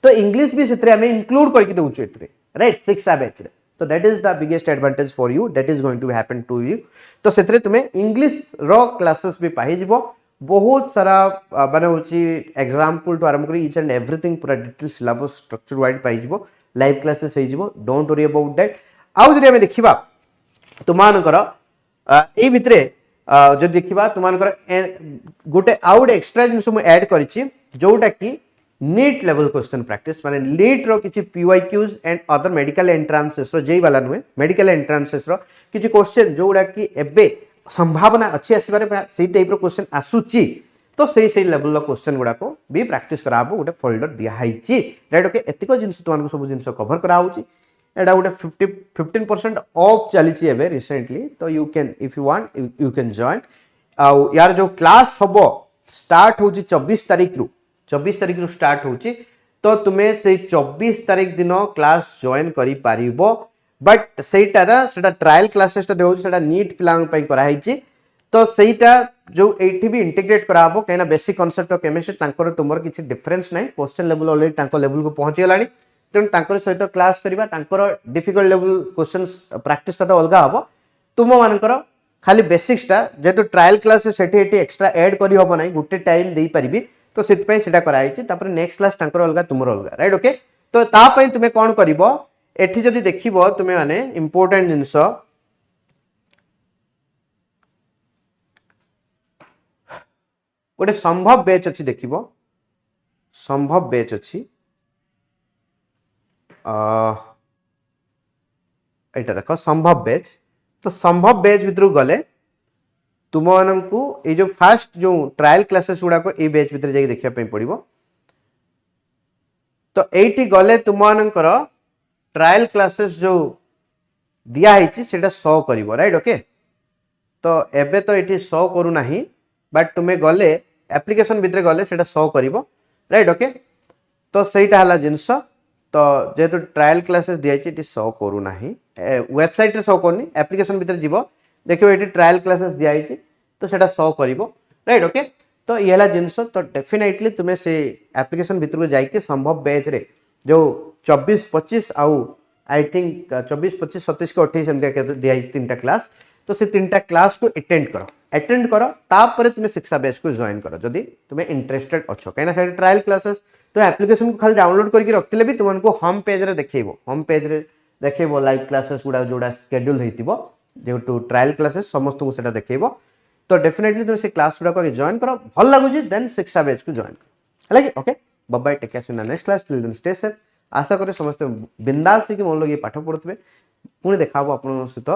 तो इंग्लिश भी से आम इंक्लूड करके दौचु ये राइट शिक्षा बैच तो that is the biggest advantage for you that is going to happen to you तो से तुम्हें इंग्लिश रो क्लासेस भी पाइज बहुत सारा माने होची एग्जांपल टू आरंभ कर ईच एंड एवरीथिंग पूरा डिटेल सिलेबस स्ट्रक्चर वाइज पाइज लाइव क्लासेस हो डोंट वरी अबाउट दैट आउ जदि आम देखा तुमकर ये भितर जो देखा तुमको गोटे आउ गोटे एक्सट्रा जिन मुझे ऐड करी जोटा कि नीट लेवल क्वेश्चन प्रैक्टिस माने नीट रो किछि PYQs and other medical entrances रो जेई वाला नुहे मेडिकल एंट्रांसेस रो किछि क्वेश्चन जोड़ा कि एबे संभावना अच्छी आसबार से टाइप रो क्वेश्चन आसुची तो से लेवल क्वेश्चन गुड़ा को भी प्रैक्टिस कराबो गोटे फोल्डर दिखाई राइट ओके एतिको जिनस तुमको सब जिनस कवर कराउची एटा गोटे 15% ऑफ चली एबे रिसेंटली तो you can if you want you can join आउ यार जो क्लास हबो स्टार्ट होची 24 तारिख रु स्टार्ट होची तो तुम्हें से 24 तारिख दिन क्लास जॉइन करि पारिबो बट सेटा ट्रायल क्लासेस देता नीट पिला कराई तो सेटा जो ये भी इंटीग्रेट कराबो कहीं बेसिक कॉन्सेप्ट ऑफ केमिस्ट्री तुम किसी डिफरेंस ना क्वेश्चन लेवल ऑलरेडी लेवल को पहुंची गलानी तेणु सहित क्लास करवा डिफिकल्ट लेवल क्वेश्चन प्रैक्टिस तो अलग हम तुम मानकर खाली बेसिक्सटा जेहेतु ट्रायल क्लास से एक्सट्रा ऐड कर हम ना गोटे टाइम दे पारि तो से कराई नेक्स्ट क्लास अलग तुम अलग राइट ओके तो तापाई तुम्हें कौन कर एठी जदि देखिबो तुम्हें माने इंपोर्टेंट जिनस गोटे संभव बैच अच्छी देखिबो संभव बैच अच्छी एटा देखो संभव बैच तो संभव बैच भीतर गले तुम मानू ये जो फास्ट जो ट्रायल क्लासेस गुड़ा को ये बैच भीतर जाके देखा पड़ो तो ये गले तुम मानकर ट्रायल क्लासेस जो दिखाई से शो कर राइट ओके तो एबे तो ये शो करूना बट तुम्हें गले एप्लिकेशन भितर गले से शो कर राइट ओके तो सहीटा है जिनस तो जेहेतु ट्रायल क्लासेस दिखाई शो करूना वेबसाइट रे शो करनी एप्लिकेशन भितर जीव देखो ये ट्रायल क्लासेस दिखाई तो सेटा शो कर राइट ओके तो ये जिनस तो डेफिनेटली तुम्हें से एप्लिकेशन भितर को जाइए संभव बैच रे जो 24-25 आउ आई थिंक 24 25 27 को 28 एमती दिया 3टा क्लास तो से 3टा क्लास को अटेंड करो तापर तुम शिक्षा बैच को जॉइन करो जदि तुम इंटरेस्टेड अच्छो कहीं ना ट्रायल क्लासेस तो एप्लिकेशन को खाली डाउनलोड करके रखते भी तुमको होम पेज रे देखो होम पेज रे देखो लाइव क्लासेस गुड़ा जोड़ा शेड्यूल होइतिबो जेटू ट्रायल क्लासेस समस्त को सेटा देखो तो डेफिनेटली तुम से क्लास गुड़ा जॉइन करो भल लगुच देन शिक्षा बैच को जॉइन करो है okay bye take care next class till then stay safe आशा करें समस्त बिंदास कि मन लगे पाठ पढ़ुवे पुणी देखा आप सहित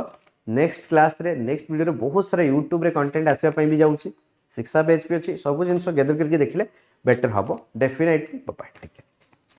नेक्स्ट क्लास रे नेक्स्ट वीडियो रे बहुत सारा यूट्यूब रे कंटेंट आसवाई भी जाऊँगी शिक्षा बैच भी अच्छी सब जिन गैदर करके देखले बेटर हम डेफिनेटली बाय टेक केयर।